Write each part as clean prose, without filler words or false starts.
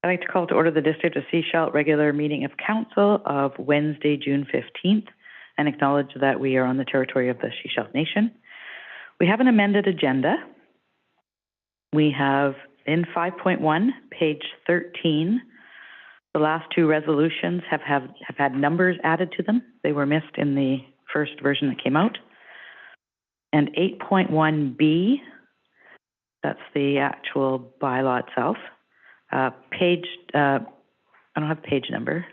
I'd like to call to order the District of Sechelt regular meeting of council of Wednesday, June 15th, and acknowledge that we are on the territory of the Sechelt Nation. We have an amended agenda. We have in 5.1, page 13, the last two resolutions have had numbers added to them. They were missed in the first version that came out. And 8.1b, that's the actual bylaw itself. I don't have page number.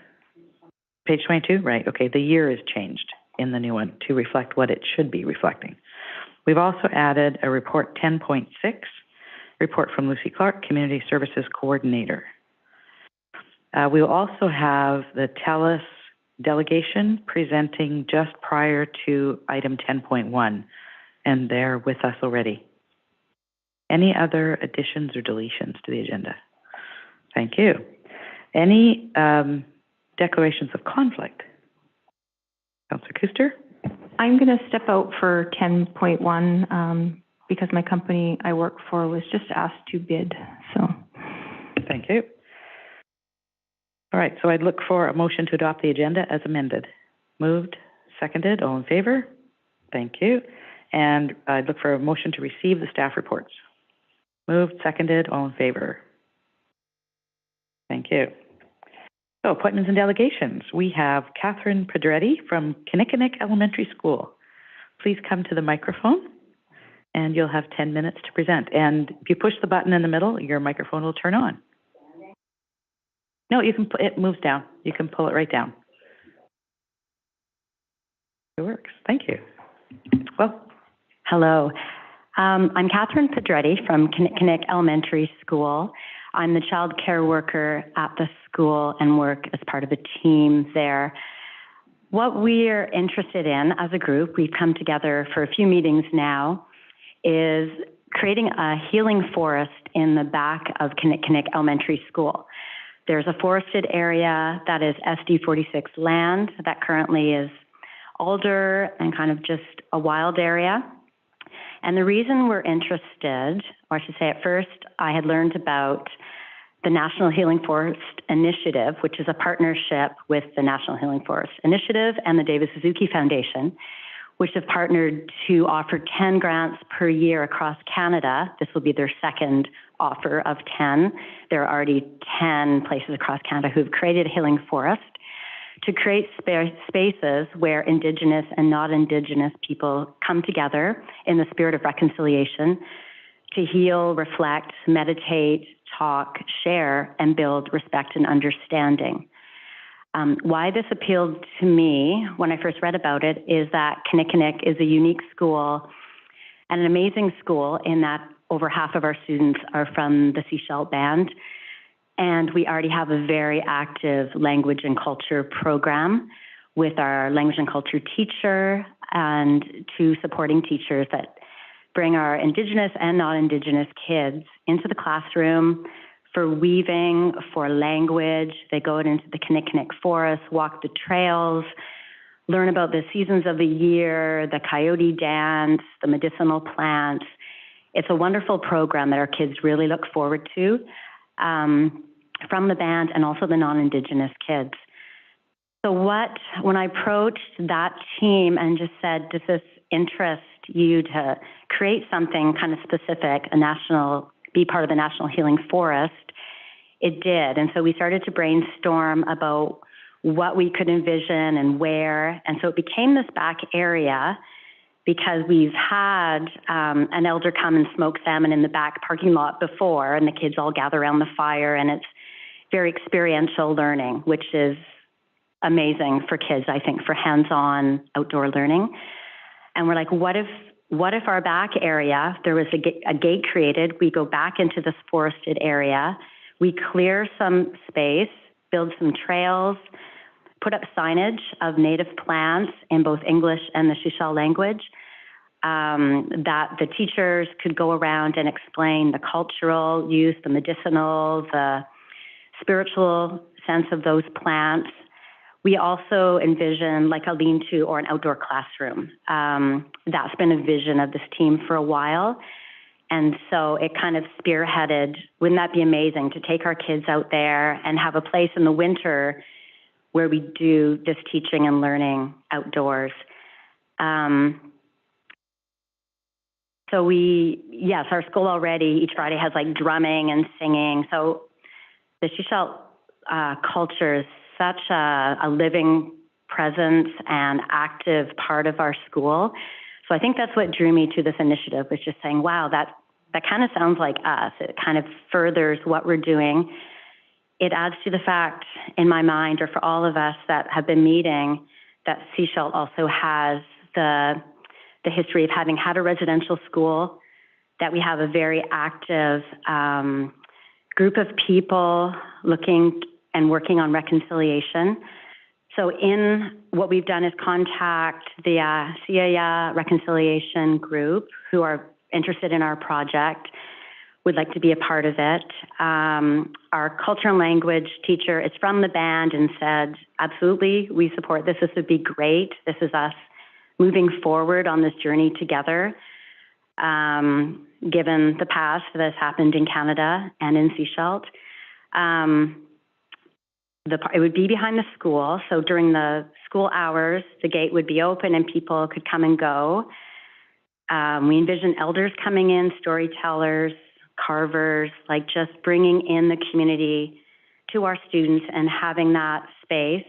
Page 22, right? Okay, the year is changed in the new one to reflect what it should be reflecting. We've also added a report 10.6, report from Lucy Clark, Community Services Coordinator. We will also have the Telus delegation presenting just prior to item 10.1, and they're with us already. Any other additions or deletions to the agenda? Thank you. Any declarations of conflict? Councillor Kuster? I'm going to step out for 10.1 because my company I work for was just asked to bid. So, thank you. All right, so I'd look for a motion to adopt the agenda as amended. Moved, seconded, all in favor? Thank you. And I'd look for a motion to receive the staff reports. Moved, seconded, all in favor? Thank you. So, appointments and delegations. We have Catherine Pedretti from Kinnickinnick Elementary School. Please come to the microphone, and you'll have 10 minutes to present. And if you push the button in the middle, your microphone will turn on. No, you can. It moves down. You can pull it right down. It works. Thank you. Well, hello. I'm Catherine Pedretti from Kinnickinnick Elementary School. I'm the child care worker at the school and work as part of a team there. What we're interested in as a group, we've come together for a few meetings now, is creating a healing forest in the back of Kinnickinnick Elementary School. There's a forested area that is SD 46 land that currently is alder and kind of just a wild area. And the reason we're interested, or I should say at first, I had learned about the National Healing Forest Initiative, which is a partnership with the National Healing Forest Initiative and the David Suzuki Foundation, which have partnered to offer 10 grants per year across Canada. This will be their second offer of 10. There are already 10 places across Canada who have created a healing forest to create spaces where Indigenous and not Indigenous people come together in the spirit of reconciliation to heal, reflect, meditate, talk, share, and build respect and understanding. Why this appealed to me when I first read about it is that Kinnickinnick is a unique school and an amazing school in that over half of our students are from the Sechelt Band, and we already have a very active language and culture program with our language and culture teacher and two supporting teachers that bring our Indigenous and non-Indigenous kids into the classroom for weaving, for language. They go out into the Kinnickinnick forest, walk the trails, learn about the seasons of the year, the coyote dance, the medicinal plants. It's a wonderful program that our kids really look forward to from the band and also the non-Indigenous kids. So when I approached that team and just said, does this interest you to create something kind of specific, be part of the National Healing Forest, it did. And so we started to brainstorm about what we could envision and where. And so it became this back area because we've had an elder come and smoke salmon in the back parking lot before, and the kids all gather around the fire, and it's very experiential learning, which is amazing for kids, I think, for hands-on outdoor learning. And we're like, what if our back area, there was a gate created, we go back into this forested area, we clear some space, build some trails, put up signage of native plants in both English and the Sechelt language, that the teachers could go around and explain the cultural use, the medicinal, the spiritual sense of those plants. We also envision like a lean-to or an outdoor classroom. That's been a vision of this team for a while. And so it kind of spearheaded, wouldn't that be amazing to take our kids out there and have a place in the winter where we do this teaching and learning outdoors. So yes, our school already each Friday has like drumming and singing. So the Sechelt culture is such a living presence and active part of our school. So I think that's what drew me to this initiative, was just saying, wow, that kind of sounds like us. It kind of furthers what we're doing. It adds to the fact in my mind, or for all of us that have been meeting, that Sechelt also has the history of having had a residential school, that we have a very active group of people looking and working on reconciliation. So in what we've done is contact the CAIA reconciliation group who are interested in our project, would like to be a part of it. Our culture and language teacher is from the band and said, absolutely, we support this. This would be great. This is us moving forward on this journey together, given the past that has happened in Canada and in Sechelt. It would be behind the school. So during the school hours, the gate would be open and people could come and go. We envision elders coming in, storytellers, carvers, like just bringing in the community to our students and having that space,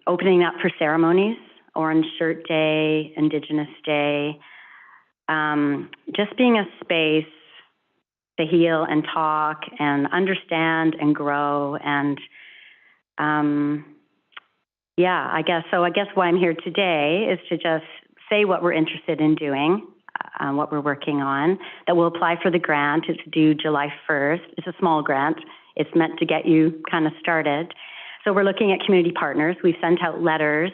opening up for ceremonies, Orange Shirt Day, Indigenous Day, just being a space to heal and talk and understand and grow. And I guess why I'm here today is to just say what we're interested in doing, what we're working on, that we'll apply for the grant. It's due July 1st. It's a small grant. It's meant to get you kind of started. So we're looking at community partners. We've sent out letters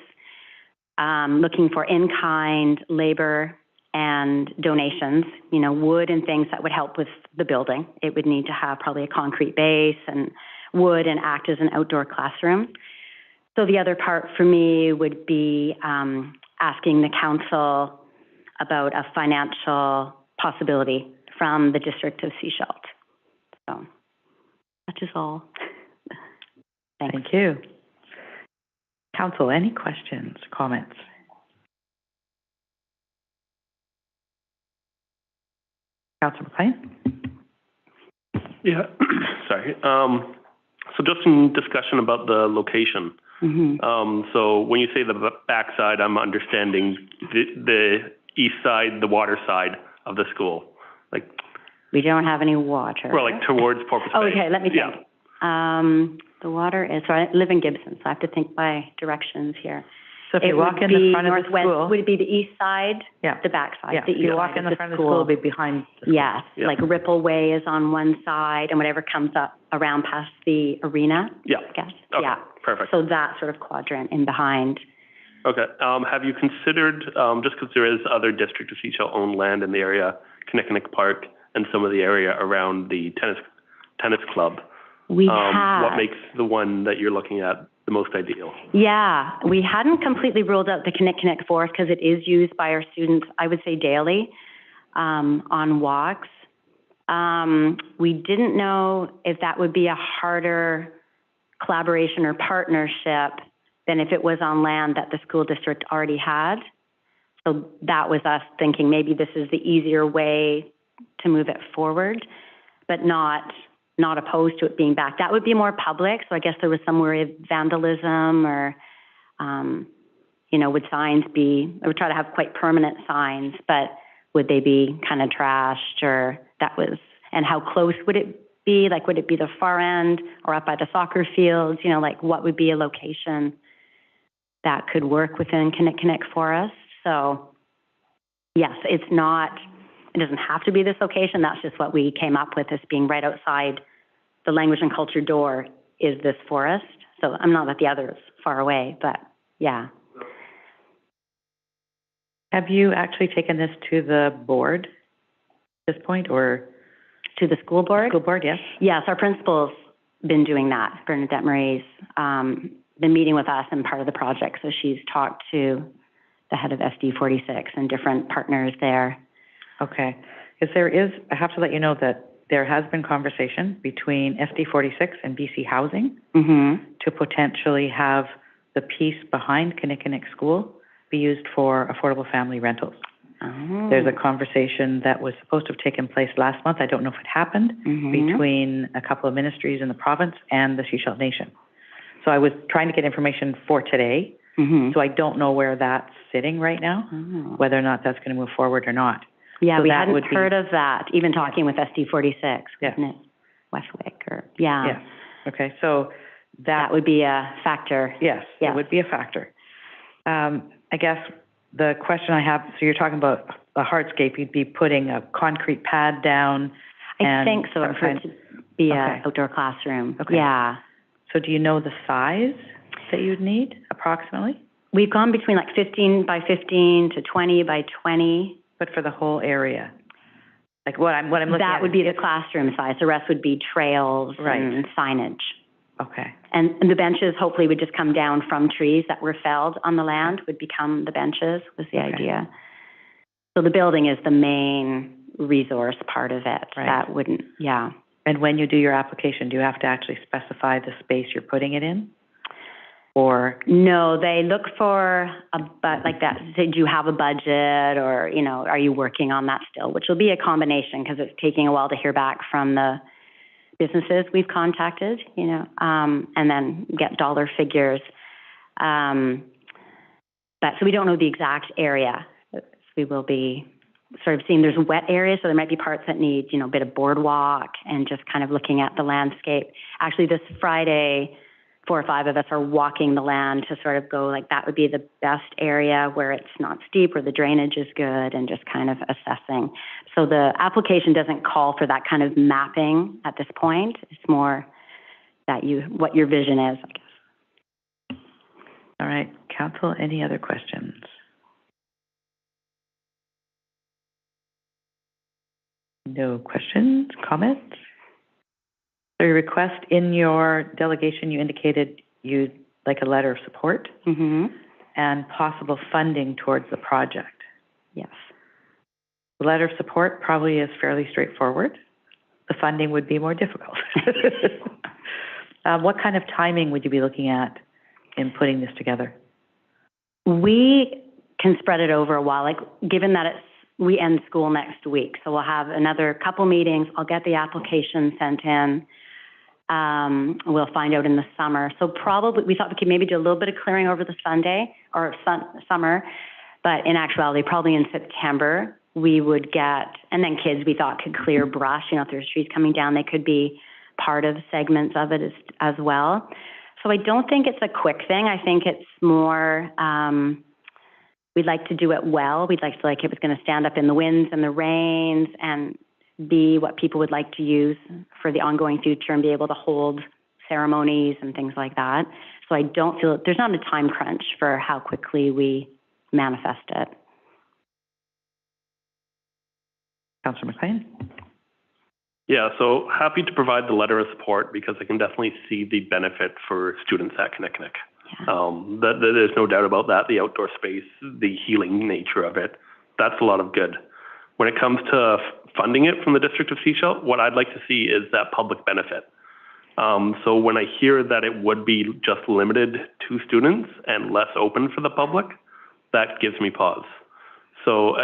looking for in-kind labor and donations, wood and things that would help with the building. It would need to have probably a concrete base and wood and act as an outdoor classroom. So the other part for me would be asking the council about a financial possibility from the district of Sechelt. So that is all. Thank you. Council, any questions, comments? Councilor McLean? Yeah, sorry. So just some discussion about the location. So when you say the backside, I'm understanding the east side, the water side of the school. Like, we don't have any water. Well, like towards Porpoise Bay. Oh, okay, let me think. Yeah. The water is, so I live in Gibson, so I have to think by directions here. So if you walk in the front of the school. Would it be the east side? Yeah. The back side? Yeah, The if you east walk side in the front of the school, it'll be behind the school. Yes, Yeah. like Ripple Way is on one side and whatever comes up around past the arena, Yeah. I guess. Okay. Yeah. Perfect. So that sort of quadrant in behind. Okay. Have you considered, just because there is other district of Sechelt owned land in the area, Kinnickinnick Park and some of the area around the tennis club? We have. What makes the one that you're looking at the most ideal? Yeah, we hadn't completely ruled out the Kinnickinnick Forest because it is used by our students, I would say daily, on walks. We didn't know if that would be a harder collaboration or partnership than if it was on land that the school district already had. So that was us thinking maybe this is the easier way to move it forward, but not opposed to it being back. That would be more public, so I guess there was some worry of vandalism or, would signs be, I would try to have quite permanent signs, but would they be kind of trashed or and how close would it be? Like, would it be the far end or up by the soccer fields? What would be a location that could work within Kinnickinnick Forest? So yes, it doesn't have to be this location. That's just what we came up with as being right outside the language and culture door is this forest. So I'm not that the other is far away, but yeah. Have you actually taken this to the board at this point, or? To the school board? School board, yes. Yes, our principal's been doing that. Bernadette Marie's been meeting with us and part of the project. So she's talked to the head of SD 46 and different partners there. Okay. Because I have to let you know that there has been conversation between SD 46 and BC Housing to potentially have the piece behind Kinnikinnick School be used for affordable family rentals. There's a conversation that was supposed to have taken place last month. I don't know if it happened between a couple of ministries in the province and the Sechelt Nation. So I was trying to get information for today. So I don't know where that's sitting right now, whether or not that's going to move forward or not. Yeah, so we hadn't heard of that, even talking with SD 46, wasn't it? Westwick or, Yes. Okay, so that would be a factor. Yes, it would be a factor. I guess the question I have, so you're talking about a hardscape, you'd be putting a concrete pad down. I think so, for it to be an outdoor classroom. Okay. Yeah. So do you know the size that you'd need approximately? We've gone between like 15 by 15 to 20 by 20. But for the whole area? Like what I'm looking at? That would be the classroom size. The rest would be trails and signage. Okay. And the benches hopefully would just come down from trees that were felled on the land, would become the benches, was the idea. So the building is the main resource part of it. That wouldn't, And when you do your application, do you have to actually specify the space you're putting it in? Or? No, they look for like that. Say, do you have a budget, or, you know, are you working on that still? Which will be a combination, because it's taking a while to hear back from the businesses we've contacted, you know, and then get dollar figures. But so we don't know the exact area. We will be sort of seeing there's wet areas, so there might be parts that need, you know, a bit of boardwalk and just kind of looking at the landscape. Actually, this Friday, 4 or 5 of us are walking the land to sort of go, like, that would be the best area where it's not steep, where the drainage is good, and just kind of assessing. So the application doesn't call for that kind of mapping at this point. It's more that what your vision is, I guess. All right, Council, any other questions? No questions, comments? So your request in your delegation, you indicated you'd like a letter of support and possible funding towards the project. Yes. The letter of support probably is fairly straightforward. The funding would be more difficult. What kind of timing would you be looking at in putting this together? We can spread it over a while, like, given that we end school next week, so we'll have another couple meetings. I'll get the application sent in. We'll find out in the summer. So probably, we thought we could maybe do a little bit of clearing over the Sunday or summer, but in actuality, probably in September, we would get, and then kids we thought could clear brush, you know, if there's trees coming down, they could be part of segments of it as well. So I don't think it's a quick thing. I think it's more, we'd like to do it well. We'd like to, like, it was going to stand up in the winds and the rains and be what people would like to use for the ongoing future and be able to hold ceremonies and things like that. So I don't feel, there's not a time crunch for how quickly we manifest it. Councillor McLean? Yeah, so happy to provide the letter of support, because I can definitely see the benefit for students at Kinnikinnick. There's no doubt about that. The outdoor space, the healing nature of it, that's a lot of good. When it comes to funding it from the District of Sechelt, what I'd like to see is that public benefit. So when I hear that it would be just limited to students and less open for the public, that gives me pause. So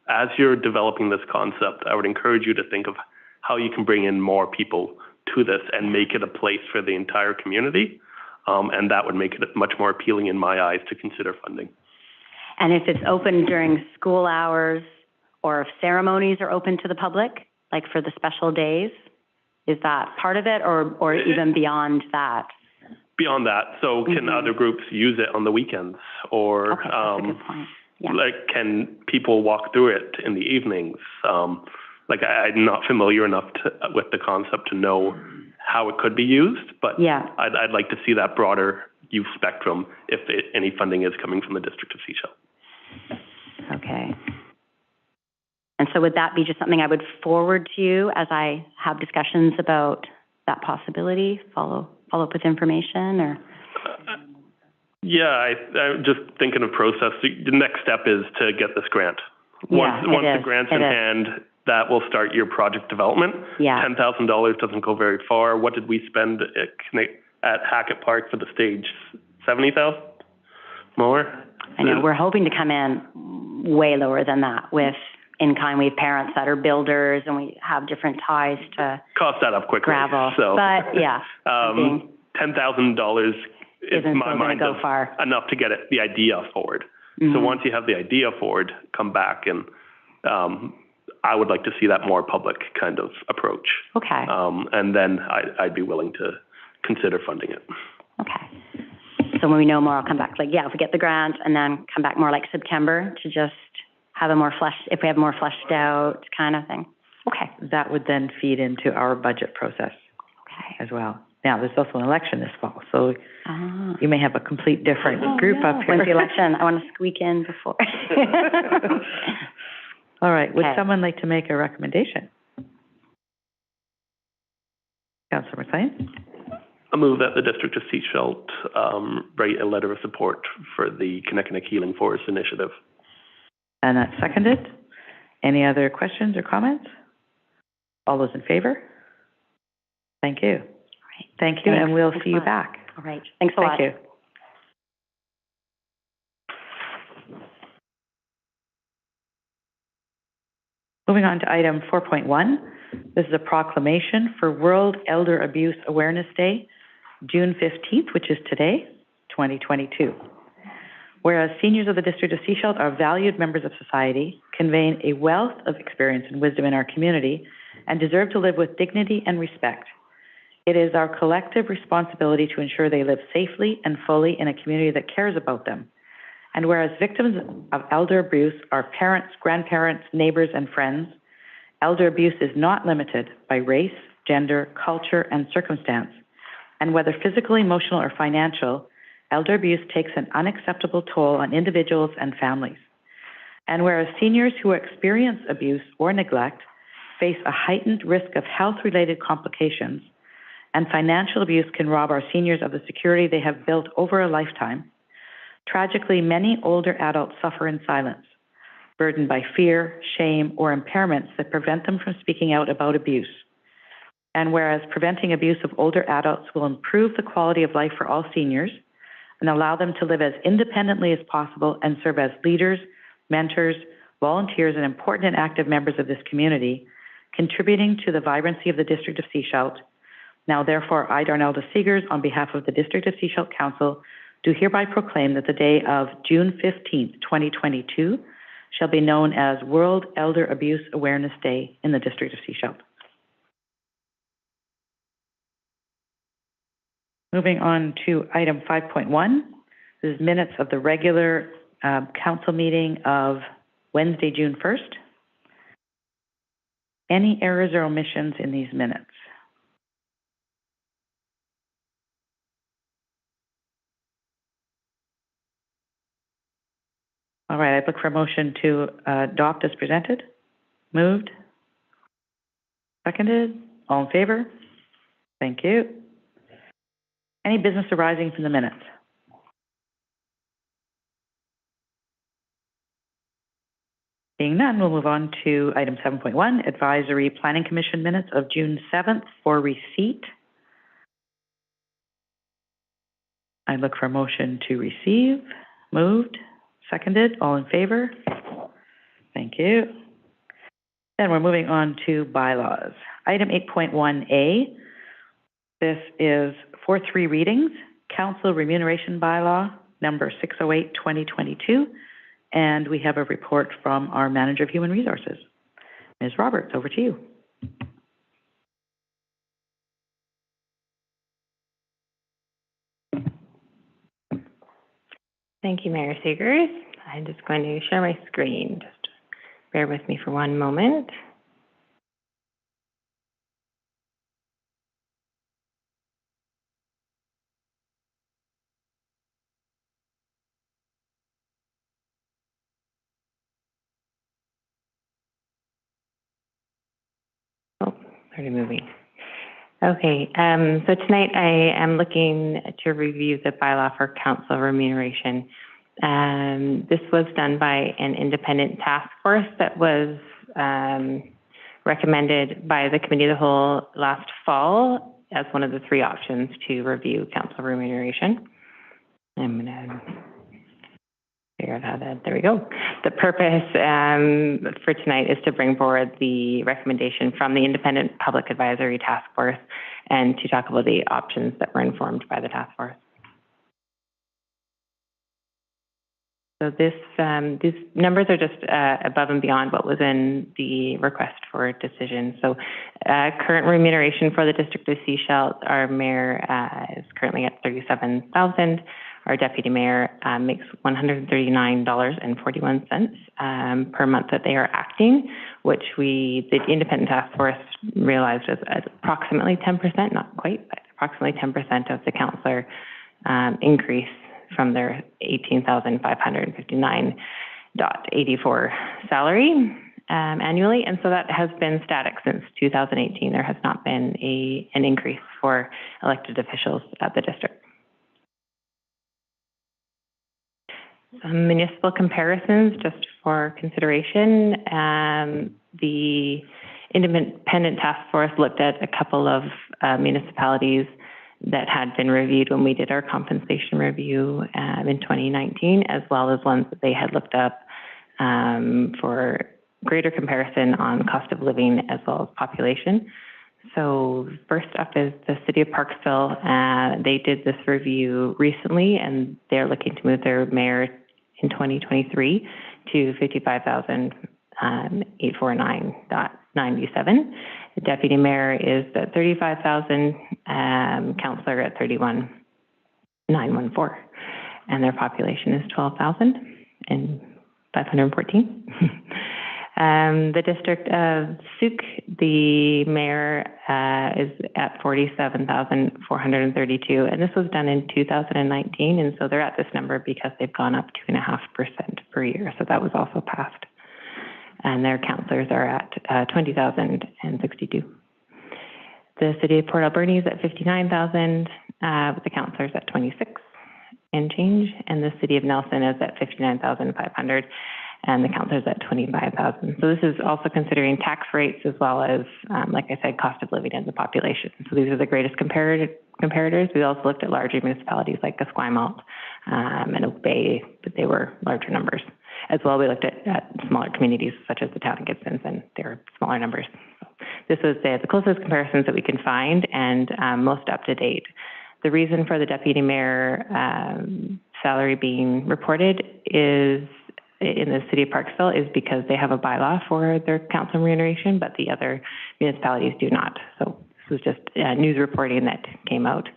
as you're developing this concept, I would encourage you to think of how you can bring in more people to this and make it a place for the entire community. And that would make it much more appealing in my eyes to consider funding. And if it's open during school hours, or if ceremonies are open to the public, like for the special days, is that part of it, or even beyond that? Beyond that. So can other groups use it on the weekends? Or that's a good point. Yeah. Like, can people walk through it in the evenings? Like, I'm not familiar enough with the concept to know how it could be used, but I'd like to see that broader youth spectrum if any funding is coming from the District of Sechelt. Okay. And so would that be just something I would forward to you as I have discussions about that possibility, follow up with information, or? Yeah, I'm just thinking of process. The next step is to get this grant. Once the grant's in hand, that will start your project development. Yeah. $10,000 doesn't go very far. What did we spend at Hackett Park for the stage? 70,000 more? I know, we're hoping to come in way lower than that with in-kind. We have parents that are builders and we have different ties to cost that up quickly. Gravel. So, but yeah, $10,000 is in my mind go far. Enough to get the idea forward. So once you have the idea forward, come back and I would like to see that more public kind of approach. Okay. And then I'd be willing to consider funding it. Okay. So when we know more, I'll come back. Like, yeah, if we get the grant, and then come back more like September to just have a more if we have more fleshed out kind of thing. Okay. That would then feed into our budget process as well. Now, there's also an election this fall, so you may have a complete different group up here. When's the election? I want to squeak in before. All right. Would someone like to make a recommendation? Councillor McLean? I move that the District of Sechelt write a letter of support for the Kinnickinnick Healing Forest Initiative. And that's seconded. Any other questions or comments? All those in favor? Thank you. All right. Thank you, and we'll see you much. back. All right. Thanks a lot. Thank you. Moving on to item 4.1. This is a proclamation for World Elder Abuse Awareness Day, June 15th, which is today, 2022. Whereas seniors of the District of Sechelt are valued members of society, conveying a wealth of experience and wisdom in our community, and deserve to live with dignity and respect. It is our collective responsibility to ensure they live safely and fully in a community that cares about them. And whereas victims of elder abuse are parents, grandparents, neighbors, and friends, elder abuse is not limited by race, gender, culture, and circumstance. And whether physical, emotional, or financial, elder abuse takes an unacceptable toll on individuals and families. And whereas seniors who experience abuse or neglect face a heightened risk of health-related complications, and financial abuse can rob our seniors of the security they have built over a lifetime, tragically, many older adults suffer in silence, burdened by fear, shame, or impairments that prevent them from speaking out about abuse. And whereas preventing abuse of older adults will improve the quality of life for all seniors and allow them to live as independently as possible and serve as leaders, mentors, volunteers, and important and active members of this community, contributing to the vibrancy of the District of Sechelt. Now, therefore, I, Darnelda Seegers, on behalf of the District of Sechelt Council, do hereby proclaim that the day of June 15th, 2022, shall be known as World Elder Abuse Awareness Day in the District of Sechelt. Moving on to item 5.1, this is minutes of the regular council meeting of Wednesday, June 1st. Any errors or omissions in these minutes? All right, I'd look for a motion to adopt as presented. Moved? Seconded? All in favor? Thank you. Any business arising from the minutes? Seeing none, we'll move on to item 7.1, Advisory Planning Commission minutes of June 7th for receipt. I'd look for a motion to receive. Moved? Seconded? All in favor? Thank you. Then we're moving on to bylaws. Item 8.1A, this is for 3 readings, Council Remuneration Bylaw number 608-2022, and we have a report from our Manager of Human Resources. Ms. Roberts, over to you. Thank you, Mayor Seegers. I'm just going to share my screen. Just bear with me for one moment. Oh, already moving. Okay, so tonight I am looking to review the bylaw for council remuneration. This was done by an independent task force that was recommended by the Committee of the Whole last fall as one of the three options to review council remuneration. I'm going to figure out how that, there we go. The purpose for tonight is to bring forward the recommendation from the Independent Public Advisory Task Force and to talk about the options that were informed by the task force. So these numbers are just above and beyond what was in the request for decision. So current remuneration for the District of Sechelt, our mayor is currently at $37,000. Our deputy mayor makes $139.41 per month that they are acting, which the independent task force realized as approximately 10%, not quite, but approximately 10% of the councillor increase from their $18,559.84 salary annually. And so that has been static since 2018. There has not been an increase for elected officials at the district. Some municipal comparisons just for consideration. The independent task force looked at a couple of municipalities that had been reviewed when we did our compensation review in 2019, as well as ones that they had looked up for greater comparison on cost of living as well as population. So first up is the City of Parksville. They did this review recently, and they're looking to move their mayor in 2023 to $55,849.97. The deputy mayor is at $35,000, councillor at $31,914, and their population is 12,514. The district of Souk, the mayor is at $47,432, and this was done in 2019, and so they're at this number because they've gone up 2.5% per year, so that was also passed. And their councillors are at 20,062. The city of Port Alberni is at 59,000, with the councillors at 26 and change, and the city of Nelson is at 59,500, and the councillors at 25,000. So this is also considering tax rates as well as, like I said, cost of living and the population. So these are the greatest comparators. We also looked at larger municipalities like Esquimalt and Oak Bay, but they were larger numbers. As well, we looked at smaller communities such as the town of Gibsons, and they were smaller numbers. So this was the closest comparisons that we can find and most up to date. The reason for the deputy mayor salary being reported is in the city of Parksville is because they have a bylaw for their council remuneration, but the other municipalities do not. So this was just news reporting that came out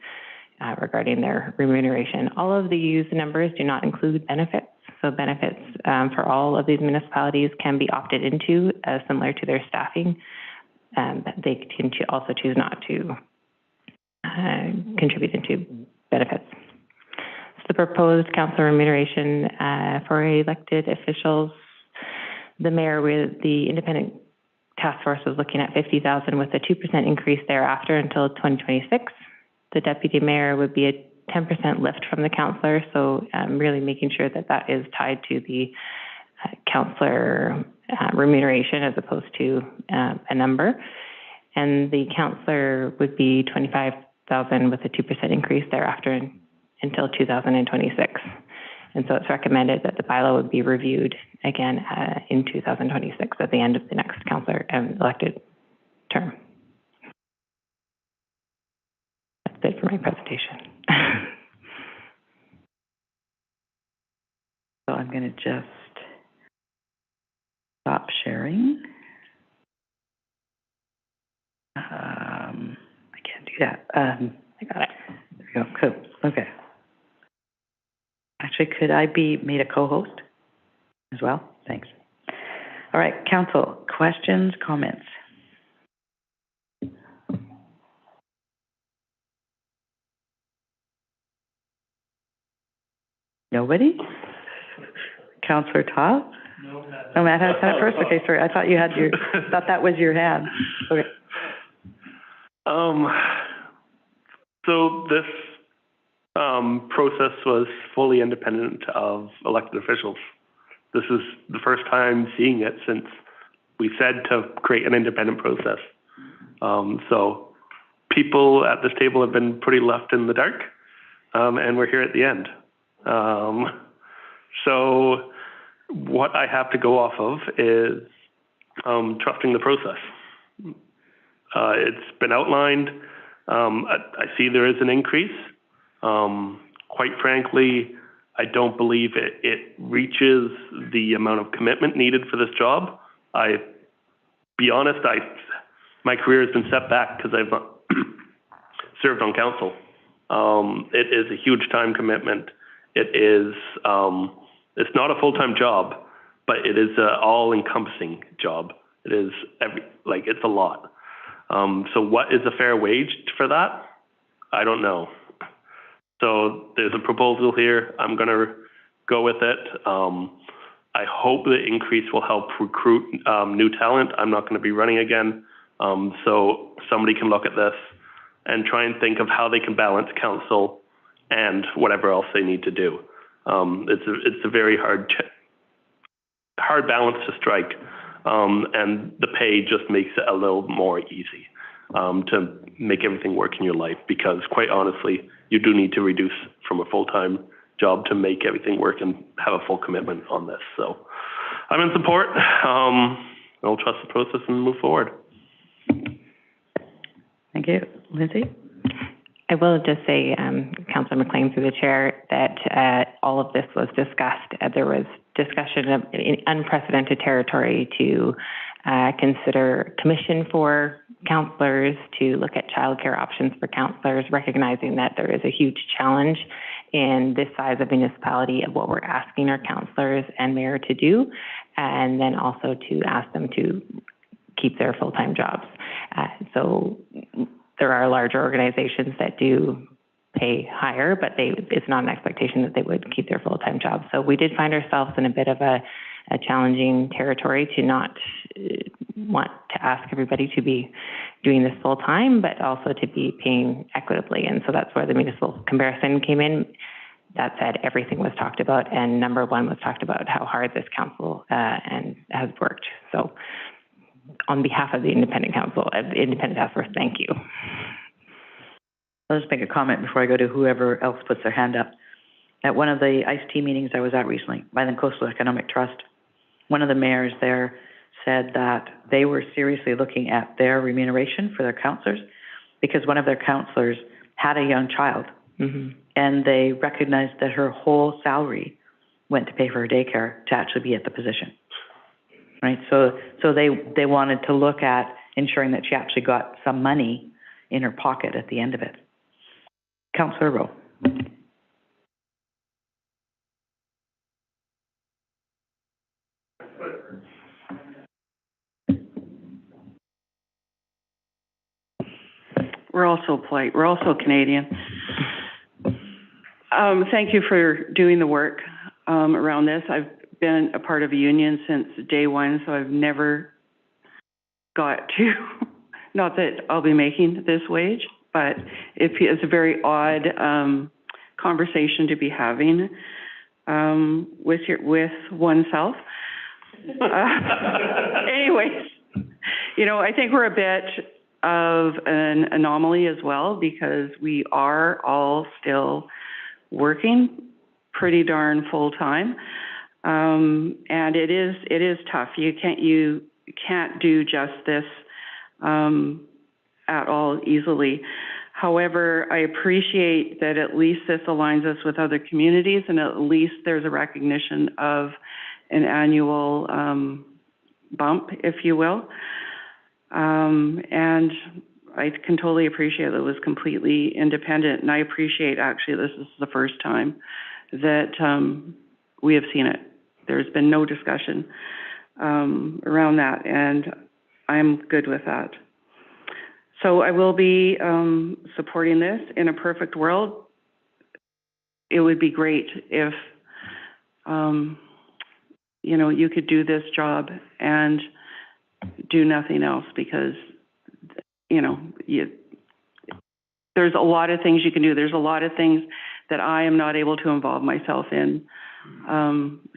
regarding their remuneration. All of these numbers do not include benefits. So benefits for all of these municipalities can be opted into similar to their staffing. They can also choose not to contribute into benefits. So the proposed council remuneration for elected officials, the mayor with the independent task force was looking at $50,000 with a 2% increase thereafter until 2026. The deputy mayor would be a 10% lift from the councillor, so really making sure that that is tied to the councillor remuneration as opposed to a number. And the councillor would be $25,000 with a 2% increase thereafter until 2026. And so it's recommended that the bylaw would be reviewed again in 2026 at the end of the next councillor elected term. That's it for my presentation. So I'm going to just stop sharing. I can't do that. I got it. There we go. Cool. Okay. Actually, could I be made a co-host as well? Thanks. All right, council, questions, comments? Nobody? Councillor Todd? No, Matt has had it first? Okay, sorry. I thought you had thought that was your hand. Okay. So this process was fully independent of elected officials. This is the first time seeing it since we said to create an independent process. So people at this table have been pretty left in the dark, and we're here at the end. So what I have to go off of is trusting the process. It's been outlined. I see there is an increase. Quite frankly, I don't believe it reaches the amount of commitment needed for this job. Be honest, my career has been set back because I've served on council. It is a huge time commitment. It is, it's not a full-time job, but it is an all-encompassing job. It is it's a lot. So what is a fair wage for that? I don't know. So there's a proposal here. I'm going to go with it. I hope the increase will help recruit new talent. I'm not going to be running again. So somebody can look at this and try and think of how they can balance council and whatever else they need to do. It's a very hard balance to strike. And the pay just makes it a little more easy to make everything work in your life, because quite honestly, you do need to reduce from a full-time job to make everything work and have a full commitment on this. So I'm in support. I'll trust the process and move forward. Thank you. Lindsay? I will just say, Councillor McLean through the chair, that all of this was discussed. There was discussion of in unprecedented territory to consider commission for councillors, to look at childcare options for councillors, recognizing that there is a huge challenge in this size of municipality of what we're asking our councillors and mayor to do, and then also to ask them to keep their full-time jobs. So there are larger organizations that do pay higher, but it's not an expectation that they would keep their full-time jobs. So we did find ourselves in a bit of a challenging territory to not want to ask everybody to be doing this full-time, but also to be paying equitably. And so that's where the municipal comparison came in. That said, everything was talked about, and number one was talked about how hard this council and has worked. So on behalf of the Independent Council, Independent Task Force, thank you. I'll just make a comment before I go to whoever else puts their hand up. At one of the ICE-T meetings I was at recently, Island Coastal Economic Trust, one of the mayors there said that they were seriously looking at their remuneration for their councillors, because one of their councillors had a young child, and they recognized that her whole salary went to pay for her daycare to actually be at the position. Right, so they wanted to look at ensuring that she actually got some money in her pocket at the end of it. Councillor Rowe. We're also polite. We're also Canadian. Thank you for doing the work around this. I've been a part of a union since day one, so I've never got to, not that I'll be making this wage, but it's a very odd conversation to be having with oneself. Anyways, I think we're a bit of an anomaly as well, because we are all still working pretty darn full time. And it is tough. You can't do just this at all easily. However, I appreciate that at least this aligns us with other communities, and at least there's a recognition of an annual bump, if you will. And I can totally appreciate that it was completely independent, and I appreciate actually this is the first time that we have seen it. There's been no discussion around that, and I'm good with that. So I will be supporting this. In a perfect world, it would be great if, you could do this job and do nothing else, because, there's a lot of things you can do. There's a lot of things that I am not able to involve myself in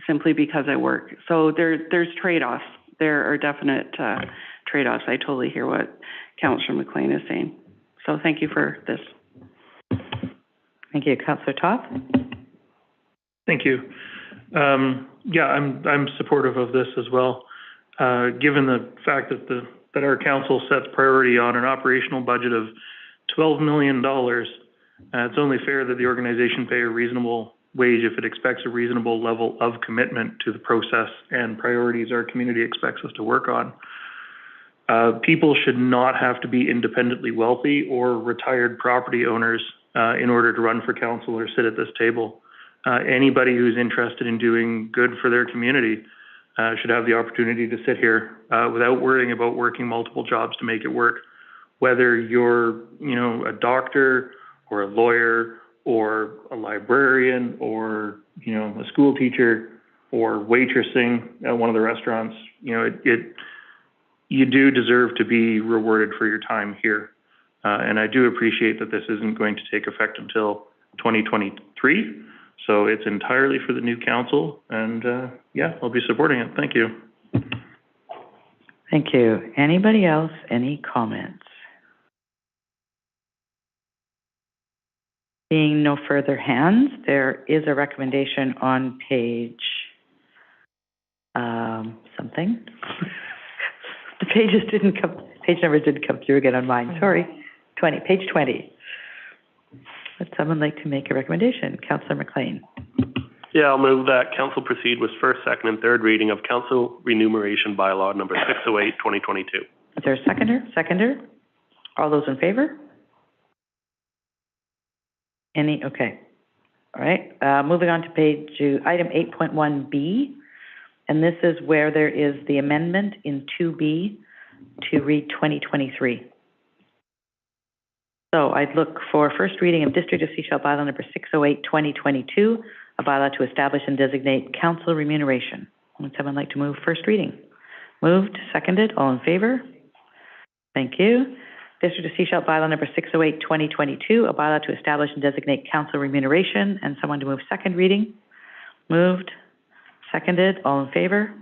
simply because I work. So there's trade-offs there are definite trade-offs. I totally hear what Councillor McLean is saying. So thank you for this. Thank you. Councillor Toth? Thank you. Yeah, I'm supportive of this as well. Given the fact that our council sets priority on an operational budget of $12 million, it's only fair that the organization pay a reasonable wage if it expects a reasonable level of commitment to the process and priorities our community expects us to work on. People should not have to be independently wealthy or retired property owners in order to run for council or sit at this table. Anybody who's interested in doing good for their community should have the opportunity to sit here without worrying about working multiple jobs to make it work. Whether you're, a doctor or a lawyer or a librarian or, a school teacher or waitressing at one of the restaurants, you do deserve to be rewarded for your time here. And I do appreciate that this isn't going to take effect until 2023. So it's entirely for the new council, and I'll be supporting it. Thank you. Thank you. Anybody else? Any comments? Seeing no further hands, there is a recommendation on page something. The page numbers didn't come through again on mine. Sorry. Page 20. Would someone like to make a recommendation? Councillor McLean. Yeah, I'll move that council proceed with first, second, and third reading of Council Remuneration Bylaw number 608, 2022. Is there a seconder? Seconder? All those in favor? Any? Okay. All right. Moving on to item 8.1B, and this is where there is the amendment in 2B to read 2023. So I'd look for first reading of District of Sechelt Bylaw number 608, 2022, a bylaw to establish and designate council remuneration. Would someone like to move first reading? Moved, seconded, all in favor? Thank you. District of Sechelt Bylaw number 608, 2022, a bylaw to establish and designate council remuneration, and someone to move second reading. Moved, seconded, all in favor?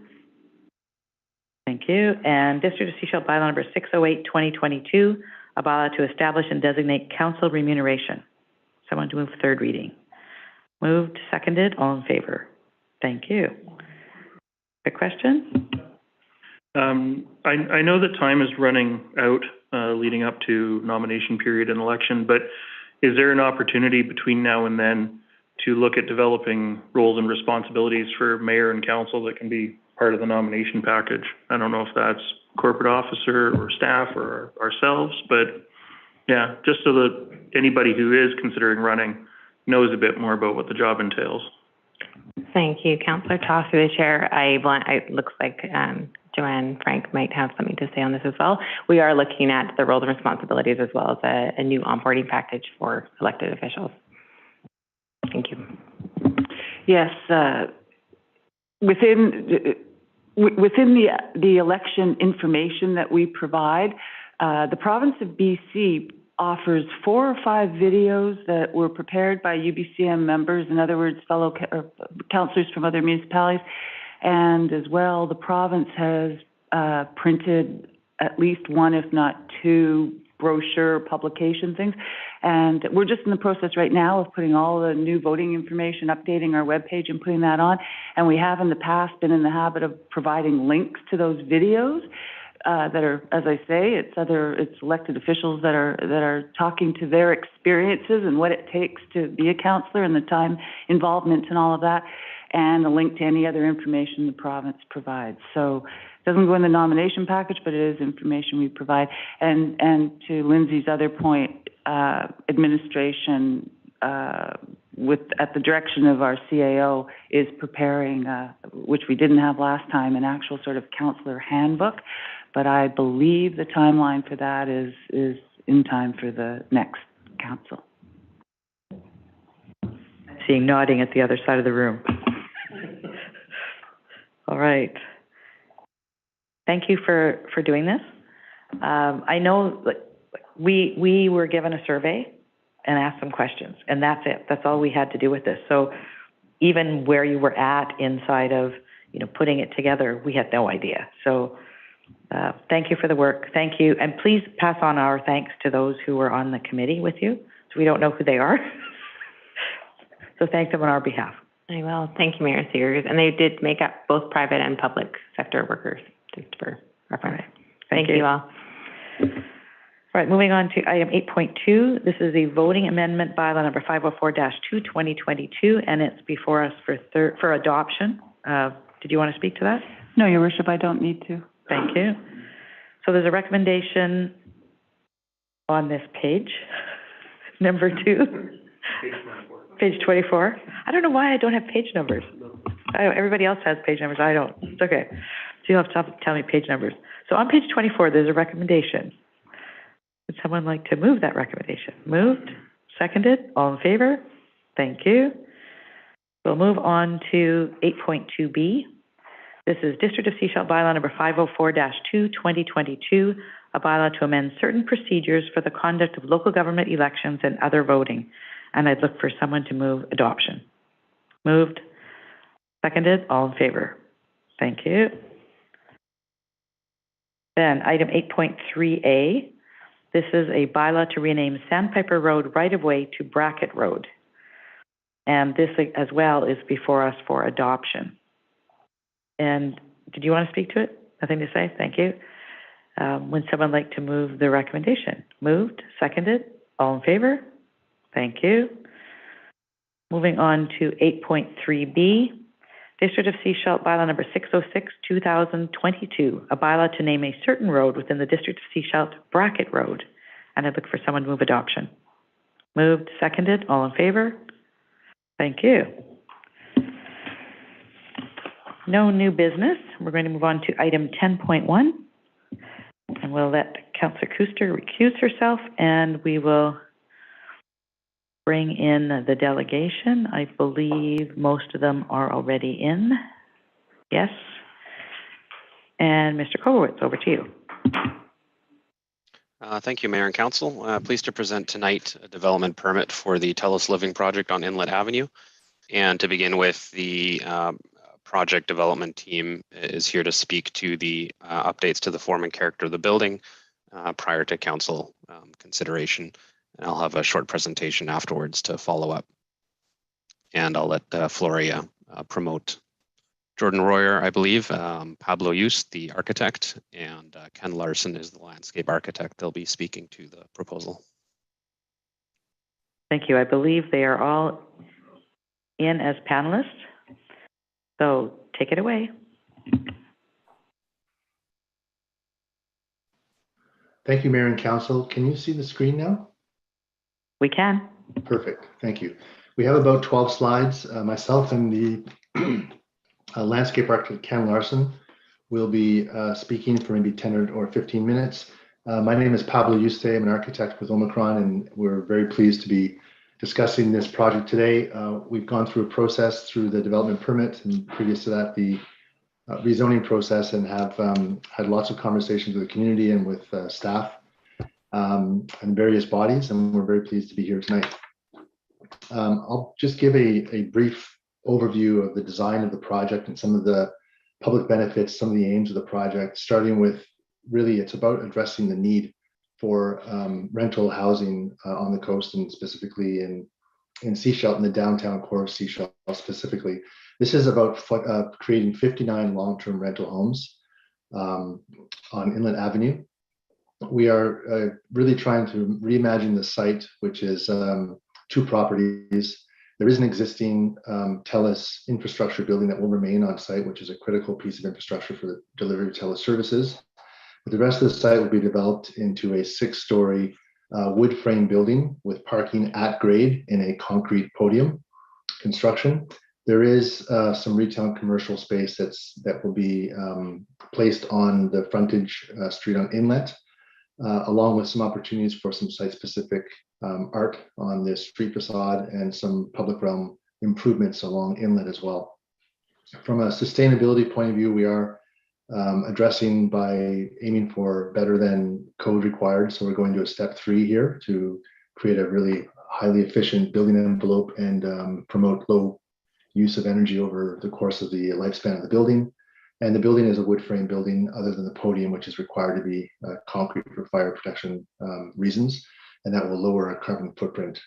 Thank you. And District of Sechelt Bylaw number 608, 2022, a bylaw to establish and designate council remuneration. Someone to move third reading. Moved, seconded, all in favor. Thank you. A question? I know that time is running out leading up to nomination period and election, but is there an opportunity between now and then to look at developing roles and responsibilities for mayor and council that can be part of the nomination package? I don't know if that's corporate officer or staff or ourselves, but yeah, just so that anybody who is considering running knows a bit more about what the job entails. Thank you, Councillor Toth, through the chair. It looks like Joanne Frank might have something to say on this as well. We are looking at the roles and responsibilities as well as a new onboarding package for elected officials. Thank you. Yes, within the election information that we provide, the province of BC offers 4 or 5 videos that were prepared by UBCM members, in other words, fellow councillors from other municipalities, and as well, the province has printed at least 1, if not 2, brochure publication things. And we're just in the process right now of putting all the new voting information, updating our webpage and putting that on. And we have in the past been in the habit of providing links to those videos that are, as I say, it's elected officials that are talking to their experiences and what it takes to be a councillor and the time involvement and all of that, and a link to any other information the province provides. So it doesn't go in the nomination package, but it is information we provide. And to Lindsay's other point, administration at the direction of our CAO is preparing, which we didn't have last time, an actual sort of councillor handbook. But I believe the timeline for that is in time for the next council. Seeing nodding at the other side of the room. All right. Thank you for doing this. I know we were given a survey and asked some questions, and that's it. That's all we had to do with this. So even where you were at inside of, putting it together, we had no idea. So thank you for the work. Thank you. And please pass on our thanks to those who were on the committee with you. So we don't know who they are. So thank them on our behalf. I will. Thank you, Mayor Sears. And they did make up both private and public sector workers, just for reference. Right. Thank you all. All right, moving on to item 8.2. This is the voting amendment bylaw number 504-2, 2022, and it's before us for adoption. Did you want to speak to that? No, Your Worship, I don't need to. Thank you. So there's a recommendation on this page, number 2. Page 24. I don't know why I don't have page numbers. Everybody else has page numbers. I don't. It's okay. So you'll have to tell me page numbers. So on page 24, there's a recommendation. Would someone like to move that recommendation? Moved? Seconded? All in favor? Thank you. We'll move on to 8.2B. This is District of Sechelt Bylaw number 504-2, 2022, a bylaw to amend certain procedures for the conduct of local government elections and other voting. And I'd look for someone to move adoption. Moved? Seconded? All in favor? Thank you. Then item 8.3A. This is a bylaw to rename Sandpiper Road right-of-way to Brackett Road. And this as well is before us for adoption. And did you want to speak to it? Nothing to say? Thank you. Would someone like to move the recommendation? Moved? Seconded? All in favor? Thank you. Moving on to 8.3B. District of Sechelt Bylaw number 606, 2022, a bylaw to name a certain road within the District of Sechelt Brackett Road. And I'd look for someone to move adoption. Moved, seconded, all in favor? Thank you. No new business. We're going to move on to item 10.1. And we'll let Councillor Kuster recuse herself, and we will bring in the delegation. I believe most of them are already in. Yes. And Mr. Kowowitz, over to you. Thank you, Mayor and Council. Pleased to present tonight a development permit for the Telus Living project on Inlet Avenue. And to begin with, the project development team is here to speak to the updates to the form and character of the building prior to council consideration. And I'll have a short presentation afterwards to follow up. And I'll let Floria promote Jordan Royer, I believe, Pablo Yust, the architect, and Ken Larson is the landscape architect. They'll be speaking to the proposal. Thank you. I believe they are all in as panelists. So take it away. Thank you, Mayor and Council. Can you see the screen now? We can. Perfect. Thank you. We have about 12 slides. Myself and the landscape architect, Ken Larson, will be speaking for maybe 10 or 15 minutes. My name is Pablo Yuste. I'm an architect with Omicron, and we're very pleased to be discussing this project today. We've gone through a process through the development permit, and previous to that, the rezoning process, and have had lots of conversations with the community and with staff and various bodies, and we're very pleased to be here tonight. I'll just give a brief overview of the design of the project and some of the public benefits, some of the aims of the project, starting with really it's about addressing the need for rental housing on the coast, and specifically in Sechelt, in the downtown core of Sechelt specifically. This is about creating 59 long-term rental homes on Inlet Avenue. We are really trying to reimagine the site, which is 2 properties. There is an existing Telus infrastructure building that will remain on site, which is a critical piece of infrastructure for the delivery of Telus services. But the rest of the site will be developed into a 6-story wood frame building with parking at grade in a concrete podium construction. There is some retail and commercial space that will be placed on the frontage street on Inlet, along with some opportunities for some site-specific art on the street facade and some public realm improvements along Inlet as well. From a sustainability point of view, we are addressing by aiming for better than code required. So we're going to a step 3 here to create a really highly efficient building envelope and promote low use of energy over the course of the lifespan of the building. And the building is a wood frame building, other than the podium, which is required to be concrete for fire protection reasons. And that will lower our carbon footprint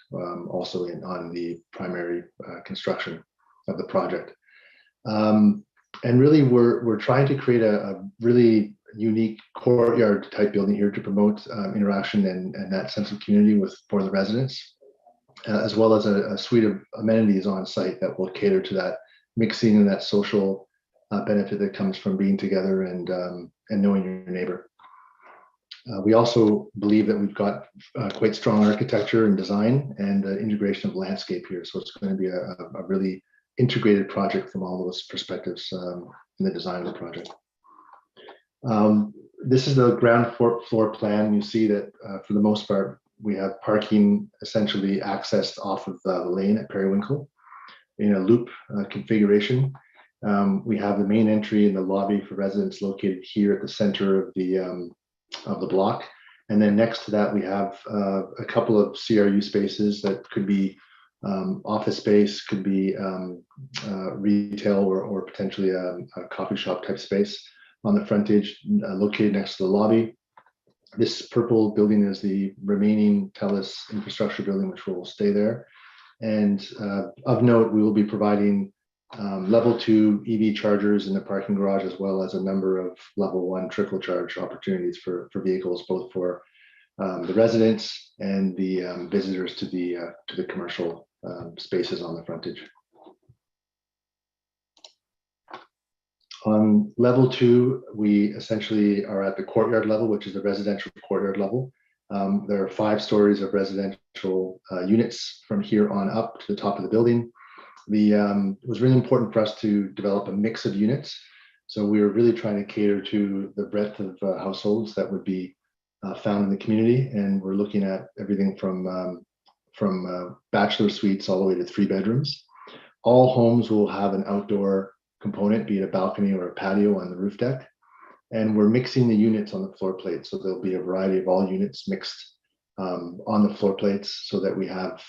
also on the primary construction of the project. And really, we're trying to create a really unique courtyard type building here to promote interaction and that sense of community for the residents, as well as a suite of amenities on site that will cater to that mixing and that social benefit that comes from being together and knowing your neighbor. We also believe that we've got quite strong architecture and design and integration of landscape here. So it's going to be a really integrated project from all those perspectives in the design of the project. This is the ground floor plan. You see that for the most part, we have parking essentially accessed off of the lane at Periwinkle in a loop configuration. We have the main entry in the lobby for residents located here at the center of the block. And then next to that, we have a couple of CRU spaces that could be office space, could be retail or potentially a coffee shop type space on the frontage located next to the lobby. This purple building is the remaining Telus infrastructure building, which will stay there. And of note, we will be providing level 2 EV chargers in the parking garage, as well as a number of level 1 trickle charge opportunities for vehicles, both for the residents and the visitors to the commercial spaces on the frontage. On level 2, we essentially are at the courtyard level, which is the residential courtyard level. There are 5 stories of residential units from here on up to the top of the building. It was really important for us to develop a mix of units. So we were really trying to cater to the breadth of households that would be found in the community. And we're looking at everything from bachelor suites all the way to 3 bedrooms. All homes will have an outdoor component, be it a balcony or a patio on the roof deck. And we're mixing the units on the floor plate. So there'll be a variety of all units mixed on the floor plates, so that we have,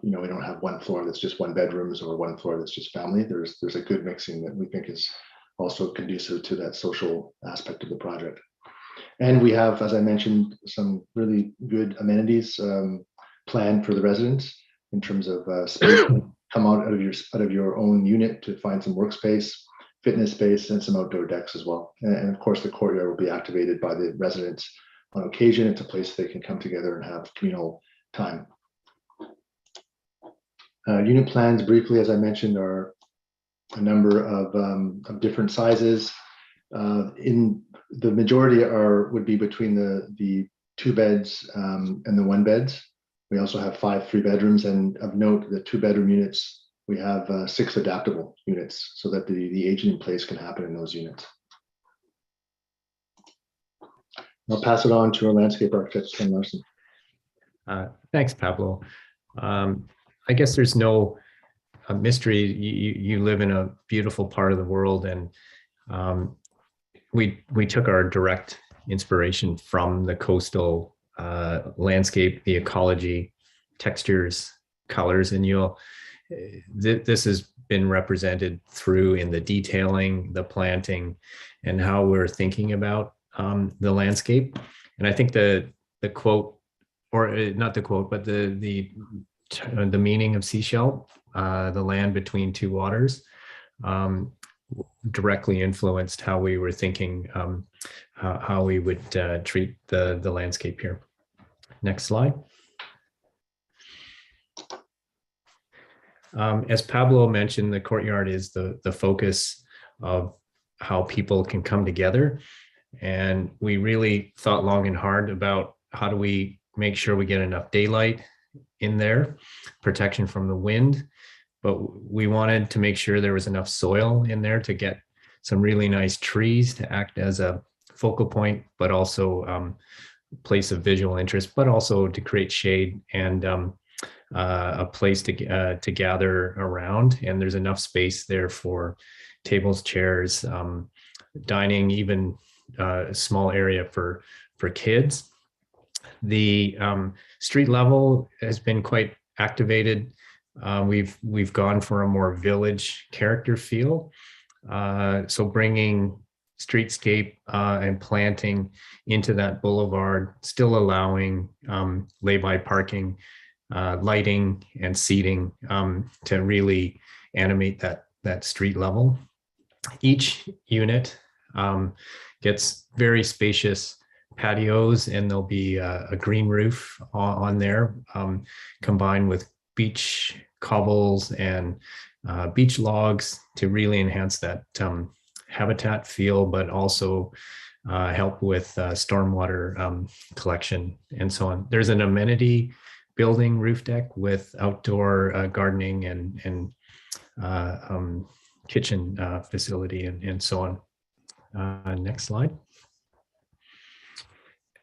we don't have one floor that's just 1 bedrooms or one floor that's just family. There's a good mixing that we think is also conducive to that social aspect of the project. And we have, as I mentioned, some really good amenities planned for the residents in terms of space. Come out of your own unit to find some workspace, fitness space, and some outdoor decks as well. And of course, the courtyard will be activated by the residents on occasion. It's a place they can come together and have communal time. Unit plans, briefly, as I mentioned, are a number of different sizes. In the majority would be between the 2 beds and the 1 beds. We also have 5 3 bedrooms, and of note, the 2 bedroom units, we have 6 adaptable units, so that the aging in place can happen in those units. I'll pass it on to our landscape architect, Ken Larson. Thanks, Pablo. I guess there's no mystery. You live in a beautiful part of the world, and we took our direct inspiration from the coastal landscape, the ecology, textures, colors, and this has been represented through in the detailing, the planting, and how we're thinking about the landscape. And I think the quote, or not the quote, but the meaning of seashell, the land between 2 waters, directly influenced how we were thinking, how we would treat the landscape here. Next slide. As Pablo mentioned, the courtyard is the focus of how people can come together. And we really thought long and hard about how do we make sure we get enough daylight in there, protection from the wind, but we wanted to make sure there was enough soil in there to get some really nice trees to act as a focal point, but also place of visual interest, but also to create shade and a place to gather around. And there's enough space there for tables, chairs, dining, even a small area for kids. The street level has been quite activated. We've gone for a more village character feel. So bringing streetscape and planting into that boulevard, still allowing lay-by parking, lighting and seating to really animate that street level. Each unit gets very spacious patios, and there'll be a green roof on there, combined with beach cobbles and beach logs to really enhance that habitat feel, but also help with stormwater collection and so on. There's an amenity building roof deck with outdoor gardening and kitchen facility and so on. Next slide.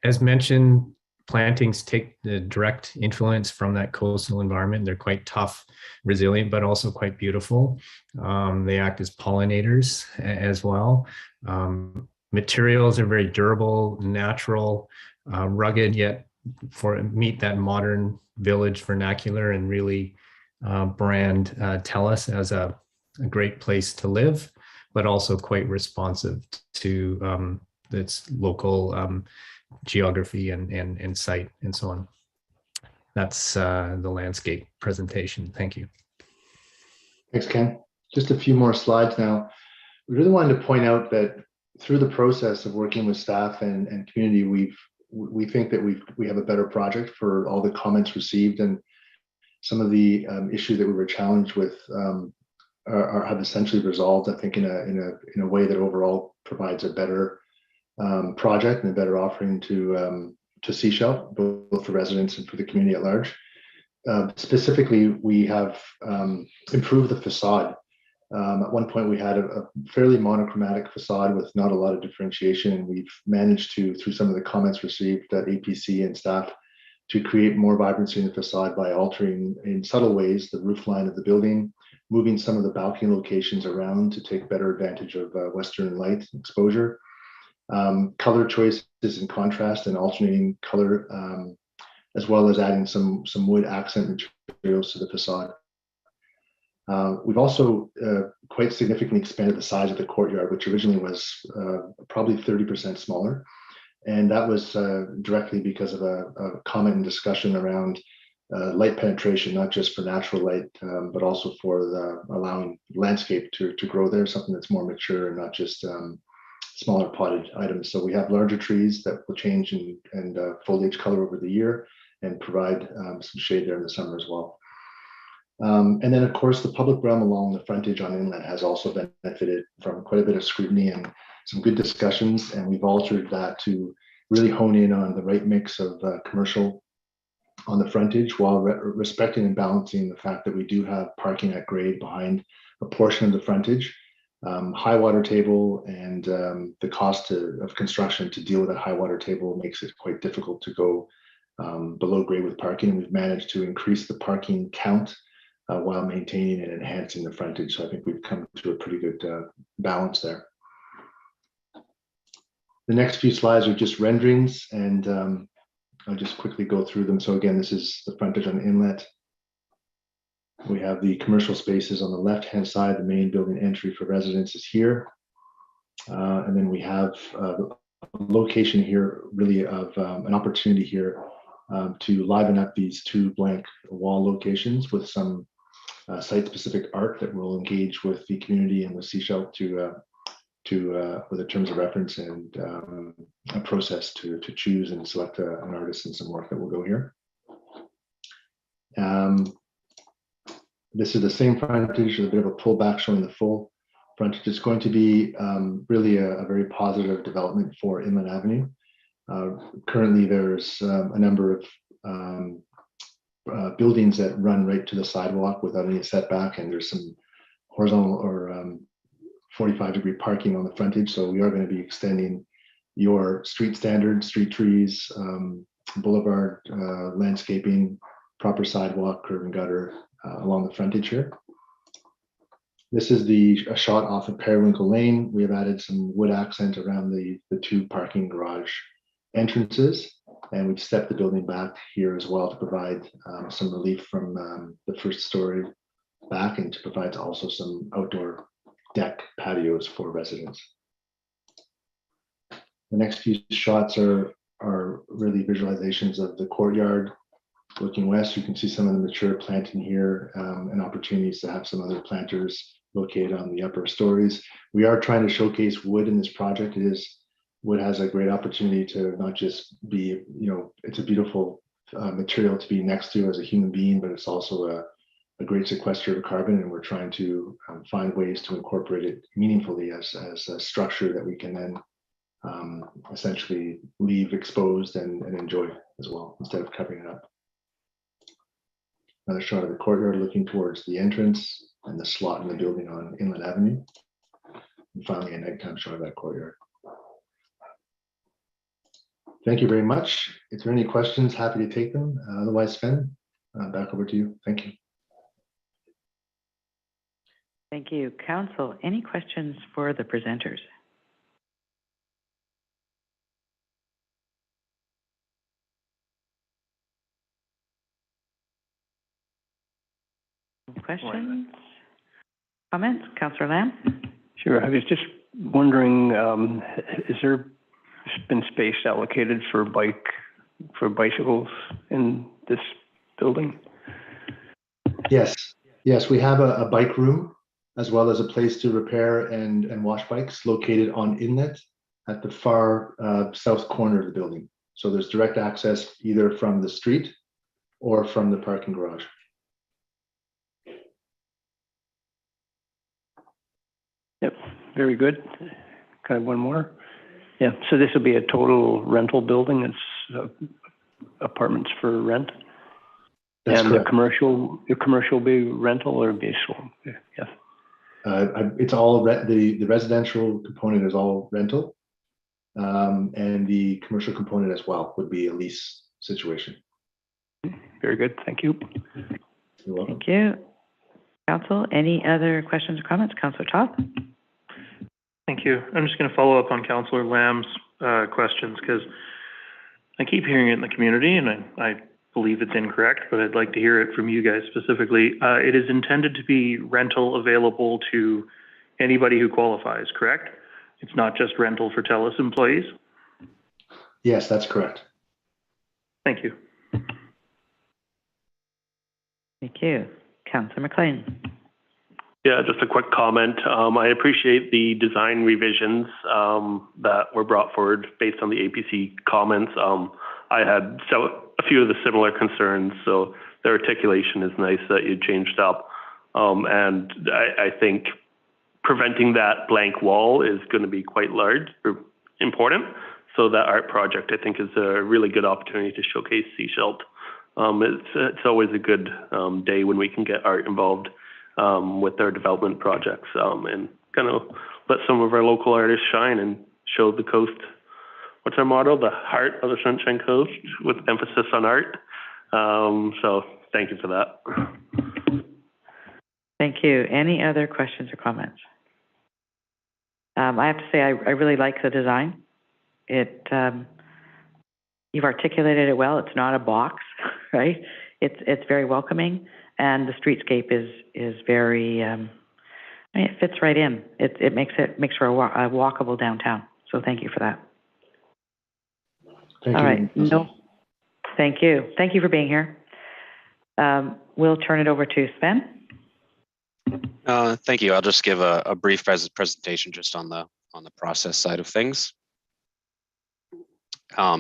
As mentioned, plantings take the direct influence from that coastal environment. They're quite tough, resilient, but also quite beautiful. They act as pollinators as well. Materials are very durable, natural, rugged, yet meet that modern village vernacular, and really brand Telus as a great place to live, but also quite responsive to its local geography and site and so on. That's the landscape presentation. Thank you. Thanks, Ken. Just a few more slides now. We really wanted to point out that through the process of working with staff and community, we think that we have a better project for all the comments received, and some of the issues that we were challenged with have essentially resolved, I think, in a way that overall provides a better project and a better offering to Seashell, both for residents and for the community at large. Specifically, we have improved the facade. At one point, we had a fairly monochromatic facade with not a lot of differentiation, and we've managed to, through some of the comments received at APC and staff, to create more vibrancy in the facade by altering in subtle ways the roof line of the building, moving some of the balcony locations around to take better advantage of western light exposure. Color choices in contrast and alternating color, as well as adding some wood accent materials to the facade. We've also quite significantly expanded the size of the courtyard, which originally was probably 30% smaller. And that was directly because of a comment and discussion around light penetration, not just for natural light, but also for allowing landscape to grow there, something that's more mature and not just smaller potted items. So we have larger trees that will change and foliage color over the year and provide some shade there in the summer as well. And then, of course, the public realm along the frontage on Inlet has also benefited from quite a bit of scrutiny and some good discussions, and we've altered that to really hone in on the right mix of commercial on the frontage, while respecting and balancing the fact that we do have parking at grade behind a portion of the frontage. High water table and the cost of construction to deal with that high water table makes it quite difficult to go below grade with parking. And we've managed to increase the parking count while maintaining and enhancing the frontage. So I think we've come to a pretty good balance there. The next few slides are just renderings, and I'll just quickly go through them. So again, this is the frontage on the Inlet. We have the commercial spaces on the left-hand side. The main building entry for residents is here. And then we have a location here really of an opportunity here to liven up these two blank wall locations with some site-specific art that will engage with the community and with Seashell with the terms of reference and a process to choose and select an artist and some work that will go here. This is the same frontage, a bit of a pullback showing the full frontage. It's going to be really a very positive development for Inlet Avenue. Currently, there's a number of buildings that run right to the sidewalk without any setback, and there's some horizontal or 45-degree parking on the frontage. So we are going to be extending your street standard, street trees, boulevard landscaping, proper sidewalk, curb and gutter along the frontage here. This is a shot off of Periwinkle Lane. We have added some wood accent around the two parking garage entrances. And we've stepped the building back here as well to provide some relief from the first story back, and to provide also some outdoor deck patios for residents. The next few shots are really visualizations of the courtyard. Looking west, you can see some of the mature planting here, and opportunities to have some other planters located on the upper stories. We are trying to showcase wood in this project. Wood has a great opportunity to not just be, it's a beautiful material to be next to as a human being, but it's also a great sequester of carbon, and we're trying to find ways to incorporate it meaningfully as a structure that we can then essentially leave exposed and enjoy as well, instead of covering it up. Another shot of the courtyard looking towards the entrance and the slot in the building on Inlet Avenue. And finally, a nighttime shot of that courtyard. Thank you very much. If there are any questions, happy to take them. Otherwise, Sven, back over to you. Thank you. Thank you. Council, any questions for the presenters? Questions? Comments? Councillor Lamb? Sure. I was just wondering, is there been space allocated for bicycles in this building? Yes, we have a bike room as well as a place to repair and wash bikes located on Inlet at the far south corner of the building. So there's direct access either from the street or from the parking garage. Yep, very good. Kind of one more. Yeah, so this will be a total rental building. It's apartments for rent. That's and correct. the commercial will be rental or be sold? Yes. It's all the residential component is all rental, and the commercial component as well would be a lease situation. Very good. Thank you. You're welcome. Thank you. Council, any other questions or comments? Councillor Toth? Thank you. I'm just going to follow up on Councillor Lamb's questions, because I keep hearing it in the community, and I believe it's incorrect, but I'd like to hear it from you guys specifically. It is intended to be rental available to anybody who qualifies, correct? It's not just rental for Telus employees? Yes, that's correct. Thank you. Thank you. Councillor McLean? Yeah, just a quick comment. I appreciate the design revisions that were brought forward based on the APC comments. I had a few of the similar concerns, so the articulation is nice that you changed up. And I think preventing that blank wall is going to be quite important. So that art project, I think, is a really good opportunity to showcase Seashelt. It's always a good day when we can get art involved with our development projects, and kind of let some of our local artists shine and show the coast. What's our motto? The heart of the Sunshine Coast, with emphasis on art. So thank you for that. Thank you. Any other questions or comments? I have to say, I really like the design. You've articulated it well. It's not a box, right? It's very welcoming, and the streetscape is very. It fits right in. It makes for a walkable downtown. So thank you for that. Thank All you. right. No. Thank you. Thank you for being here. We'll turn it over to Sven. Thank you. I'll just give a brief presentation just on the process side of things.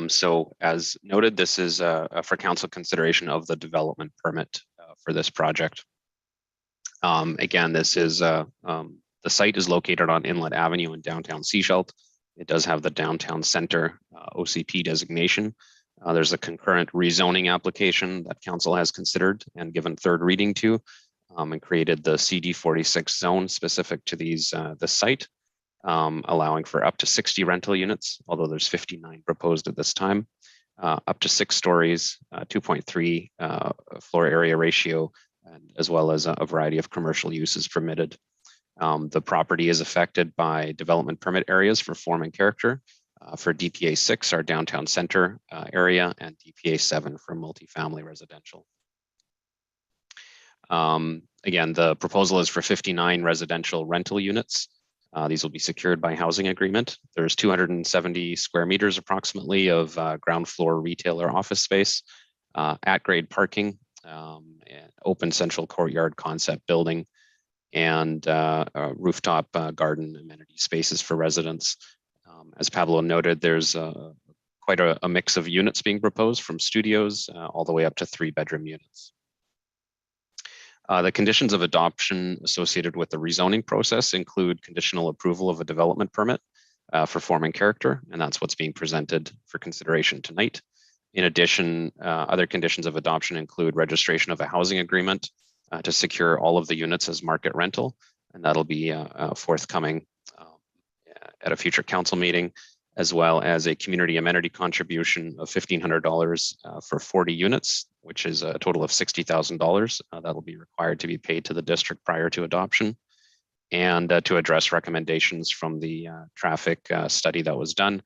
So as noted, this is for council consideration of the development permit for this project. Again, this is the site is located on Inlet Avenue in downtown Seashelt. It does have the downtown center OCP designation. There's a concurrent rezoning application that council has considered and given third reading to, and created the CD46 zone specific to this site, allowing for up to 60 rental units, although there's 59 proposed at this time, up to 6 stories, 2.3 floor area ratio, and as well as a variety of commercial uses permitted. The property is affected by development permit areas for form and character, For DPA 6, our downtown center area, and DPA 7 for multifamily residential. Again, the proposal is for 59 residential rental units. These will be secured by housing agreement. There's 270 square meters approximately of ground floor retail or office space, at-grade parking, open central courtyard concept building, and rooftop garden amenity spaces for residents. As Pablo noted, there's quite a mix of units being proposed, from studios all the way up to 3-bedroom units. The conditions of adoption associated with the rezoning process include conditional approval of a development permit for form and character, and that's what's being presented for consideration tonight. In addition, other conditions of adoption include registration of a housing agreement to secure all of the units as market rental, and that'll be forthcoming at a future council meeting, as well as a community amenity contribution of $1,500 for 40 units, which is a total of $60,000 that will be required to be paid to the district prior to adoption, and to address recommendations from the traffic study that was done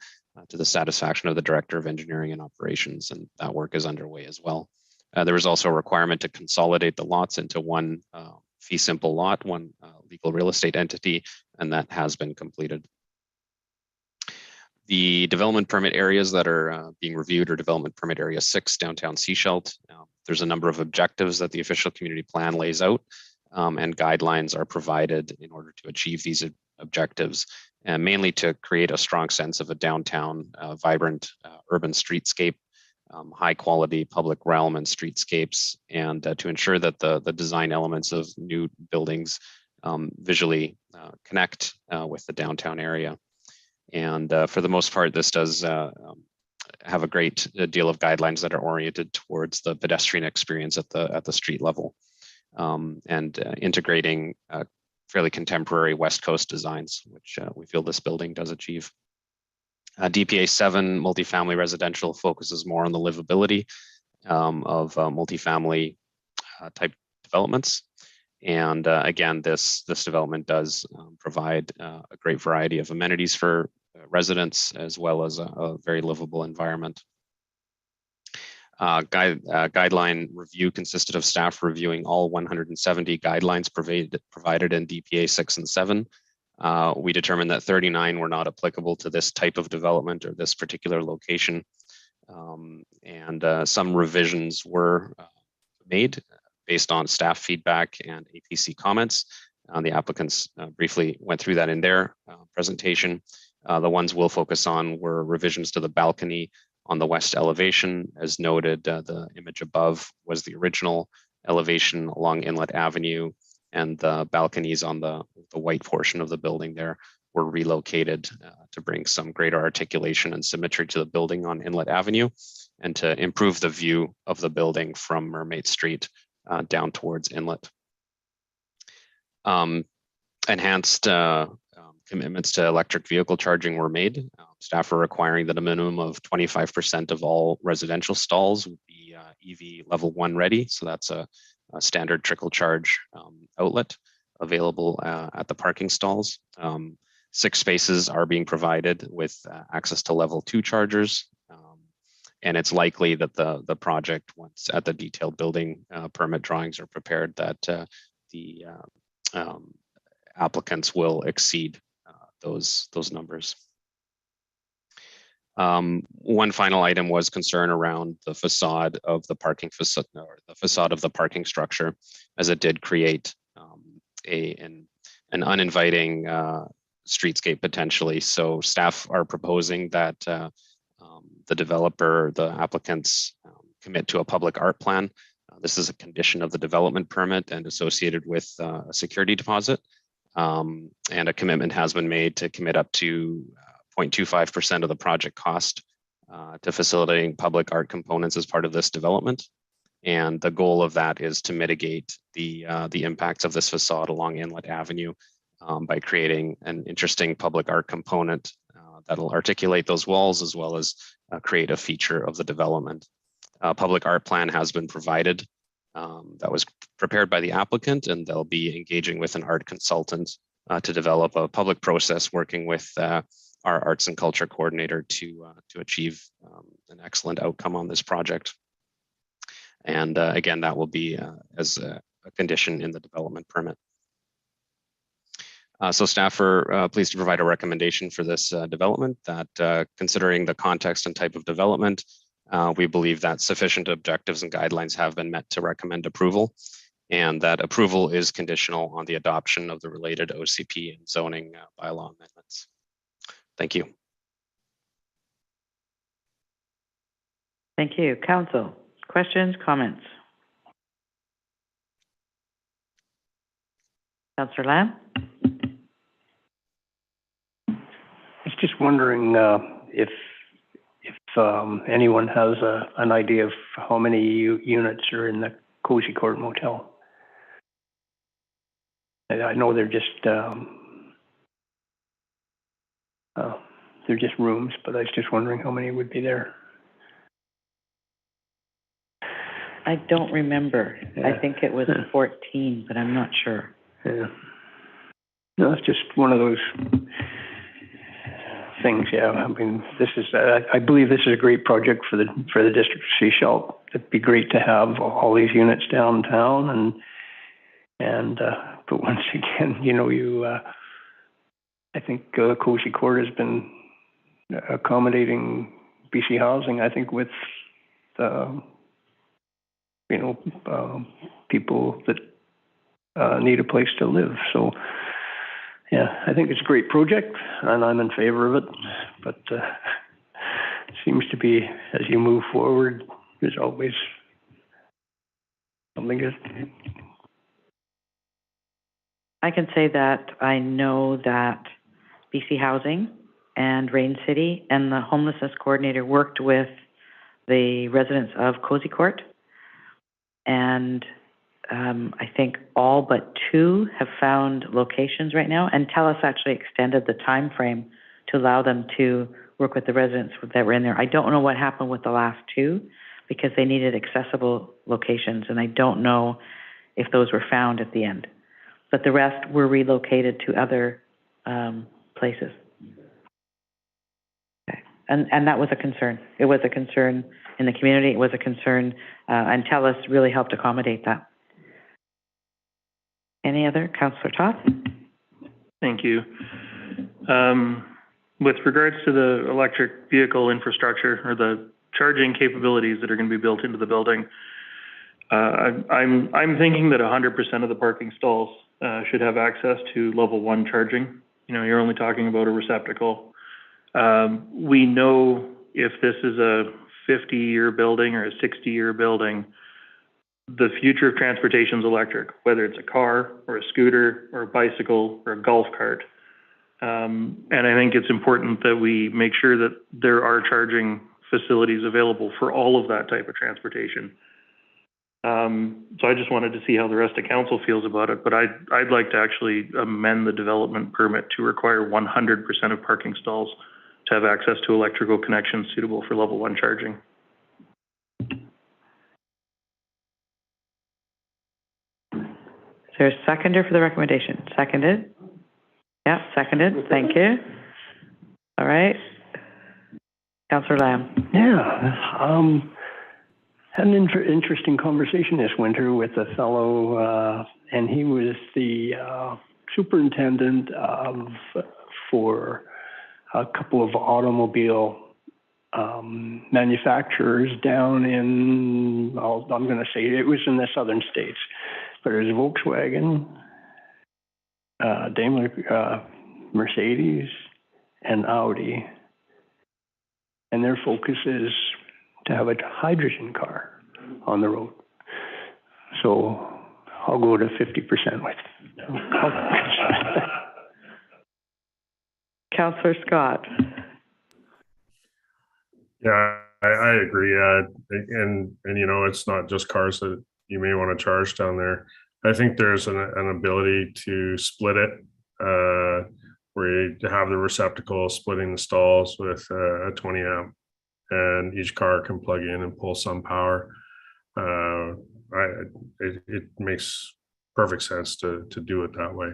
to the satisfaction of the Director of Engineering and Operations, and that work is underway as well. There was also a requirement to consolidate the lots into one fee simple lot, one legal real estate entity, and that has been completed. The development permit areas that are being reviewed are Development Permit Area 6, Downtown Seashelt. There's a number of objectives that the official community plan lays out, and guidelines are provided in order to achieve these objectives, and mainly to create a strong sense of a downtown, vibrant urban streetscape, high quality public realm and streetscapes, and to ensure that the design elements of new buildings visually connect with the downtown area. And for the most part, this does have a great deal of guidelines that are oriented towards the pedestrian experience at the street level, and integrating fairly contemporary West Coast designs, which we feel this building does achieve. DPA 7 multifamily residential focuses more on the livability of multifamily type developments. And again, this development does provide a great variety of amenities for residents, as well as a very livable environment. Guideline review consisted of staff reviewing all 170 guidelines provided in DPA 6 and 7. We determined that 39 were not applicable to this type of development or this particular location. And some revisions were made based on staff feedback and APC comments. The applicants briefly went through that in their presentation. The ones we'll focus on were revisions to the balcony on the west elevation. As noted, the image above was the original elevation along Inlet Avenue, and the balconies on the white portion of the building there were relocated to bring some greater articulation and symmetry to the building on Inlet Avenue, and to improve the view of the building from Mermaid Street down towards Inlet. Enhanced commitments to electric vehicle charging were made. Staff are requiring that a minimum of 25% of all residential stalls would be EV level 1 ready. So that's a standard trickle charge outlet available at the parking stalls. 6 spaces are being provided with access to level 2 chargers. And it's likely that the project, once at the detailed building permit drawings are prepared, that the applicants will exceed those numbers. One final item was concern around the facade of the parking facade, or the facade of the parking structure, as it did create an uninviting streetscape potentially. So staff are proposing that the developer, the applicants commit to a public art plan. This is a condition of the development permit and associated with a security deposit. And a commitment has been made to commit up to 0.25% of the project cost to facilitating public art components as part of this development. And the goal of that is to mitigate the impacts of this facade along Inlet Avenue by creating an interesting public art component that'll articulate those walls, as well as create a feature of the development. Public art plan has been provided that was prepared by the applicant, and they'll be engaging with an art consultant to develop a public process, working with our arts and culture coordinator to achieve an excellent outcome on this project. And again, that will be as a condition in the development permit. So staff are pleased to provide a recommendation for this development that considering the context and type of development, we believe that sufficient objectives and guidelines have been met to recommend approval, and that approval is conditional on the adoption of the related OCP and zoning bylaw amendments. Thank you. Thank you. Council, questions, comments? Councillor Lamb? I was just wondering if anyone has an idea of how many units are in the Cozy Court Motel. I know they're just rooms, but I was just wondering how many would be there. I don't remember. Yeah. I think it was 14, but I'm not sure. Yeah. No, it's just one of those things. Yeah, I mean, this is. I believe this is a great project for the district of Sechelt. It'd be great to have all these units downtown, but once again, you know, I think Cozy Court has been accommodating BC Housing. I think with people that need a place to live. So, yeah, I think it's a great project, and I'm in favor of it. But it seems to be, as you move forward, there's always something good. I can say that I know that BC Housing and Rain City and the homelessness coordinator worked with the residents of Cozy Court, and I think all but 2 have found locations right now, and Telus actually extended the time frame to allow them to work with the residents that were in there. I don't know what happened with the last 2 because they needed accessible locations, and I don't know if those were found at the end. But the rest were relocated to other places. Okay. And that was a concern. It was a concern in the community. It was a concern, and Telus really helped accommodate that. Any other? Councillor Toth? Thank you. With regards to the electric vehicle infrastructure or the charging capabilities that are going to be built into the building, I'm thinking that 100% of the parking stalls should have access to level 1 charging. You know, you're only talking about a receptacle. We know if this is a 50-year building or a 60-year building, the future of transportation is electric, whether it's a car or a scooter or a bicycle or a golf cart. And I think it's important that we make sure that there are charging facilities available for all of that type of transportation. So I just wanted to see how the rest of council feels about it, but I'd like to actually amend the development permit to require 100% of parking stalls to have access to electrical connections suitable for level 1 charging. Is there a seconder for the recommendation? Seconded? Yeah, seconded. Thank you. All right. Councillor Lamb. Yeah. Had an interesting conversation this winter with a fellow, and he was the superintendent for a couple of automobile manufacturers down in, I'm going to say it was in the southern states, but it was Volkswagen, Daimler, Mercedes, and Audi. And their focus is to have a hydrogen car on the road. So I'll go to 50% with Councillor Scott. Yeah, I agree. And you know, it's not just cars that you may want to charge down there. I think there's an ability to split it, where you have the receptacle splitting the stalls with a 20 amp, and each car can plug in and pull some power. It makes perfect sense to do it that way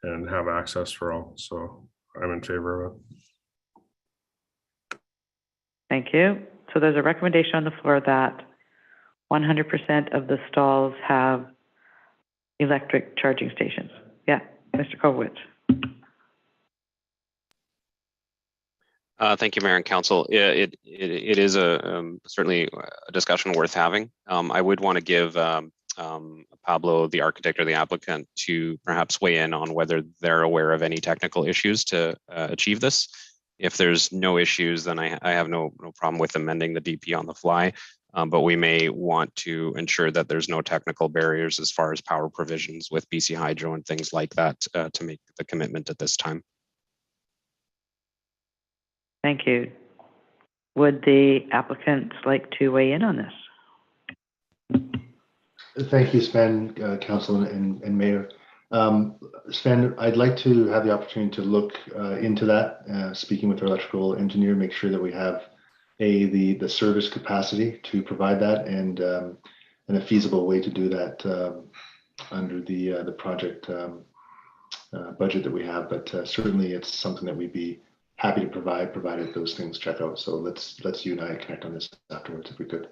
and have access for all. So I'm in favor of it. Thank you. So there's a recommendation on the floor that 100% of the stalls have electric charging stations. Yeah, Mr. Kovowicz. Thank you, Mayor and Council. It is certainly a discussion worth having. I would want to give Pablo, the architect or the applicant, to perhaps weigh in on whether they're aware of any technical issues to achieve this. If there's no issues, then I have no problem with amending the DP on the fly. But we may want to ensure that there's no technical barriers as far as power provisions with BC Hydro and things like that to make the commitment at this time. Thank you. Would the applicants like to weigh in on this? Thank you, Sven, Council and Mayor. Sven, I'd like to have the opportunity to look into that, speaking with our electrical engineer, make sure that we have the service capacity to provide that and a feasible way to do that under the project budget that we have. But certainly it's something that we'd be happy to provide, provided those things check out. So let's you and I connect on this afterwards if we could.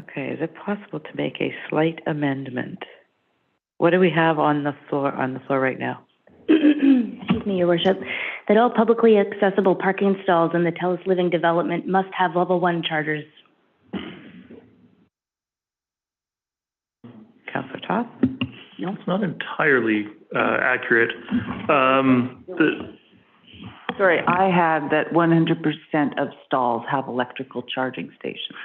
Okay, is it possible to make a slight amendment? What do we have on the floor right now? Excuse me, Your Worship, that all publicly accessible parking stalls in the Telus Living development must have level 1 chargers. Councillor Toth? No, it's not entirely accurate. Sorry, I had that 100% of stalls have electrical charging stations.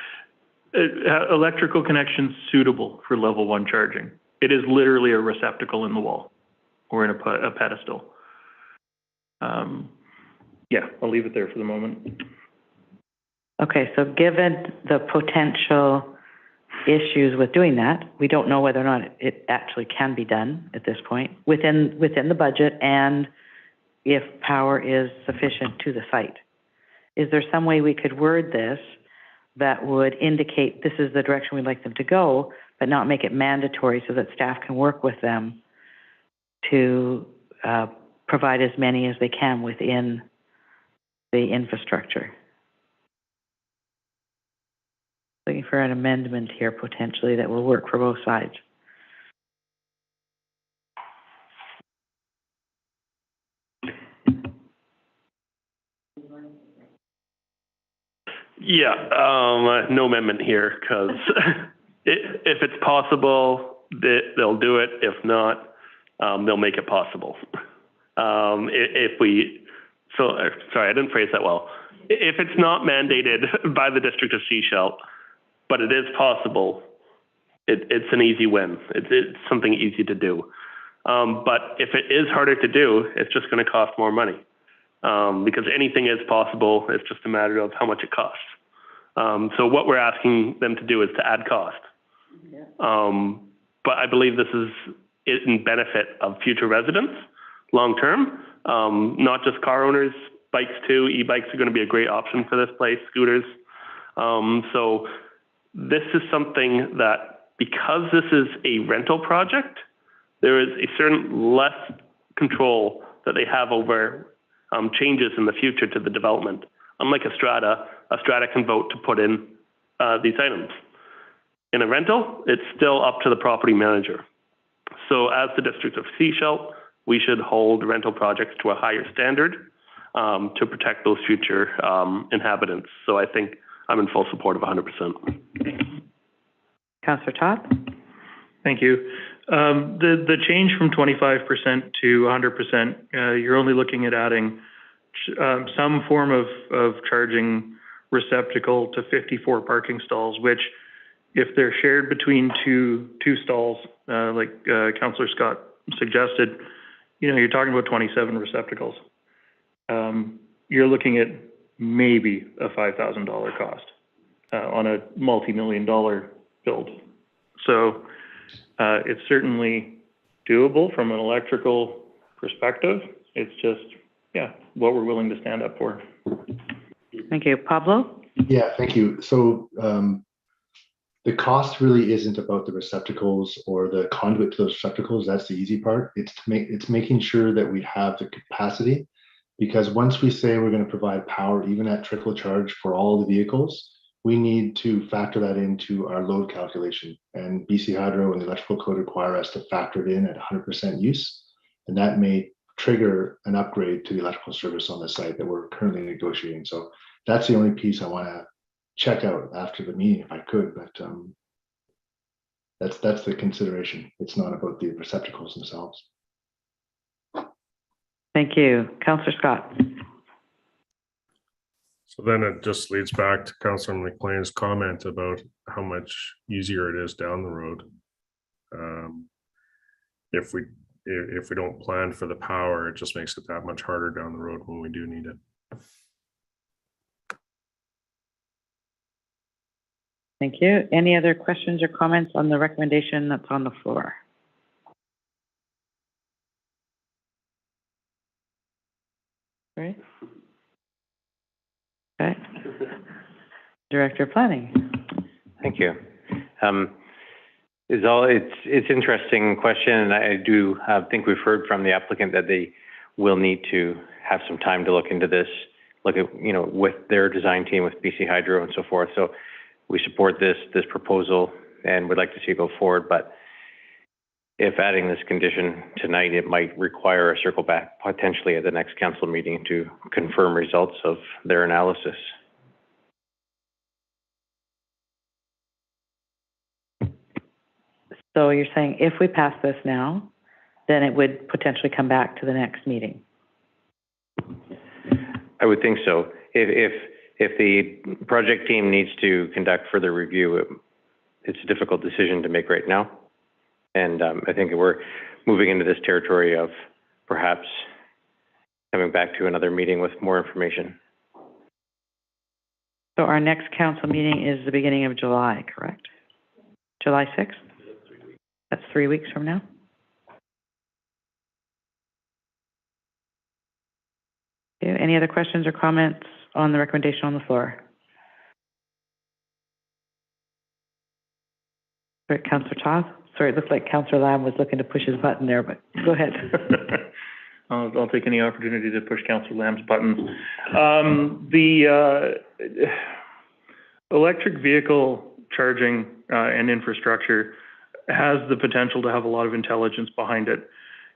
Electrical connections suitable for level 1 charging. It is literally a receptacle in the wall or in a pedestal. Yeah, I'll leave it there for the moment. Okay, so given the potential issues with doing that, we don't know whether or not it actually can be done at this point within the budget and if power is sufficient to the site. Is there some way we could word this that would indicate this is the direction we'd like them to go, but not make it mandatory so that staff can work with them to provide as many as they can within the infrastructure? Looking for an amendment here potentially that will work for both sides. Yeah, no amendment here because if it's possible, they'll do it. If not, they'll make it possible. Sorry, I didn't phrase that well. If it's not mandated by the District of Sechelt, but it is possible, it's an easy win. It's something easy to do. But if it is harder to do, it's just going to cost more money. Because anything is possible, it's just a matter of how much it costs. So what we're asking them to do is to add cost. Yeah. But I believe this is in benefit of future residents long term, not just car owners, bikes too. E-bikes are going to be a great option for this place, scooters. So this is something that, because this is a rental project, there is a certain less control that they have over changes in the future to the development. Unlike a strata can vote to put in these items. In a rental, it's still up to the property manager. So as the District of Sechelt, we should hold rental projects to a higher standard to protect those future inhabitants. So I think I'm in full support of 100%. Councillor Toth? Thank you. The change from 25% to 100%, you're only looking at adding some form of charging receptacle to 54 parking stalls, which, if they're shared between two stalls, like Councillor Scott suggested, you're talking about 27 receptacles. You're looking at maybe a $5,000 cost on a multi-million-dollar build. So it's certainly doable from an electrical perspective. It's just, what we're willing to stand up for. Thank you. Pablo? Yeah, thank you. So the cost really isn't about the receptacles or the conduit to those receptacles. That's the easy part. It's making sure that we have the capacity Because once we say we're going to provide power, even at trickle charge for all the vehicles, we need to factor that into our load calculation. And BC Hydro and the electrical code require us to factor it in at 100% use. And that may trigger an upgrade to the electrical service on the site that we're currently negotiating. So that's the only piece I want to check out after the meeting if I could, but that's the consideration. It's not about the receptacles themselves. Thank you. Councillor Scott. So then it just leads back to Councillor McLean's comment about how much easier it is down the road. If we don't plan for the power, it just makes it that much harder down the road when we do need it. Thank you. Any other questions or comments on the recommendation that's on the floor? Right. Okay. Director of Planning. Thank you. It's interesting question, and I do think we've heard from the applicant that they will need to have some time to look into this, look at, you know, with their design team, with BC Hydro and so forth. So we support this proposal and would like to see it go forward. But if adding this condition tonight, it might require a circle back potentially at the next council meeting to confirm results of their analysis. So you're saying if we pass this now, then it would potentially come back to the next meeting? I would think so. If the project team needs to conduct further review, it's a difficult decision to make right now. And I think we're moving into this territory of perhaps coming back to another meeting with more information. So our next council meeting is the beginning of July, correct? July 6th? That's 3 weeks from now? Okay, any other questions or comments on the recommendation on the floor? Right, Councillor Toth? Sorry, it looked like Councillor Lamb was looking to push his button there, but go ahead. I'll take any opportunity to push Councillor Lamb's buttons. The electric vehicle charging and infrastructure has the potential to have a lot of intelligence behind it.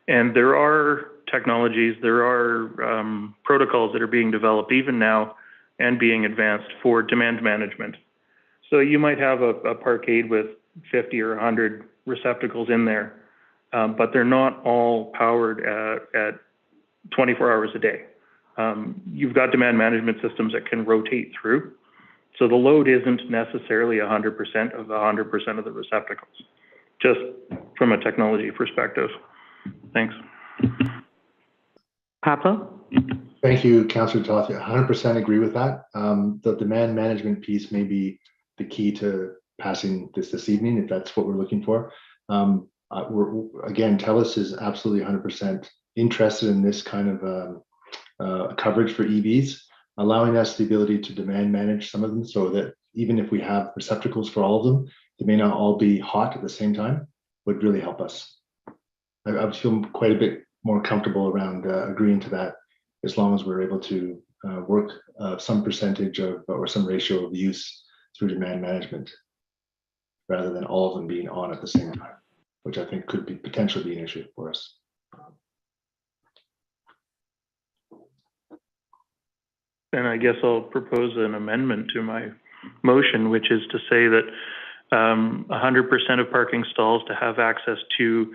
And there are technologies, there are protocols that are being developed even now and being advanced for demand management. So you might have a parkade with 50 or 100 receptacles in there, but they're not all powered at 24 hours a day. You've got demand management systems that can rotate through. So the load isn't necessarily 100% of the 100% of the receptacles, just from a technology perspective. Thanks. Pablo? Thank you, Councillor Toth. 100% agree with that. The demand management piece may be the key to passing this evening, if that's what we're looking for. Again, Telus is absolutely 100% interested in this kind of coverage for EVs, allowing us the ability to demand manage some of them so that even if we have receptacles for all of them, they may not all be hot at the same time, would really help us. I would feel quite a bit more comfortable around agreeing to that, as long as we're able to work some percentage of or some ratio of use through demand management, rather than all of them being on at the same time, which I think could be potentially be an issue for us. And I guess I'll propose an amendment to my motion, which is to say that 100% of parking stalls to have access to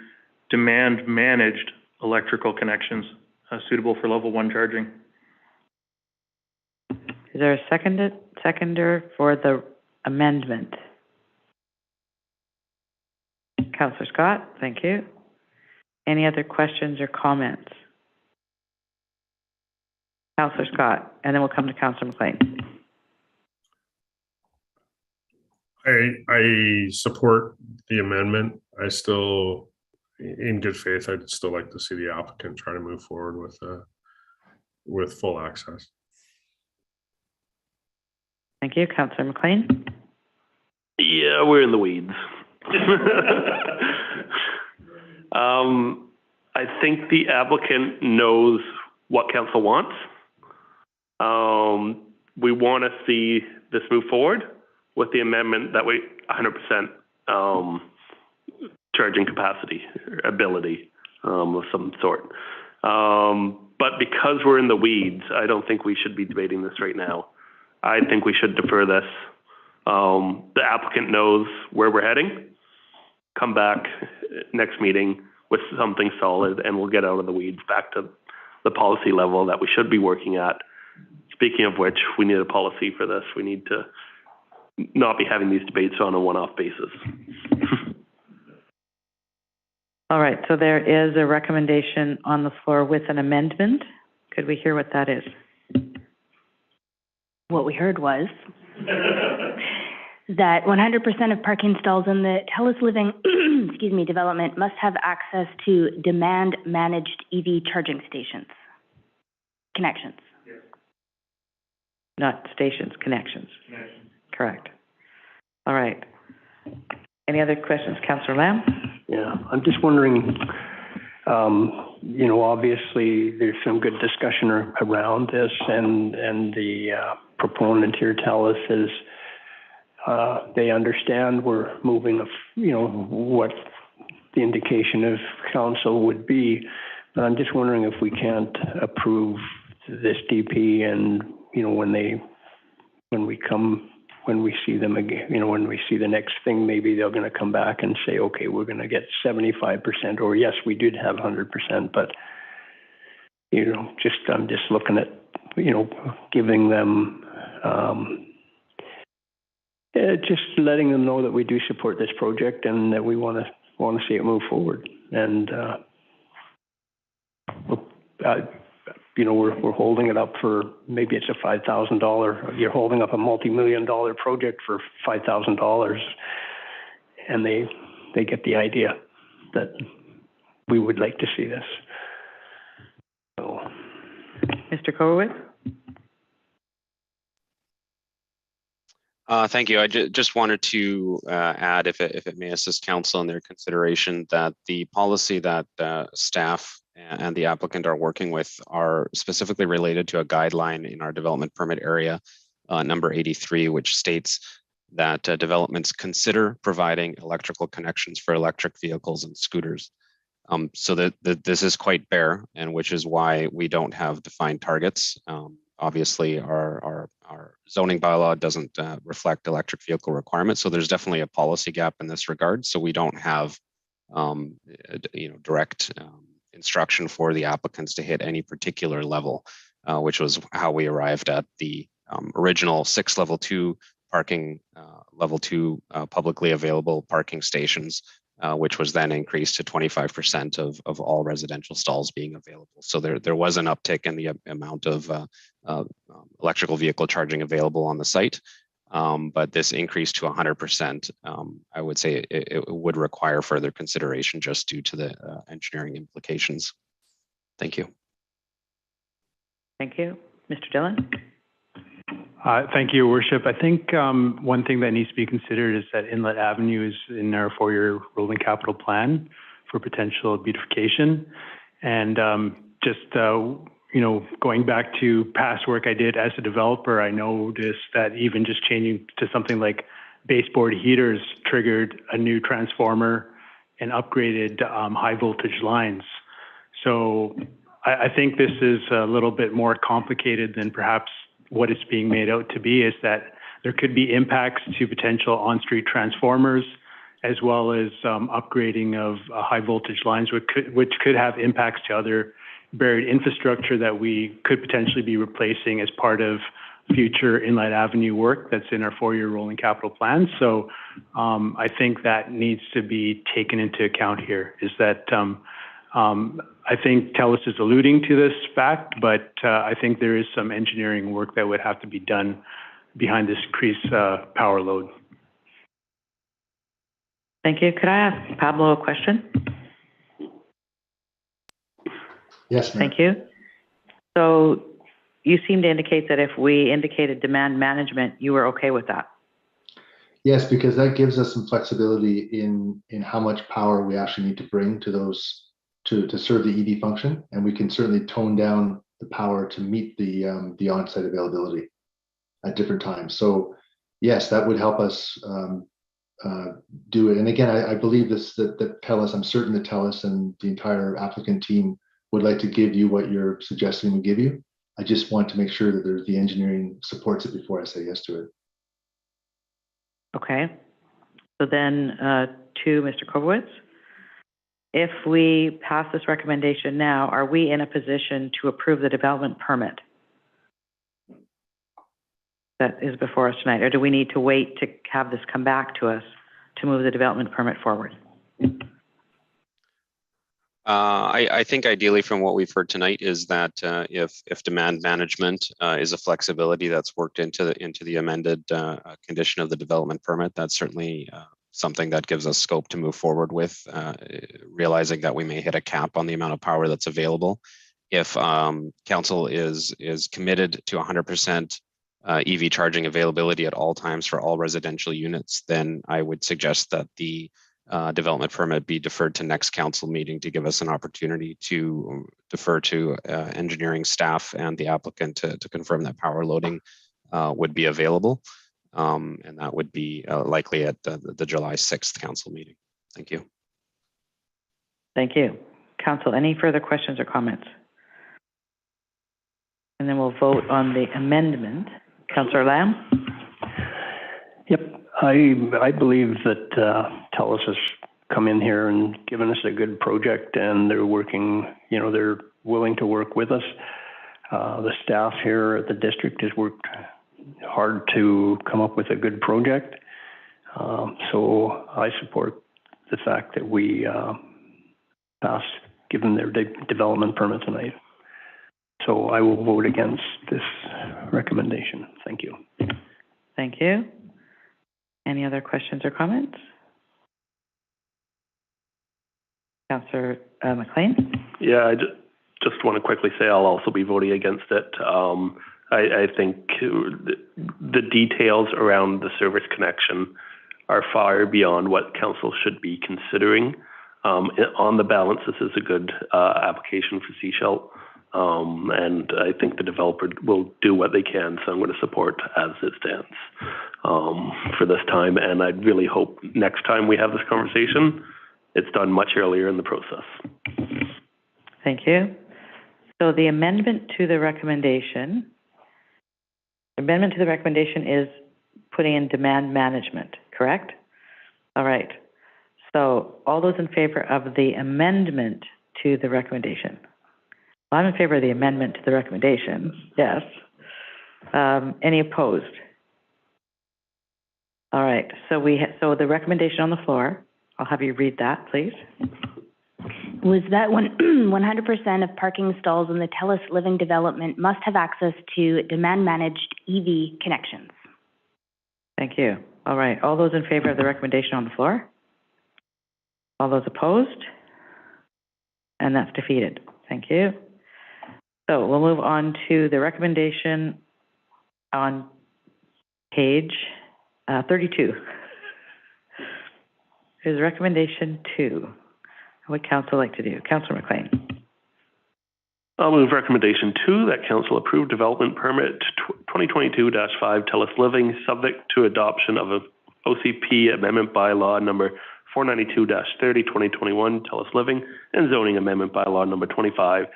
demand managed electrical connections suitable for level 1 charging. Is there a seconder for the amendment? Councillor Scott, thank you. Any other questions or comments? Councillor Scott, and then we'll come to Councillor McLean. I support the amendment. I still, in good faith, I'd still like to see the applicant try to move forward with full access. Thank you. Councillor McLean? Yeah, we're in the weeds. I think the applicant knows what council wants. We want to see this move forward with the amendment that we 100% charging capacity or ability of some sort. But because we're in the weeds, I don't think we should be debating this right now. I think we should defer this. The applicant knows where we're heading. Come back next meeting with something solid, and we'll get out of the weeds back to the policy level that we should be working at. Speaking of which, we need a policy for this. We need to not be having these debates on a one-off basis. All right, so there is a recommendation on the floor with an amendment. Could we hear what that is? What we heard was that 100% of parking stalls in the Telus Living development must have access to demand-managed EV charging connections. Not stations, connections. Correct. All right. Any other questions, Councillor Lamb? Yeah, I'm just wondering, obviously there's some good discussion around this, and the proponent here, Telus, is they understand we're moving, what the indication of council would be. But I'm just wondering if we can't approve this DP and, when we see them again, when we see the next thing, maybe they're going to come back and say, okay, we're going to get 75%, or yes, we did have 100%, but, I'm just looking at, giving them, just letting them know that we do support this project and that we want to see it move forward. And, we're holding it up for, maybe it's a $5,000. You're holding up a multi-million-dollar project for $5,000, and they get the idea that we would like to see this. So, Mr. Korowitz? Thank you. I just wanted to add, if it may assist council in their consideration, that the policy that staff and the applicant are working with are specifically related to a guideline in our development permit area, number 83, which states that developments consider providing electrical connections for electric vehicles and scooters. So that this is quite bare, and which is why we don't have defined targets. Obviously, our zoning bylaw doesn't reflect electric vehicle requirements, so there's definitely a policy gap in this regard. So we don't have, direct instruction for the applicants to hit any particular level, which was how we arrived at the original 6 level 2 parking, level 2 publicly available parking stations, which was then increased to 25% of all residential stalls being available. So there was an uptick in the amount of electrical vehicle charging available on the site, but this increase to 100%, I would say it would require further consideration just due to the engineering implications. Thank you. Thank you. Mr. Dillon? Thank you, Worship. I think one thing that needs to be considered is that Inlet Avenue is in our 4-year rolling capital plan for potential beautification. And going back to past work I did as a developer, I noticed that even just changing to something like baseboard heaters triggered a new transformer and upgraded high voltage lines. So I think this is a little bit more complicated than perhaps what it's being made out to be, is that there could be impacts to potential on-street transformers, as well as upgrading of high voltage lines, which could have impacts to other buried infrastructure that we could potentially be replacing as part of future Inlet Avenue work that's in our 4-year rolling capital plan. So I think that needs to be taken into account here, is that I think Telus is alluding to this fact, but I think there is some engineering work that would have to be done behind this increased power load. Thank you. Could I ask Pablo a question? Yes, ma'am. Thank you. So you seem to indicate that if we indicated demand management, you were okay with that? Yes, because that gives us some flexibility in how much power we actually need to bring to those to serve the EV function, and we can certainly tone down the power to meet the on-site availability at different times. So yes, that would help us do it. And again, I believe that Telus, I'm certain that Telus and the entire applicant team would like to give you what you're suggesting we give you. I just want to make sure that the engineering supports it before I say yes to it. Okay. So then to Mr. Kovowitz, if we pass this recommendation now, are we in a position to approve the development permit that is before us tonight? Or do we need to wait to have this come back to us to move the development permit forward? I think ideally from what we've heard tonight is that if demand management is a flexibility that's worked into the amended condition of the development permit, that's certainly something that gives us scope to move forward with, realizing that we may hit a cap on the amount of power that's available. If council is committed to 100% EV charging availability at all times for all residential units, then I would suggest that the development permit be deferred to next council meeting to give us an opportunity to defer to engineering staff and the applicant to confirm that power loading would be available. And that would be likely at the July 6th council meeting. Thank you. Thank you. Council, any further questions or comments? And then we'll vote on the amendment. Councillor Lamb? Yep, I believe that Telus has come in here and given us a good project, and they're working, they're willing to work with us. The staff here at the district has worked hard to come up with a good project. So I support the fact that we pass, given their development permit tonight. So I will vote against this recommendation. Thank you. Thank you. Any other questions or comments? Councillor McLean? Yeah, I just want to quickly say I'll also be voting against it. I think the details around the service connection are far beyond what council should be considering. On the balance, this is a good application for Sechelt. And I think the developer will do what they can, so I'm going to support as it stands for this time. And I really hope next time we have this conversation, it's done much earlier in the process. Thank you. So the amendment to the recommendation is putting in demand management, correct? All right. So all those in favor of the amendment to the recommendation? Well, I'm in favor of the amendment to the recommendation, yes. Any opposed? All right, so so the recommendation on the floor, I'll have you read that, please. Was that 100% of parking stalls in the Telus Living Development must have access to demand-managed EV connections. Thank you. All right, all those in favor of the recommendation on the floor? All those opposed? And that's defeated. Thank you. So we'll move on to the recommendation on page 32. Here's recommendation 2. What would council like to do? Councillor McLean. I'll move recommendation 2 that council approve development permit 2022-5 Telus Living, subject to adoption of a OCP amendment bylaw number 492-30 2021 Telus Living and zoning amendment bylaw number 25-315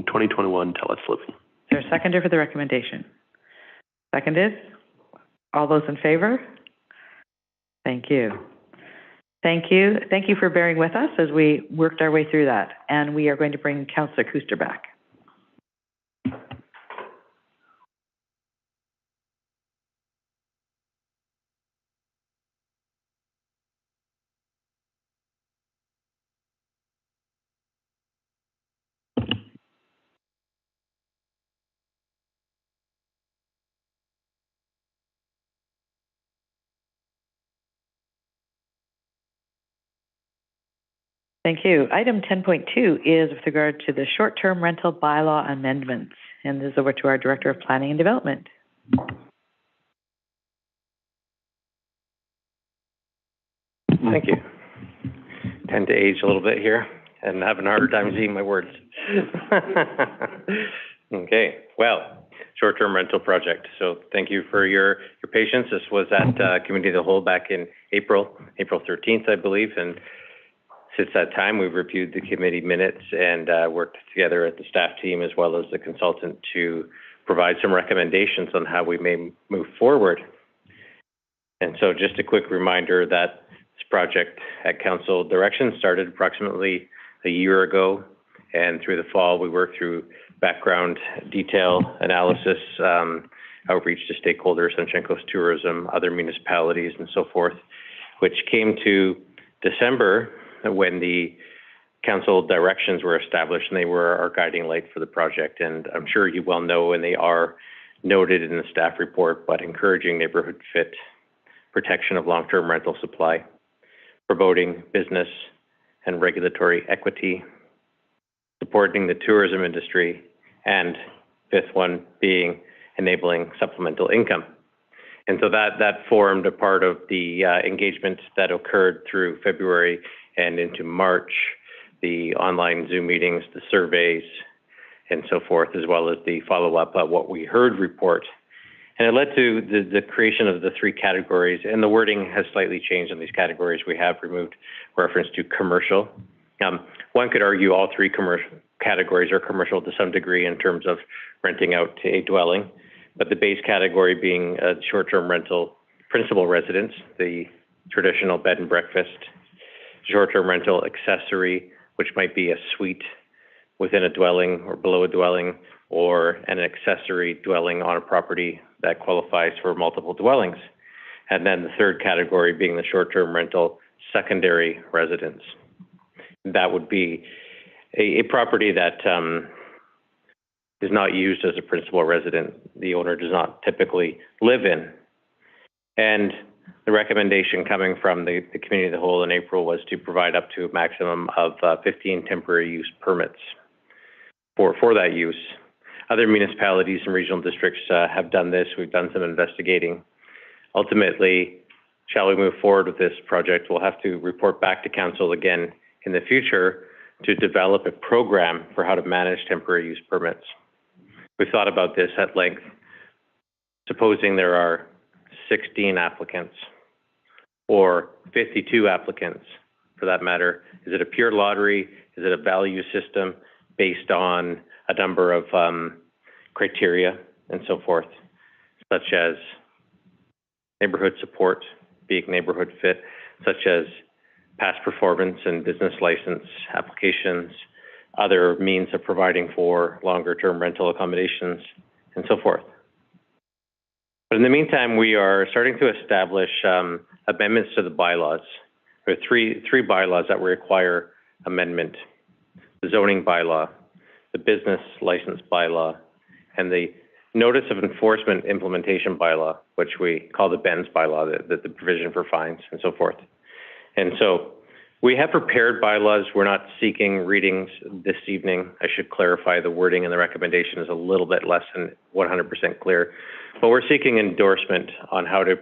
2021 Telus Living. Is there a seconder for the recommendation? Seconded. All those in favor? Thank you. Thank you. Thank you for bearing with us as we worked our way through that. And we are going to bring Councillor Kuster back. Thank you. Item 10.2 is with regard to the short-term rental bylaw amendments. And this is over to our Director of Planning and Development. Thank you. Tend to age a little bit here and having a harder time seeing my words. Okay, well, short-term rental project. So thank you for your patience. This was at Committee of the Whole back in April 13th, I believe. And since that time, we've reviewed the committee minutes and worked together at the staff team as well as the consultant to provide some recommendations on how we may move forward. And so just a quick reminder that this project at council direction started approximately a year ago. And through the fall, we worked through background detail analysis, outreach to stakeholders, Sunshine Coast Tourism, other municipalities, and so forth, which came to December when the council directions were established, and they were our guiding light for the project. And I'm sure you well know, and they are noted in the staff report, but encouraging neighborhood fit, protection of long-term rental supply, promoting business and regulatory equity, supporting the tourism industry, and fifth one being enabling supplemental income. And so that formed a part of the engagement that occurred through February and into March, the online Zoom meetings, the surveys, and so forth, as well as the follow-up What We Heard report. And it led to the creation of the three categories, and the wording has slightly changed on these categories. We have removed reference to commercial. One could argue all three commercial categories are commercial to some degree in terms of renting out to a dwelling, but the base category being short-term rental principal residence, the traditional bed and breakfast, short-term rental accessory, which might be a suite within a dwelling or below a dwelling, or an accessory dwelling on a property that qualifies for multiple dwellings. And then the third category being the short-term rental secondary residence. That would be a property that is not used as a principal residence. The owner does not typically live in. And the recommendation coming from the Committee of the Whole in April was to provide up to a maximum of 15 temporary use permits for that use. Other municipalities and regional districts have done this. We've done some investigating. Ultimately, shall we move forward with this project, we'll have to report back to council again in the future to develop a program for how to manage temporary use permits. We've thought about this at length. Supposing there are 16 applicants or 52 applicants, for that matter, is it a pure lottery? Is it a value system based on a number of criteria and so forth, such as neighborhood support, being neighborhood fit, such as past performance and business license applications, other means of providing for longer-term rental accommodations, and so forth. But in the meantime, we are starting to establish amendments to the bylaws. There are three bylaws that require amendment: the zoning bylaw, the business license bylaw, and the notice of enforcement implementation bylaw, which we call the BENS bylaw, the provision for fines and so forth. And so we have prepared bylaws. We're not seeking readings this evening. I should clarify the wording and the recommendation is a little bit less than 100% clear, but we're seeking endorsement on how to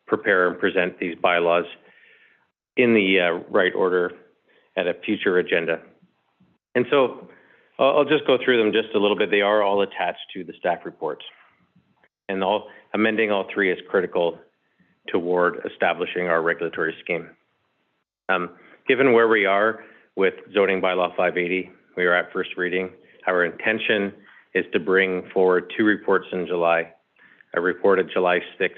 prepare and present these bylaws in the right order at a future agenda. And so I'll just go through them just a little bit. They are all attached to the staff report. And amending all three is critical toward establishing our regulatory scheme. Given where we are with zoning bylaw 580, we are at first reading. Our intention is to bring forward two reports in July. A report of July 6th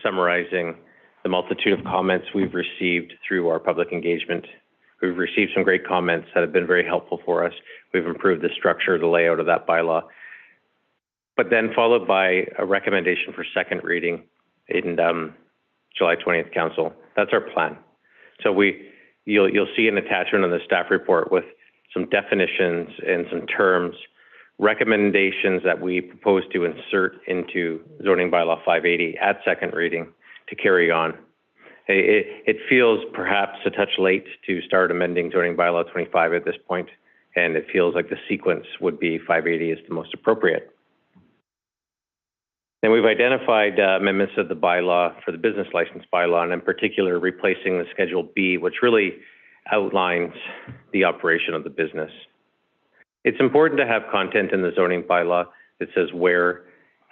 summarizing the multitude of comments we've received through our public engagement. We've received some great comments that have been very helpful for us. We've improved the structure, the layout of that bylaw. But then followed by a recommendation for second reading in July 20th council. That's our plan. So you'll see an attachment on the staff report with some definitions and some terms, recommendations that we propose to insert into zoning bylaw 580 at second reading to carry on. It feels perhaps a touch late to start amending zoning bylaw 25 at this point, and it feels like the sequence would be 580 is the most appropriate. And we've identified amendments of the bylaw for the business license bylaw, and in particular replacing the Schedule B, which really outlines the operation of the business. It's important to have content in the zoning bylaw that says where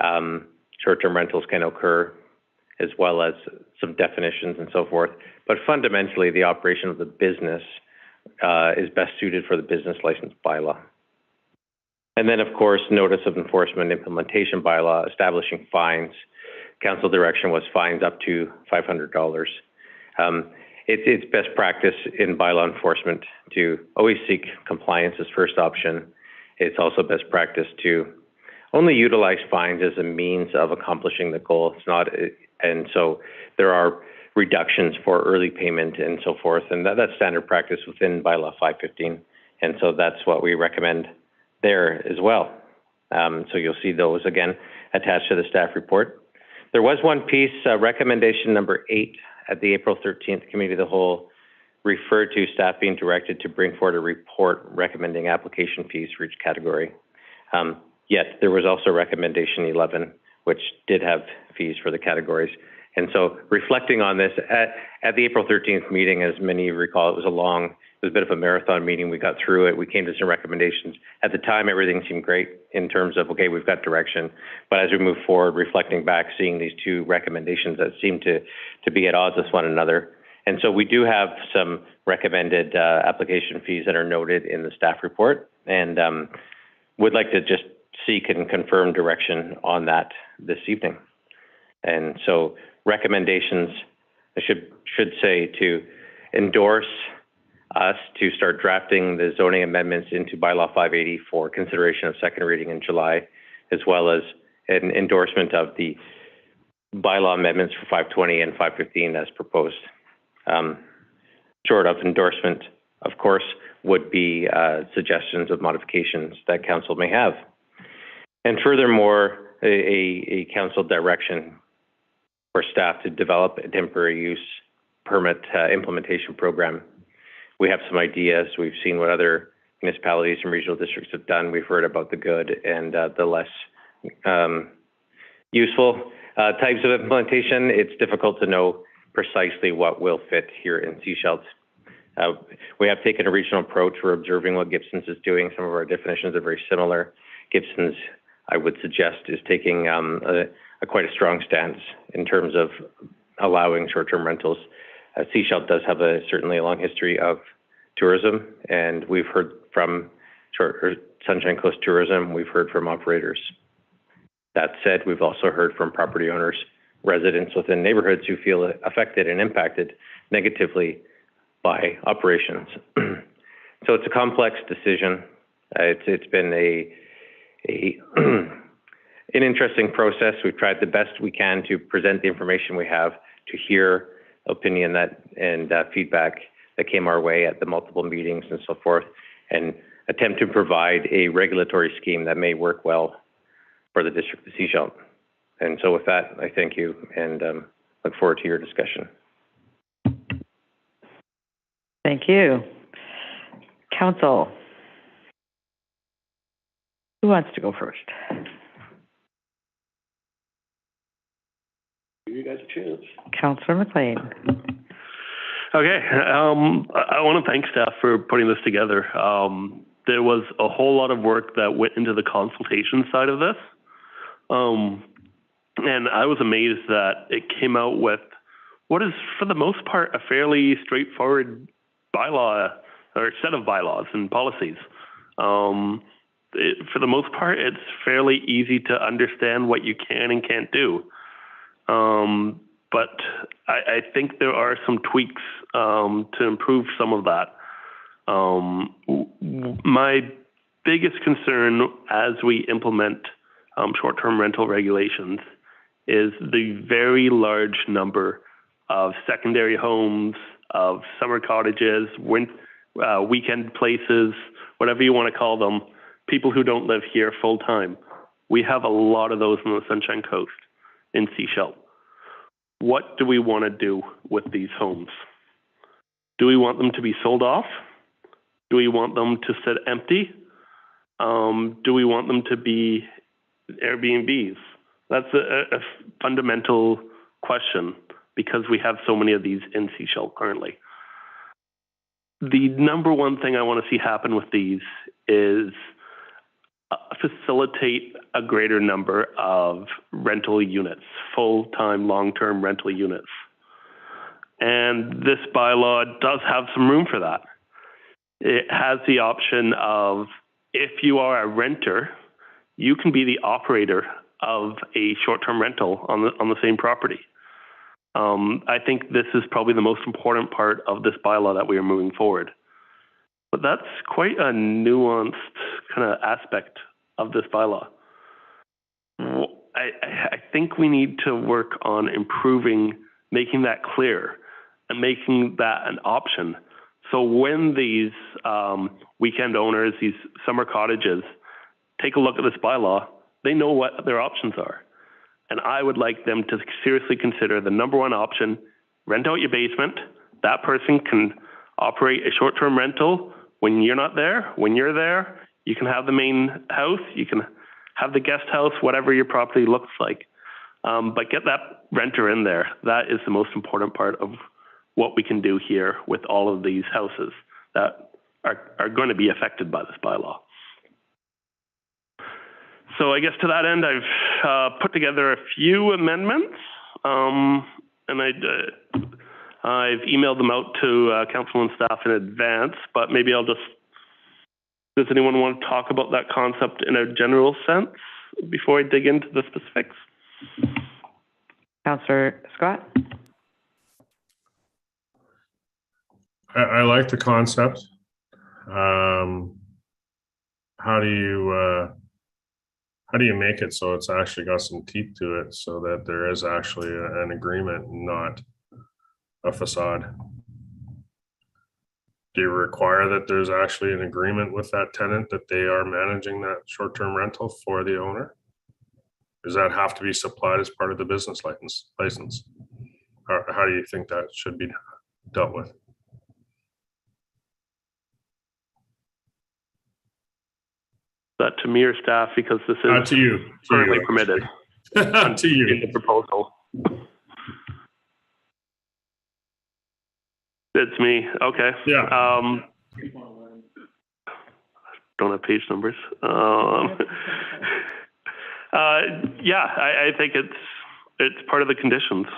short-term rentals can occur, as well as some definitions and so forth. But fundamentally, the operation of the business is best suited for the business license bylaw. And then, of course, notice of enforcement implementation bylaw establishing fines. Council direction was fines up to $500. It's best practice in bylaw enforcement to always seek compliance as first option. It's also best practice to only utilize fines as a means of accomplishing the goal. It's not, and so there are reductions for early payment and so forth, and that's standard practice within bylaw 515. And so that's what we recommend there as well. So you'll see those again attached to the staff report. There was one piece, recommendation number 8 at the April 13th Committee of the Whole referred to staff being directed to bring forward a report recommending application fees for each category. Yet there was also recommendation 11, which did have fees for the categories. And so reflecting on this, at the April 13th meeting, as many recall, it was a bit of a marathon meeting. We got through it. We came to some recommendations. At the time, everything seemed great in terms of, okay, we've got direction. But as we move forward, reflecting back, seeing these two recommendations that seem to be at odds with one another. And so we do have some recommended application fees that are noted in the staff report, and would like to just seek and confirm direction on that this evening. And so recommendations, I should say, to endorse us to start drafting the zoning amendments into bylaw 580 for consideration of second reading in July, as well as an endorsement of the bylaw amendments for 520 and 515 as proposed. Short of endorsement, of course, would be suggestions of modifications that council may have. And furthermore, a council direction for staff to develop a temporary use permit implementation program. We have some ideas. We've seen what other municipalities and regional districts have done. We've heard about the good and the less useful types of implementation. It's difficult to know precisely what will fit here in Sechelt. We have taken a regional approach. We're observing what Gibson's is doing. Some of our definitions are very similar. Gibson's, I would suggest, is taking quite a strong stance in terms of allowing short-term rentals. Sechelt does have certainly a long history of tourism, and we've heard from Sunshine Coast Tourism, we've heard from operators. That said, we've also heard from property owners, residents within neighborhoods who feel affected and impacted negatively by operations. So it's a complex decision. It's been an interesting process. We've tried the best we can to present the information we have, to hear opinion and feedback that came our way at the multiple meetings and so forth, and attempt to provide a regulatory scheme that may work well for the District of Sechelt. And so with that, I thank you and look forward to your discussion. Thank you. Council. Who wants to go first? Give you guys a chance. Councillor McLean. Okay. I want to thank staff for putting this together. There was a whole lot of work that went into the consultation side of this. And I was amazed that it came out with what is, for the most part, a fairly straightforward bylaw or set of bylaws and policies. For the most part, it's fairly easy to understand what you can and can't do. But I think there are some tweaks to improve some of that. My biggest concern as we implement short-term rental regulations is the very large number of secondary homes, of summer cottages, weekend places, whatever you want to call them, people who don't live here full time. We have a lot of those on the Sunshine Coast in Sechelt. What do we want to do with these homes? Do we want them to be sold off? Do we want them to sit empty? Do we want them to be Airbnbs? That's a fundamental question because we have so many of these in Sechelt currently. The number one thing I want to see happen with these is facilitate a greater number of rental units, full-time, long-term rental units. And this bylaw does have some room for that. It has the option of, if you are a renter, you can be the operator of a short-term rental on the same property. I think this is probably the most important part of this bylaw that we are moving forward. But that's quite a nuanced kind of aspect of this bylaw. I think we need to work on improving, making that clear and making that an option. So when these weekend owners, these summer cottages, take a look at this bylaw, they know what their options are. And I would like them to seriously consider the number one option: rent out your basement. That person can operate a short-term rental when you're not there. When you're there, you can have the main house, you can have the guest house, whatever your property looks like. But get that renter in there. That is the most important part of what we can do here with all of these houses that are going to be affected by this bylaw. So I guess to that end, I've put together a few amendments, and I've emailed them out to council and staff in advance, but maybe does anyone want to talk about that concept in a general sense before I dig into the specifics? Councillor Scott? I like the concept. How do you make it so it's actually got some teeth to it, so that there is actually an agreement, not a facade? Do you require that there's actually an agreement with that tenant that they are managing that short-term rental for the owner? Does that have to be supplied as part of the business license? How do you think that should be dealt with? That to me or staff, because this is to you. currently permitted to you. in the proposal. It's me. Okay. Yeah. Don't have page numbers. Yeah, I think it's part of the conditions.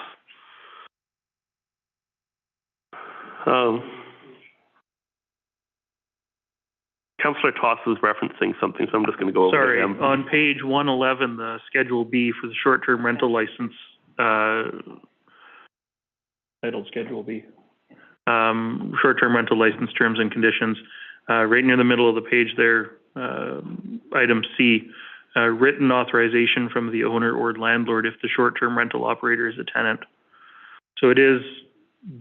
Councillor Toss is referencing something, so I'm just going to go over Sorry, to him. on page 111, the Schedule B for the short-term rental license, titled Schedule B. Short-term rental license terms and conditions. Right near the middle of the page there, item C, written authorization from the owner or landlord if the short-term rental operator is a tenant. So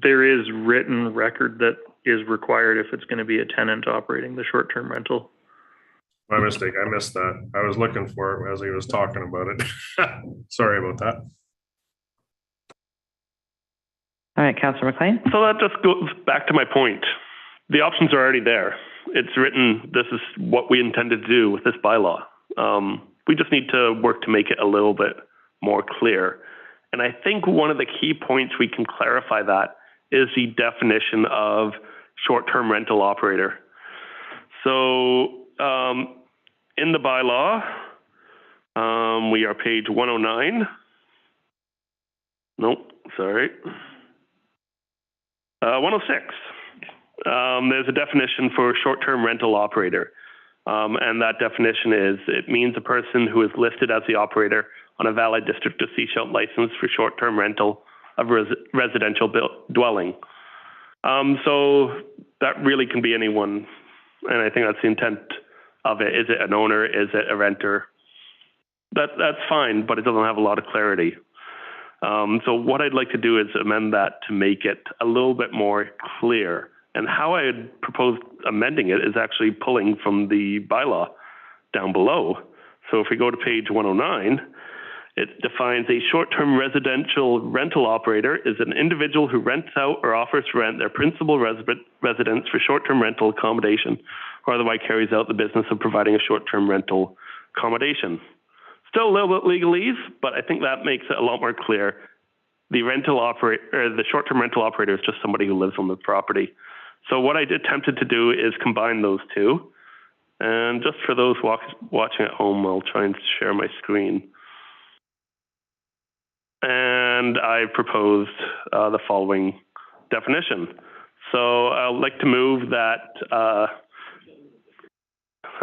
there is written record that is required if it's going to be a tenant operating the short-term rental. My mistake. I missed that. I was looking for it as he was talking about it. Sorry about that. All right, Councillor McLean. So that just goes back to my point. The options are already there. It's written. This is what we intended to do with this bylaw. We just need to work to make it a little bit more clear. And I think one of the key points we can clarify that is the definition of short-term rental operator. So in the bylaw, we are page 109. Nope, sorry. 106. There's a definition for short-term rental operator. And that definition is, it means a person who is listed as the operator on a valid District of Sechelt license for short-term rental of residential dwelling. So that really can be anyone, and I think that's the intent of it. Is it an owner? Is it a renter? That's fine, but it doesn't have a lot of clarity. So what I'd like to do is amend that to make it a little bit more clear. And how I had proposed amending it is actually pulling from the bylaw down below. So if we go to page 109, it defines a short-term residential rental operator is an individual who rents out or offers to rent their principal residence for short-term rental accommodation, or otherwise carries out the business of providing a short-term rental accommodation. Still a little bit legalese, but I think that makes it a lot more clear. The rental operator, or the short-term rental operator, is just somebody who lives on the property. So what I attempted to do is combine those two And just for those watching at home, I'll try and share my screen. And I proposed the following definition. So I'd like to move that,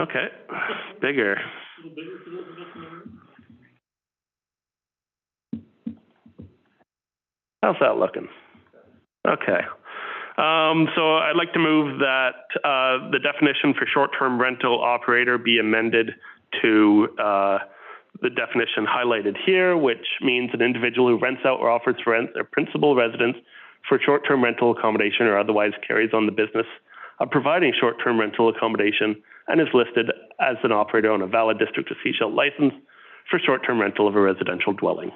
okay, bigger. How's that looking? Okay. So I'd like to move that the definition for short-term rental operator be amended to the definition highlighted here, which means an individual who rents out or offers to rent their principal residence for short-term rental accommodation or otherwise carries on the business of providing short-term rental accommodation and is listed as an operator on a valid District of Sechelt license for short-term rental of a residential dwelling.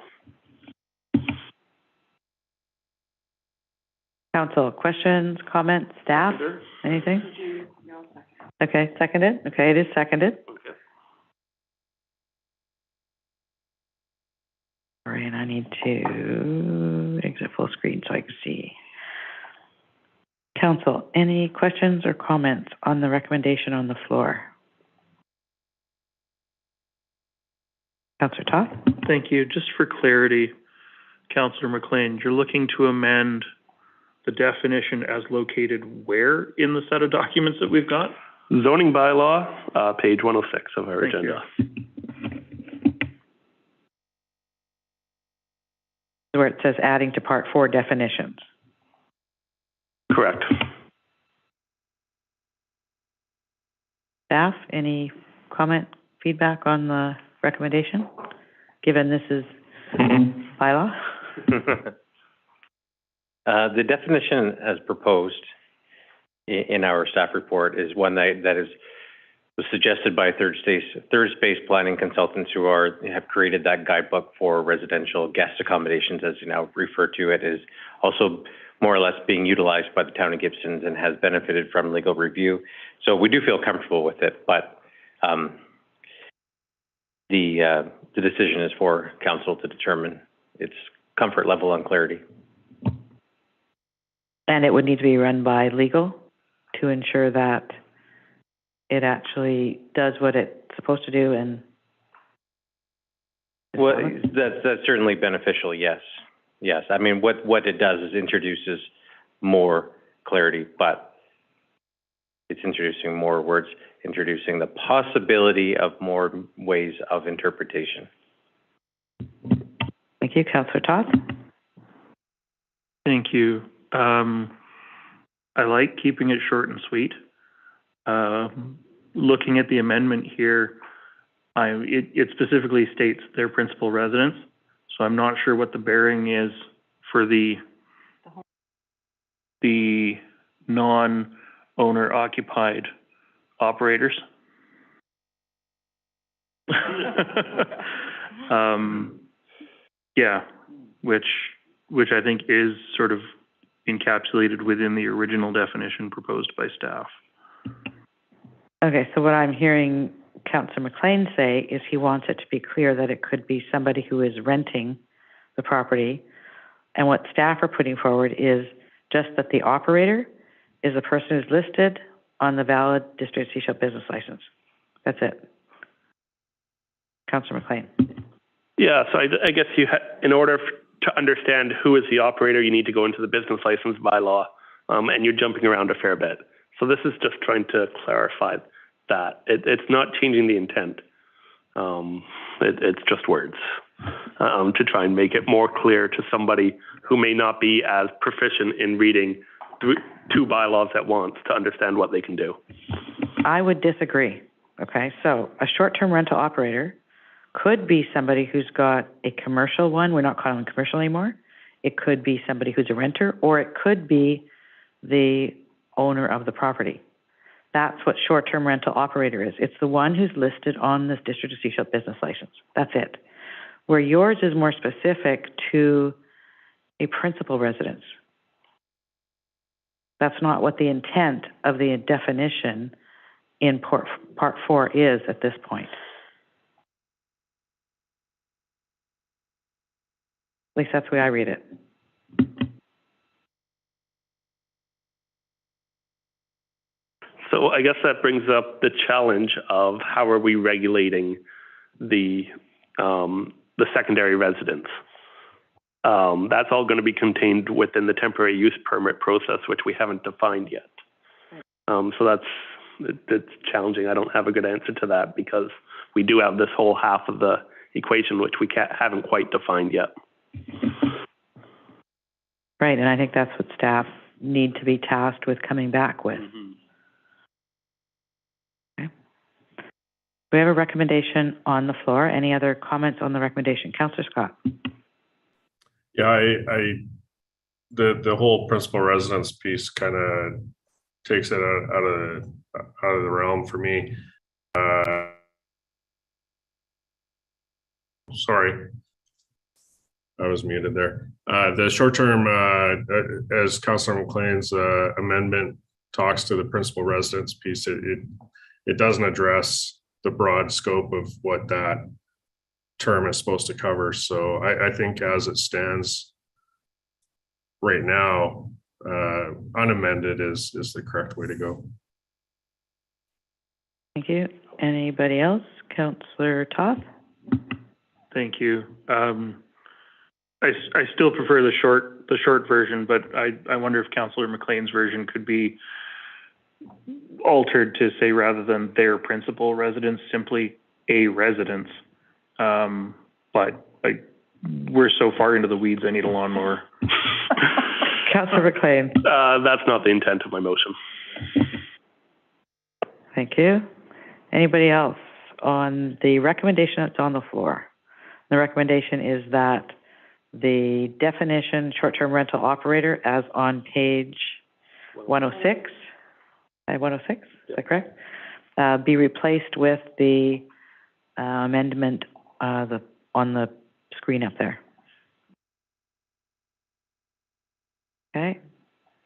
Council, questions, comments, staff, anything? Okay, seconded? Okay, it is seconded. Okay. All right, and I need to exit full screen so I can see. Council, any questions or comments on the recommendation on the floor? Councillor Toth? Thank you. Just for clarity, Councillor McLean, you're looking to amend the definition as located where in the set of documents that we've got? Zoning bylaw, page 106 of our agenda. Where it says adding to part 4 definitions. Correct. Staff, any comment, feedback on the recommendation, given this is bylaw? The definition as proposed in our staff report is one that was suggested by third space planning consultants who have created that guidebook for residential guest accommodations, as you now refer to it, is also more or less being utilized by the town of Gibsons and has benefited from legal review. So we do feel comfortable with it, but the decision is for council to determine its comfort level and clarity. And it would need to be run by legal to ensure that it actually does what it's supposed to do and... Well, that's certainly beneficial, yes. Yes, I mean, what it does is introduces more clarity, but it's introducing more words, introducing the possibility of more ways of interpretation. Thank you. Councillor Toth? Thank you. I like keeping it short and sweet. Looking at the amendment here, it specifically states their principal residence, so I'm not sure what the bearing is for the non-owner occupied operators. Yeah, which I think is sort of encapsulated within the original definition proposed by staff. Okay, so what I'm hearing Councillor McLean say is he wants it to be clear that it could be somebody who is renting the property, and what staff are putting forward is just that the operator is a person who's listed on the valid District of Sechelt business license. That's it. Councillor McLean. Yeah, so I guess in order to understand who is the operator, you need to go into the business license bylaw, and you're jumping around a fair bit. So this is just trying to clarify that. It's not changing the intent. It's just words to try and make it more clear to somebody who may not be as proficient in reading two bylaws at once to understand what they can do. I would disagree. Okay, so a short-term rental operator could be somebody who's got a commercial one. We're not calling them commercial anymore. It could be somebody who's a renter, or it could be the owner of the property. That's what short-term rental operator is. It's the one who's listed on this District of Sechelt business license. That's it. Where yours is more specific to a principal residence. That's not what the intent of the definition in Part 4 is at this point. At least that's the way I read it. So I guess that brings up the challenge of how are we regulating the secondary residence. That's all going to be contained within the temporary use permit process, which we haven't defined yet. So it's challenging. I don't have a good answer to that because we do have this whole half of the equation, which we haven't quite defined yet. Right, and I think that's what staff need to be tasked with coming back with. Okay. We have a recommendation on the floor. Any other comments on the recommendation? Councillor Scott. Yeah, the whole principal residence piece kind of takes it out of the realm for me. Sorry, I was muted there. The short-term, as Councillor McLean's amendment talks to the principal residence piece, it doesn't address the broad scope of what that term is supposed to cover. So I think as it stands right now, unamended is the correct way to go. Thank you. Anybody else? Councillor Toth? Thank you. I still prefer the short version, but I wonder if Councillor McLean's version could be altered to say, rather than their principal residence, simply a residence. But we're so far into the weeds, I need a lawnmower. Councillor McLean. That's not the intent of my motion. Thank you. Anybody else on the recommendation that's on the floor? The recommendation is that the definition short-term rental operator, as on page 106, 106, is that correct? Be replaced with the amendment on the screen up there. Okay.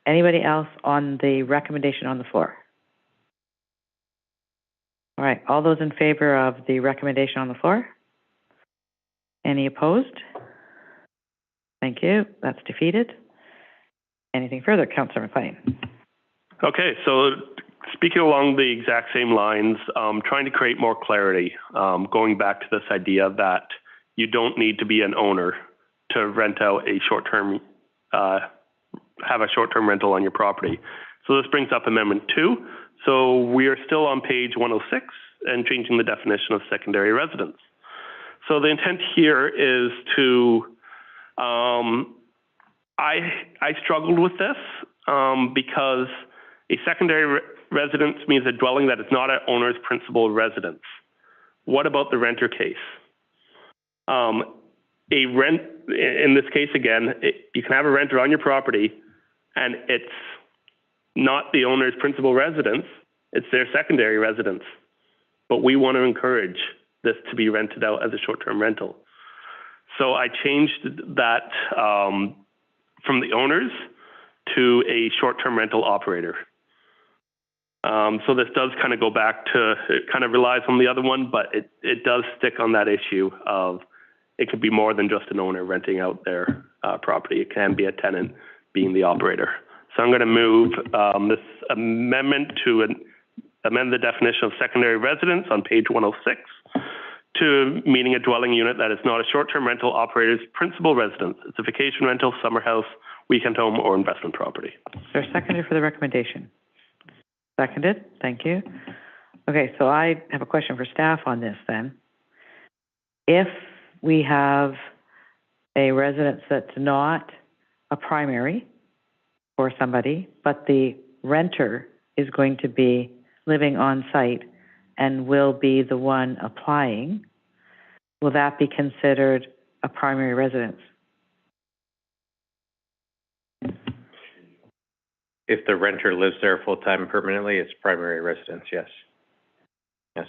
Anybody else on the recommendation on the floor? All right. All those in favor of the recommendation on the floor? Any opposed? Thank you. That's defeated. Anything further, Councillor McLean? Okay, so speaking along the exact same lines, trying to create more clarity, going back to this idea that you don't need to be an owner to rent out a short-term, have a short-term rental on your property. So this brings up Amendment 2. So we are still on page 106 and changing the definition of secondary residence. So the intent here is to, I struggled with this because a secondary residence means a dwelling that is not an owner's principal residence. What about the renter case? A rent, in this case again, you can have a renter on your property and it's not the owner's principal residence, it's their secondary residence. But we want to encourage this to be rented out as a short-term rental. So I changed that from the owners to a short-term rental operator. So this does kind of go back to, it kind of relies on the other one, but it does stick on that issue of it could be more than just an owner renting out their property. It can be a tenant being the operator. So I'm going to move this amendment to amend the definition of secondary residence on page 106 to meaning a dwelling unit that is not a short-term rental operator's principal residence. It's a vacation rental, summer house, weekend home, or investment property. Is there a seconder for the recommendation? Seconded. Thank you. Okay, so I have a question for staff on this then. If we have a residence that's not a primary for somebody, but the renter is going to be living on site and will be the one applying, will that be considered a primary residence? If the renter lives there full-time permanently, it's primary residence, yes. Yes.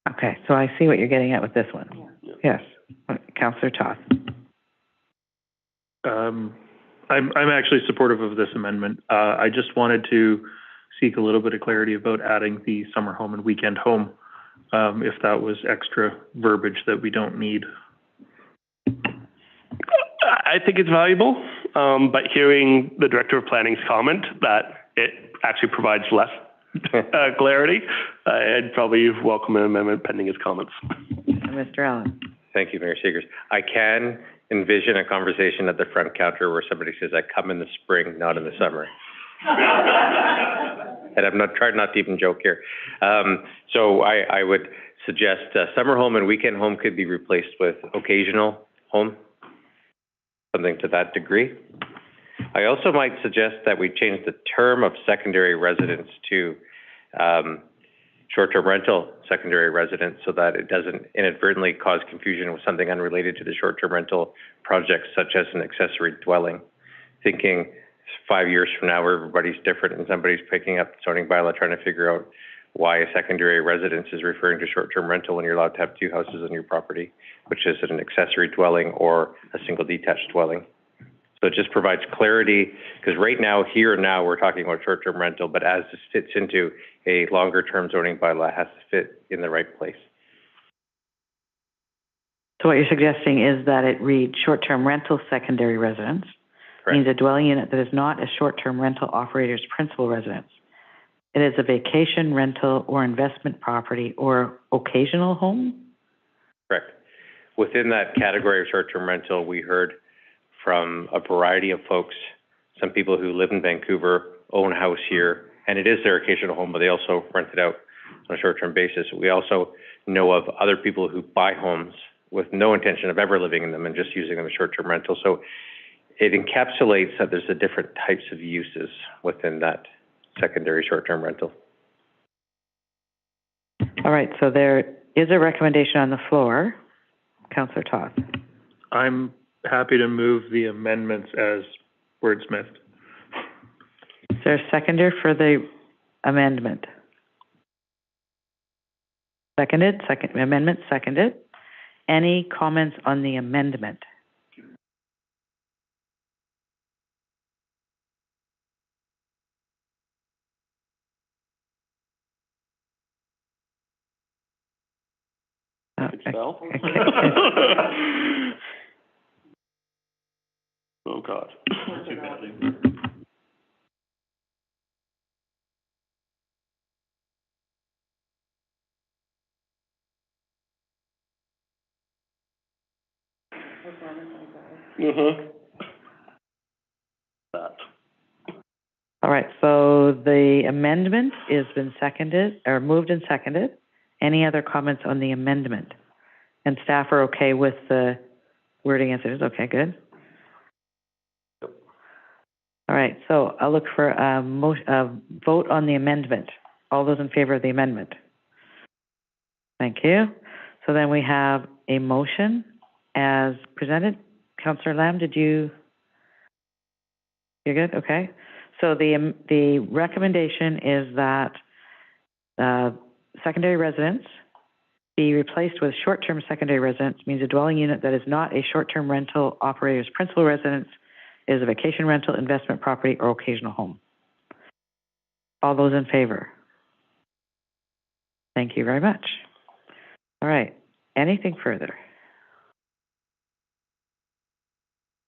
Okay, so I see what you're getting at with this one. Yes. Councillor Toth. I'm actually supportive of this amendment. I just wanted to seek a little bit of clarity about adding the summer home and weekend home, if that was extra verbiage that we don't need. I think it's valuable. but hearing the Director of Planning's comment that it actually provides less clarity, I'd probably welcome an amendment pending his comments. Mr. Allen. Thank you, Mayor Segers. I can envision a conversation at the front counter where somebody says, I come in the spring, not in the summer. And I'm not trying not to even joke here. So I would suggest summer home and weekend home could be replaced with occasional home, something to that degree. I also might suggest that we change the term of secondary residence to short-term rental secondary residence so that it doesn't inadvertently cause confusion with something unrelated to the short-term rental projects, such as an accessory dwelling. Thinking 5 years from now where everybody's different and somebody's picking up the zoning bylaw trying to figure out why a secondary residence is referring to short-term rental when you're allowed to have 2 houses on your property, which is an accessory dwelling or a single detached dwelling. So it just provides clarity, because right now, here and now, we're talking about short-term rental, but as this fits into a longer-term zoning bylaw, it has to fit in the right place. So what you're suggesting is that it reads short-term rental secondary residence. Correct. Means a dwelling unit that is not a short-term rental operator's principal residence. It is a vacation rental or investment property or occasional home? Correct. Within that category of short-term rental, we heard from a variety of folks, some people who live in Vancouver, own a house here, and it is their occasional home, but they also rent it out on a short-term basis. We also know of other people who buy homes with no intention of ever living in them and just using them as short-term rental. So it encapsulates that there's a different types of uses within that secondary short-term rental. All right, so there is a recommendation on the floor. Councillor Toth. I'm happy to move the amendments as wordsmithed. Is there a seconder for the amendment? Seconded, amendment seconded. Any comments on the amendment? Oh, God. Too badly. All right, so the amendment has been seconded, or moved and seconded. Any other comments on the amendment? And staff are okay with the wording as it is? Okay, good. All right, so I'll look for a vote on the amendment. All those in favor of the amendment? Thank you. So then we have a motion as presented. Councillor Lamb, you're good? Okay. So the recommendation is that secondary residence be replaced with short-term secondary residence, means a dwelling unit that is not a short-term rental operator's principal residence, is a vacation rental, investment property, or occasional home. All those in favor? Thank you very much. All right. Anything further?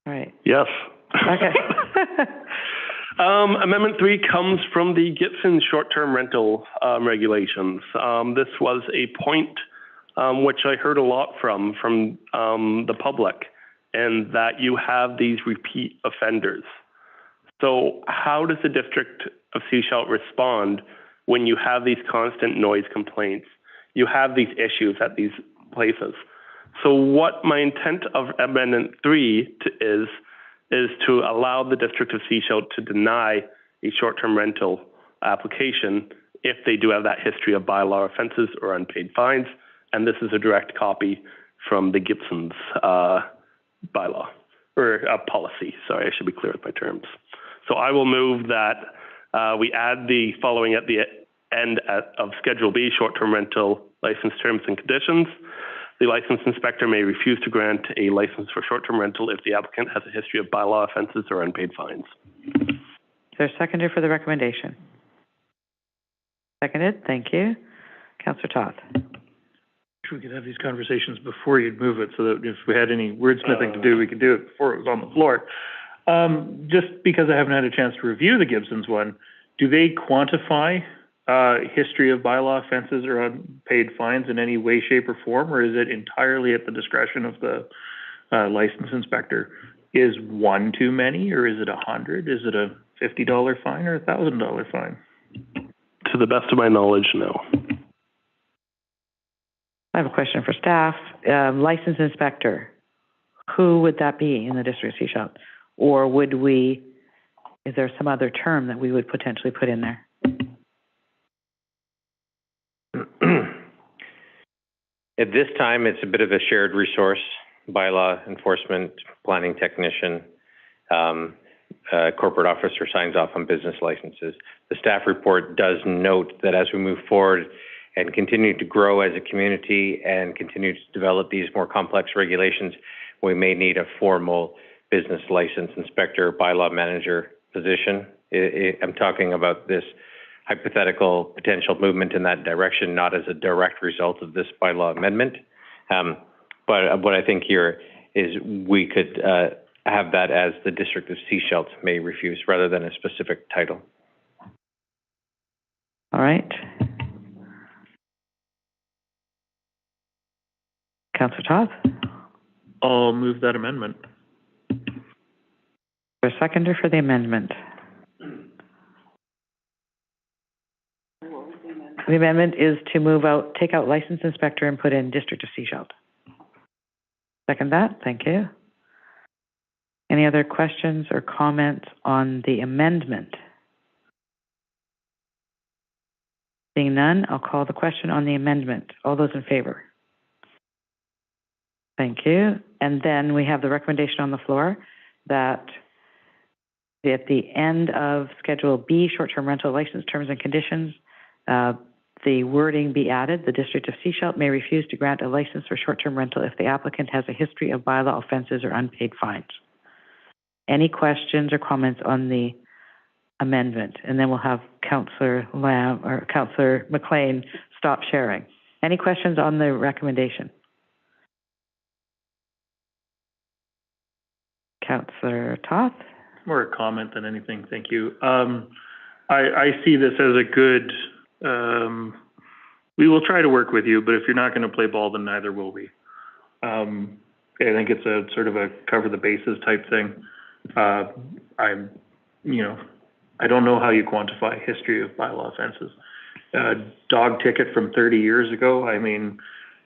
All right. Yes. Okay. Amendment 3 comes from the Gibson short-term rental regulations. This was a point which I heard a lot from the public, and that you have these repeat offenders. So how does the District of Sechelt respond when you have these constant noise complaints? You have these issues at these places. So what my intent of Amendment 3 is to allow the District of Sechelt to deny a short-term rental application if they do have that history of bylaw offenses or unpaid fines. And this is a direct copy from the Gibson's bylaw, or policy. Sorry, I should be clear with my terms. So I will move that we add the following at the end of Schedule B, short-term rental license terms and conditions. The license inspector may refuse to grant a license for short-term rental if the applicant has a history of bylaw offenses or unpaid fines. Is there a seconder for the recommendation? Seconded. Thank you. Councillor Toth. We could have these conversations before you'd move it, so that if we had any wordsmithing to do, we could do it before it was on the floor. Just because I haven't had a chance to review the Gibson's one, do they quantify history of bylaw offenses or unpaid fines in any way, shape, or form, or is it entirely at the discretion of the license inspector? Is one too many, or is it 100? Is it a $50 fine or a $1,000 fine? To the best of my knowledge, no. I have a question for staff. License inspector, who would that be in the district of Sechelt? Or would we, is there some other term that we would potentially put in there? At this time, it's a bit of a shared resource, bylaw enforcement, planning technician, corporate officer signs off on business licenses. The staff report does note that as we move forward and continue to grow as a community and continue to develop these more complex regulations, we may need a formal business license inspector, bylaw manager position. I'm talking about this hypothetical potential movement in that direction, not as a direct result of this bylaw amendment. But what I think here is we could have that as the District of Sechelt may refuse rather than a specific title. All right. Councillor Toth? I'll move that amendment. A seconder for the amendment. The amendment is to take out license inspector and put in District of Sechelt. Second that, thank you. Any other questions or comments on the amendment? Seeing none, I'll call the question on the amendment. All those in favor? Thank you. And then we have the recommendation on the floor that at the end of Schedule B, short-term rental license terms and conditions, the wording be added. The District of Sechelt may refuse to grant a license for short-term rental if the applicant has a history of bylaw offenses or unpaid fines. Any questions or comments on the amendment? And then we'll have Councillor Lamb or Councillor McLean stop sharing. Any questions on the recommendation? Councillor Toth? More a comment than anything, thank you. I see this as a good, we will try to work with you, but if you're not going to play ball, then neither will we. I think it's a sort of a cover the bases type thing. I don't know how you quantify history of bylaw offenses. Dog ticket from 30 years ago, I mean,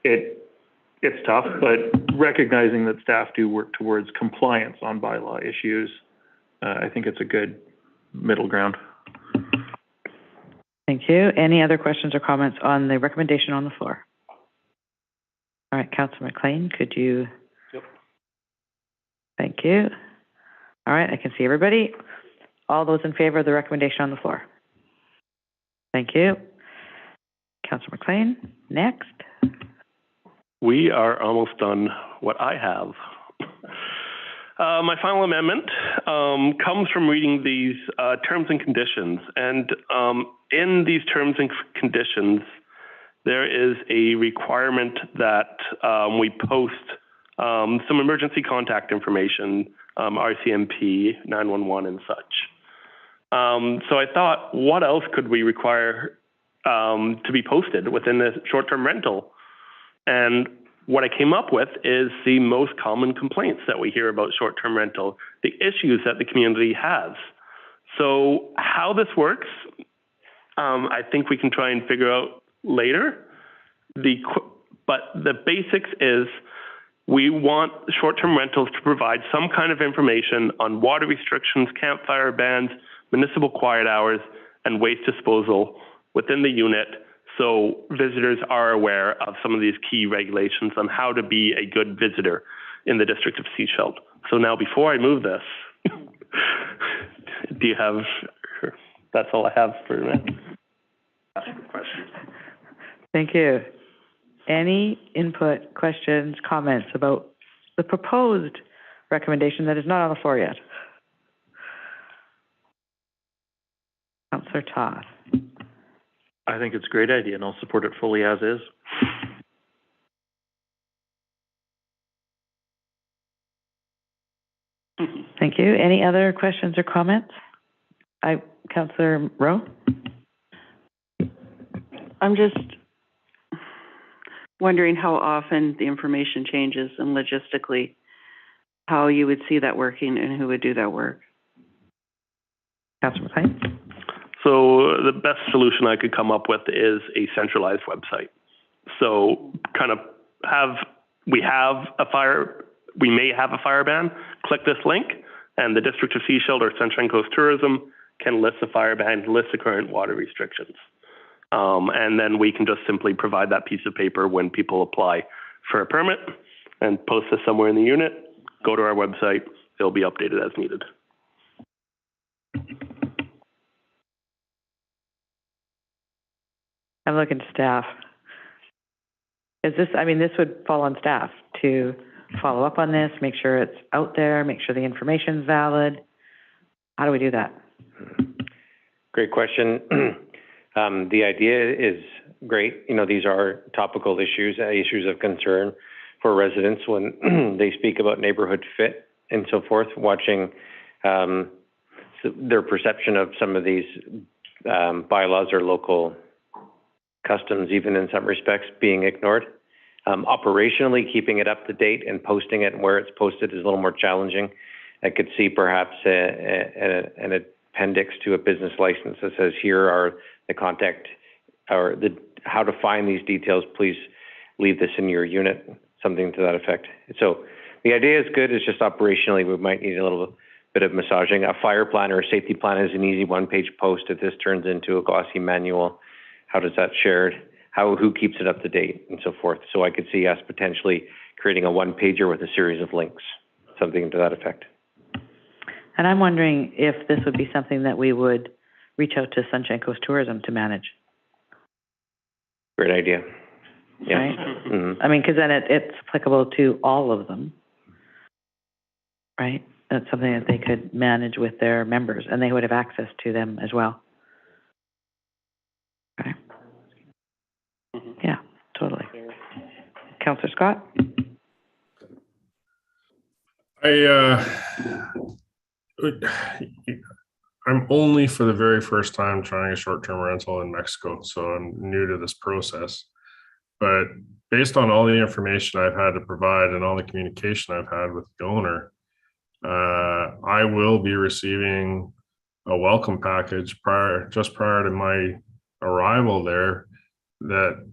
it's tough, but recognizing that staff do work towards compliance on bylaw issues, I think it's a good middle ground. Thank you. Any other questions or comments on the recommendation on the floor? All right, Councillor McLean, could you? Yep. Thank you. All right, I can see everybody. All those in favor of the recommendation on the floor? Thank you. Councillor McLean, next. We are almost done what I have. My final amendment comes from reading these terms and conditions. And in these terms and conditions, there is a requirement that we post some emergency contact information, RCMP, 911 and such. So I thought, what else could we require to be posted within the short-term rental? And what I came up with is the most common complaints that we hear about short-term rental, the issues that the community has. So how this works, I think we can try and figure out later. But the basics is we want short-term rentals to provide some kind of information on water restrictions, campfire bans, municipal quiet hours, and waste disposal within the unit, so visitors are aware of some of these key regulations on how to be a good visitor in the District of Sechelt. So now, before I move this, do you have, that's all I have for now. Questions. Thank you. Any input, questions, comments about the proposed recommendation that is not on the floor yet? Councillor Toth. I think it's a great idea, and I'll support it fully as is. Thank Thank you. Any other questions or comments? Councillor Rowe? I'm just wondering how often the information changes and logistically how you would see that working and who would do that work. Councillor McLean? So the best solution I could come up with is a centralized website. So kind of we may have a fire ban, click this link, and the District of Sechelt or Sunshine Coast Tourism can list the fire ban, list the current water restrictions. And then we can just simply provide that piece of paper when people apply for a permit and post this somewhere in the unit, go to our website, it'll be updated as needed. I'm looking to staff. This would fall on staff to follow up on this, make sure it's out there, make sure the information's valid. How do we do that? Great question. The idea is great. You know, these are topical issues of concern for residents when they speak about neighborhood fit and so forth, watching their perception of some of these bylaws or local customs, even in some respects, being ignored. Operationally, keeping it up to date and posting it where it's posted is a little more challenging. I could see perhaps an appendix to a business license that says, here are the contact or how to find these details. Please leave this in your unit, something to that effect. So the idea is good. It's just operationally, we might need a little bit of massaging. A fire plan or a safety plan is an easy one-page post. If this turns into a glossy manual, how does that shared? Who keeps it up to date and so forth? So I could see us potentially creating a one-pager with a series of links, something to that effect. And I'm wondering if this would be something that we would reach out to Sunshine Coast Tourism to manage. Great idea. Yeah. Right? Mm-hmm. I mean, because then it's applicable to all of them, right? That's something that they could manage with their members, and they would have access to them as well. Okay. Yeah, totally. Councillor Scott? I'm only for the very first time trying a short-term rental in Mexico, so I'm new to this process. But based on all the information I've had to provide and all the communication I've had with the owner, I will be receiving a welcome package just prior to my arrival there, that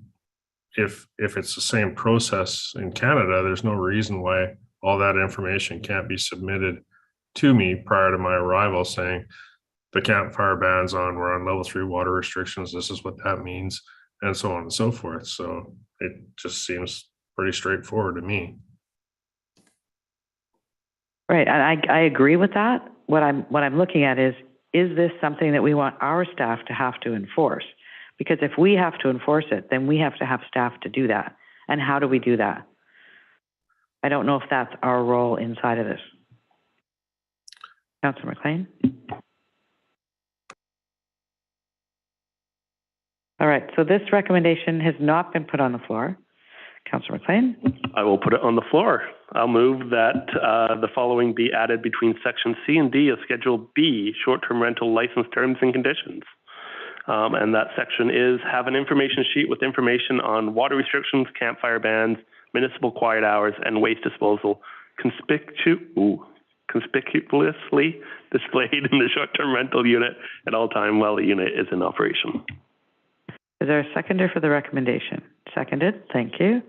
if it's the same process in Canada, there's no reason why all that information can't be submitted to me prior to my arrival, saying the campfire ban's on, we're on level 3 water restrictions, this is what that means, and so on and so forth. So it just seems pretty straightforward to me. Right, and I agree with that. What I'm looking at is this something that we want our staff to have to enforce? Because if we have to enforce it, then we have to have staff to do that. And how do we do that? I don't know if that's our role inside of this. Councillor McLean? All right, so this recommendation has not been put on the floor. Councillor McLean? I will put it on the floor. I'll move that the following be added between Section C and D of Schedule B, short-term rental license terms and conditions. And that section is have an information sheet with information on water restrictions, campfire bans, municipal quiet hours, and waste disposal conspicuously displayed in the short-term rental unit at all time while the unit is in operation. Is there a seconder for the recommendation? Seconded. Thank you.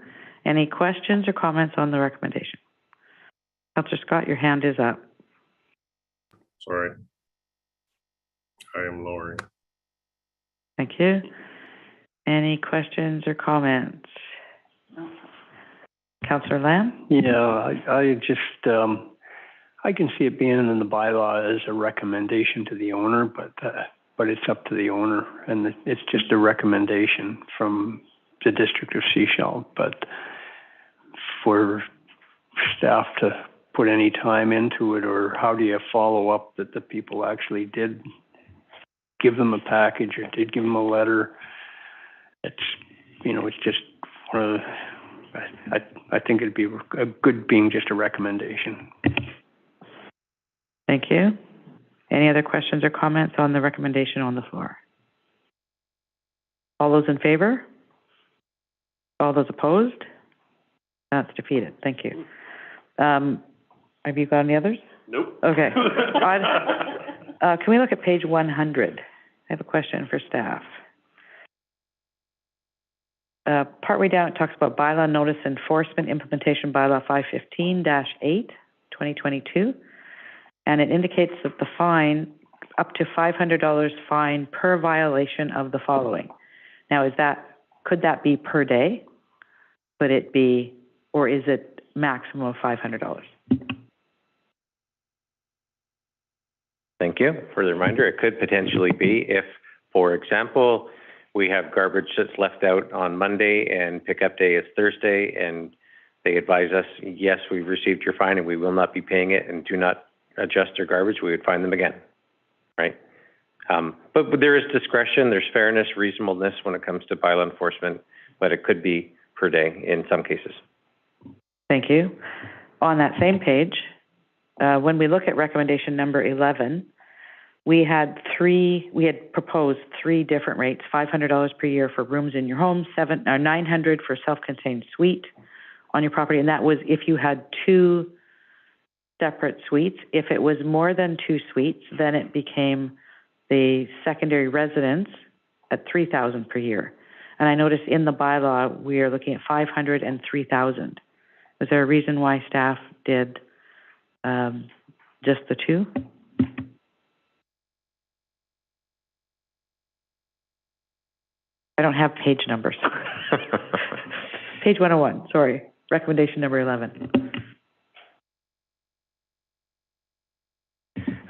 Any questions or comments on the recommendation? Councillor Scott, your hand is up. Sorry. I am lowering. Thank you. Any questions or comments? Councillor Lamb? Yeah, I just, I can see it being in the bylaw as a recommendation to the owner, but it's up to the owner, and it's just a recommendation from the District of Sechelt. But for staff to put any time into it, or how do you follow up that the people actually did give them a package or did give them a letter? It's, it's just one of I think it'd be a good being just a recommendation. Thank you. Any other questions or comments on the recommendation on the floor? All those in favor? All those opposed? That's defeated. Thank you. Have you got any others? Nope. Okay. Can we look at page 100? I have a question for staff. Partway down, it talks about bylaw notice enforcement implementation bylaw 515-8, 2022. And it indicates that the fine, up to $500 fine per violation of the following. Now, could that be per day? Could it be, or is it maximum of $500? Thank you for the reminder. It could potentially be if, for example, we have garbage that's left out on Monday and pickup day is Thursday, and they advise us, yes, we've received your fine and we will not be paying it, and do not adjust their garbage, we would fine them again, right? But there is discretion, there's fairness, reasonableness when it comes to bylaw enforcement, but it could be per day in some cases. Thank you. On that same page, when we look at recommendation number 11, we had proposed 3 different rates: $500 per year for rooms in your home, $900 for self-contained suite on your property, and that was if you had 2 separate suites. If it was more than 2 suites, then it became the secondary residence at $3,000 per year. And I noticed in the bylaw we are looking at $500 and $3,000. Was there a reason why staff did just the 2? I don't have page numbers. Page 101, sorry. Recommendation number 11.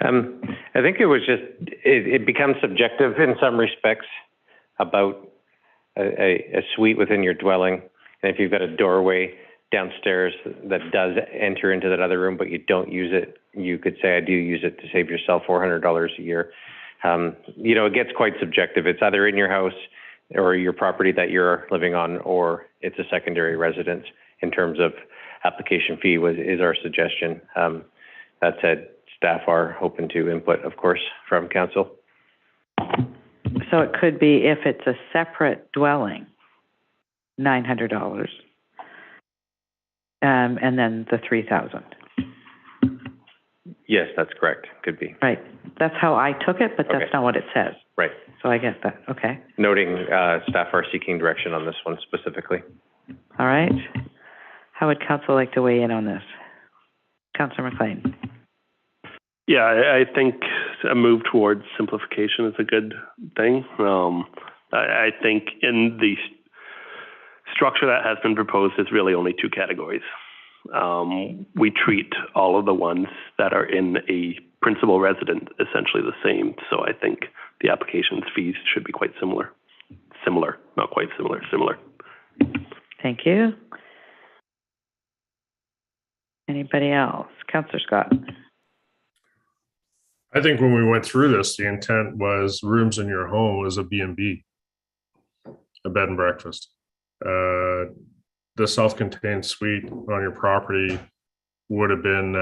I think it was just, it becomes subjective in some respects about a suite within your dwelling. And if you've got a doorway downstairs that does enter into that other room, but you don't use it, you could say, I do use it to save yourself $400 a year. You know, it gets quite subjective. It's either in your house or your property that you're living on, or it's a secondary residence in terms of application fee is our suggestion. That said, staff are open to input, of course, from council. So it could be, if it's a separate dwelling, $900, and then the $3,000. Yes, that's correct. Could be. Right. That's how I took it, but that's not what it says. Right. So I get that. Okay. Noting staff are seeking direction on this one specifically. All right. How would council like to weigh in on this? Councillor McLean. Yeah, I think a move towards simplification is a good thing. I think in the structure that has been proposed, is really only 2 categories. We treat all of the ones that are in a principal resident essentially the same. So I think the application's fees should be quite similar. Similar, not quite similar, similar. Thank you. Anybody else? Councillor Scott. I think when we went through this, the intent was rooms in your home was a B&B, a bed and breakfast. The self-contained suite on your property would have been,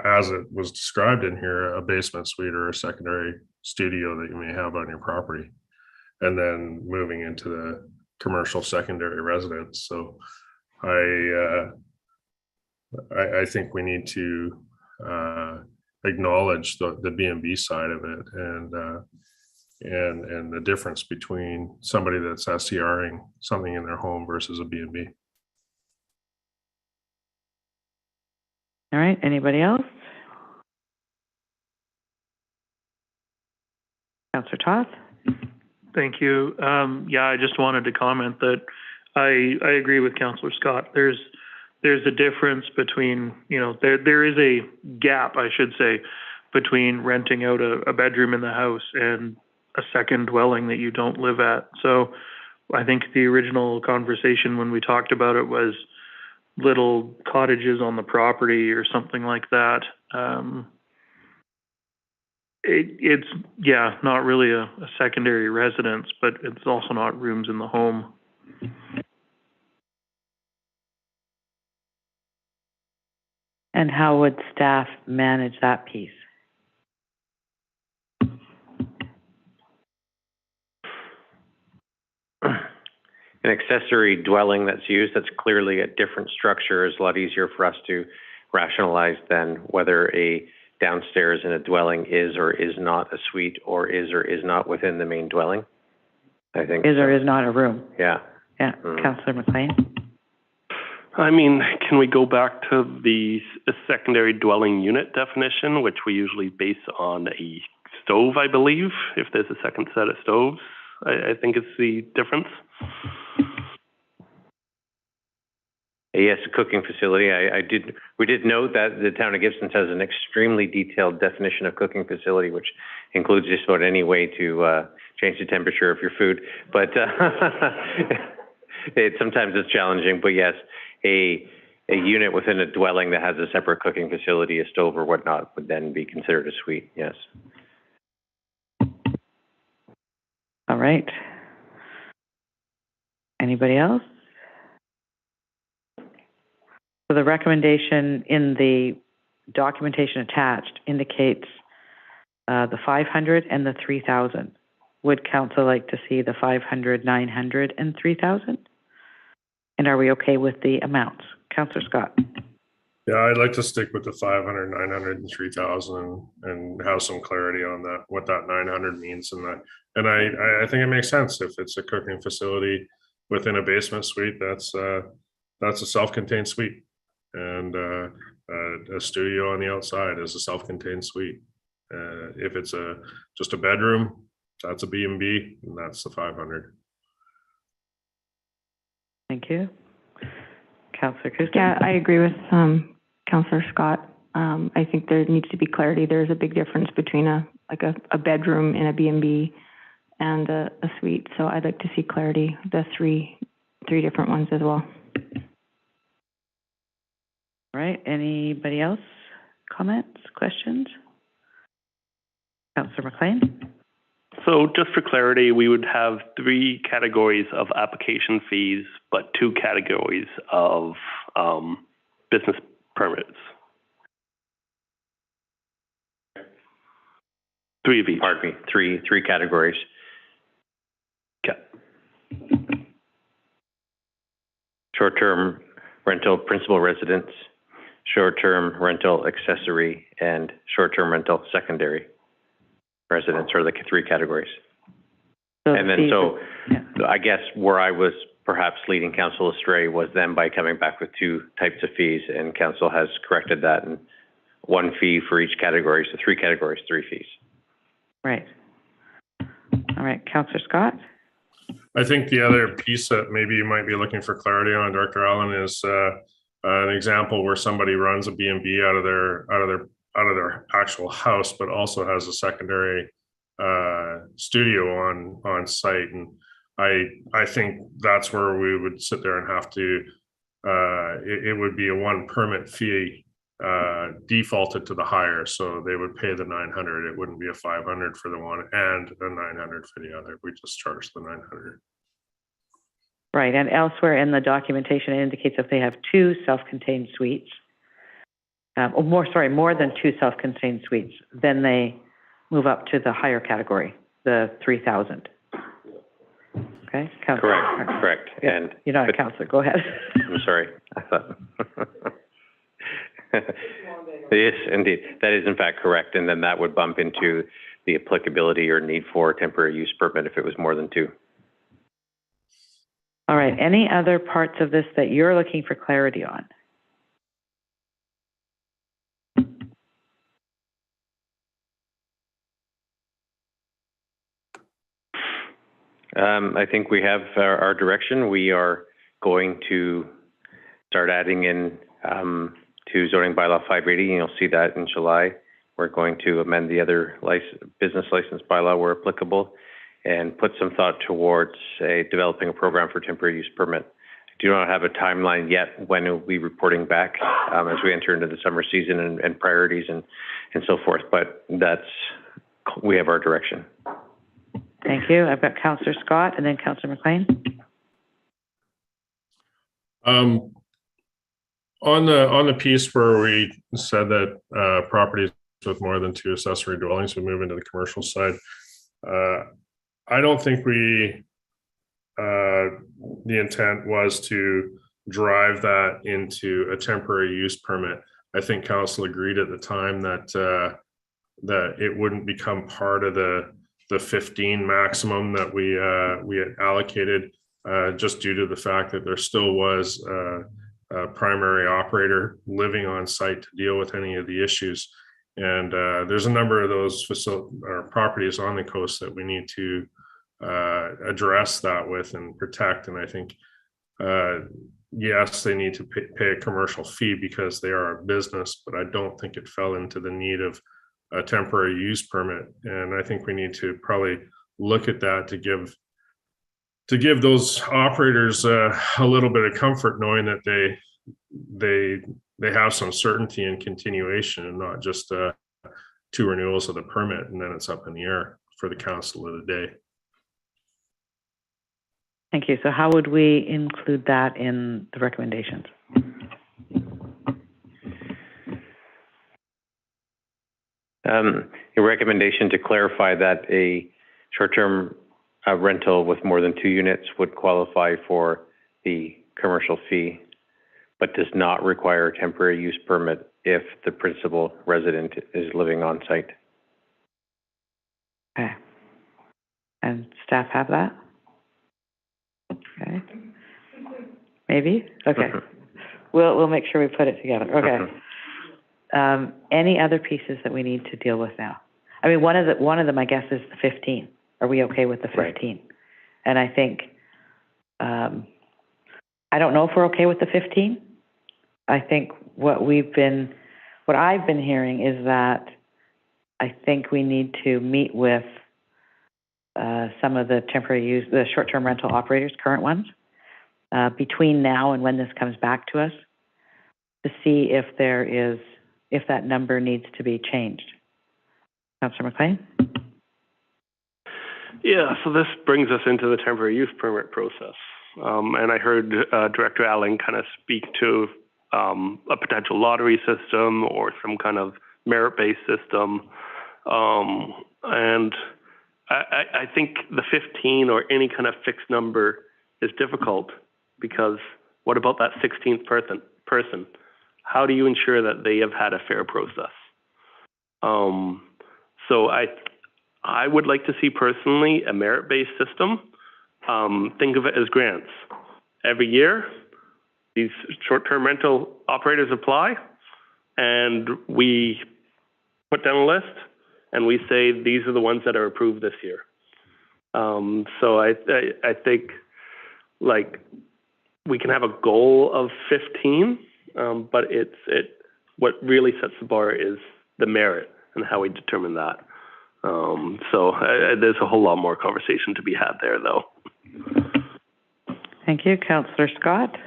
as it was described in here, a basement suite or a secondary studio that you may have on your property, and then moving into the commercial secondary residence. So I think we need to acknowledge the B&B side of it, and the difference between somebody that's SCRing something in their home versus a B&B. All right. Anybody else? Councillor Toth. Thank you. Yeah, I just wanted to comment that I agree with Councillor Scott. There's a difference between, you know, there is a gap, I should say, between renting out a bedroom in the house and a second dwelling that you don't live at. So I think the original conversation when we talked about it was little cottages on the property or something like that. It's not really a secondary residence, but it's also not rooms in the home. And how would staff manage that piece? An accessory dwelling that's used, that's clearly a different structure, is a lot easier for us to rationalize than whether a downstairs in a dwelling is or is not a suite or is not within the main dwelling. I think Is or is not a room. Yeah. Yeah. Councillor McLean? I mean, can we go back to the secondary dwelling unit definition, which we usually base on a stove, I believe, if there's a second set of stoves? I think it's the difference. Yes, a cooking facility. We did note that the town of Gibson has an extremely detailed definition of cooking facility, which includes just about any way to change the temperature of your food. But sometimes it's challenging. But yes, a unit within a dwelling that has a separate cooking facility, a stove or whatnot, would then be considered a suite. Yes. All right. Anybody else? So the recommendation in the documentation attached indicates the 500 and the 3,000. Would council like to see the 500, 900, and 3,000? And are we okay with the amounts? Councillor Scott. Yeah, I'd like to stick with the 500, 900, and 3,000 and have some clarity on that, what that 900 means. And I think it makes sense if it's a cooking facility within a basement suite. That's a self-contained suite, and a studio on the outside is a self-contained suite. If it's just a bedroom, that's a B&B, and that's the 500. Thank you. Councillor Kuster. Yeah, I agree with Councillor Scott. I think there needs to be clarity. There's a big difference between a bedroom in a B&B and a suite. So I'd like to see clarity, the three different ones as well. All right. Anybody else? Comments, questions? Councillor McLean. So just for clarity, we would have 3 categories of application fees, but 2 categories of business permits. 3 of each. Pardon me, three categories. Okay. Short-term rental principal residence, short-term rental accessory, and short-term rental secondary residence are the 3 categories. And then I guess where I was perhaps leading council astray was then by coming back with 2 types of fees, and council has corrected that, and 1 fee for each category, so 3 categories, 3 fees. Right. All right, Councillor Scott. I think the other piece that maybe you might be looking for clarity on, Director Allen, is an example where somebody runs a B&B out of their actual house, but also has a secondary studio on site. And I think that's where we would sit there and have to. It would be a 1 permit fee defaulted to the hire, so they would pay the 900. It wouldn't be a 500 for the one and a 900 for the other. We just charge the 900. Right, and elsewhere in the documentation, it indicates if they have 2 self-contained suites, more than 2 self-contained suites, then they move up to the higher category, the 3,000. Okay, Correct. Yeah. And you're not a councillor. Go ahead. I'm sorry. I thought. Yes, indeed. That is in fact correct. And then that would bump into the applicability or need for a temporary use permit if it was more than 2. All right. Any other parts of this that you're looking for clarity on? I think we have our direction. We are going to start adding in to zoning bylaw 580. You'll see that in July. We're going to amend the other business license bylaw where applicable and put some thought towards developing a program for temporary use permit. I do not have a timeline yet when it will be reporting back as we enter into the summer season and priorities and so forth, but we have our direction. Thank you. I've got Councillor Scott and then Councillor McLean. On the piece where we said that properties with more than 2 accessory dwellings would move into the commercial side, I don't think the intent was to drive that into a temporary use permit. I think council agreed at the time that it wouldn't become part of the 15 maximum that we had allocated, just due to the fact that there still was a primary operator living on site to deal with any of the issues. And there's a number of those properties on the coast that we need to address that with and protect. And I think, yes, they need to pay a commercial fee because they are a business, but I don't think it fell into the need of a temporary use permit. And I think we need to probably look at that to give those operators a little bit of comfort, knowing that they have some certainty and continuation, and not just 2 renewals of the permit and then it's up in the air for the council of the day. Thank you. So how would we include that in the recommendations? A recommendation to clarify that a short-term rental with more than 2 units would qualify for the commercial fee, but does not require a temporary use permit if the principal resident is living on site. Okay. And staff have that? Okay. Maybe? Okay. We'll make sure we put it together. Okay. Any other pieces that we need to deal with now? I mean, one of them, I guess, is the 15. Are we okay with the 15? Right. And I think, I don't know if we're okay with the 15. I think what I've been hearing is that I think we need to meet with some of the the short-term rental operators, current ones, between now and when this comes back to us, to see if that number needs to be changed. Councillor McLean? Yeah, so this brings us into the temporary use permit process. And I heard Director Allen kind of speak to a potential lottery system or some kind of merit-based system. And I think the 15 or any kind of fixed number is difficult, because what about that 16th person? How do you ensure that they have had a fair process? So I would like to see personally a merit-based system. Think of it as grants. Every year, these short-term rental operators apply, and we put down a list, and we say these are the ones that are approved this year. So I think, like, we can have a goal of 15, but what really sets the bar is the merit and how we determine that. So there's a whole lot more conversation to be had there, though. Thank you. Councillor Scott?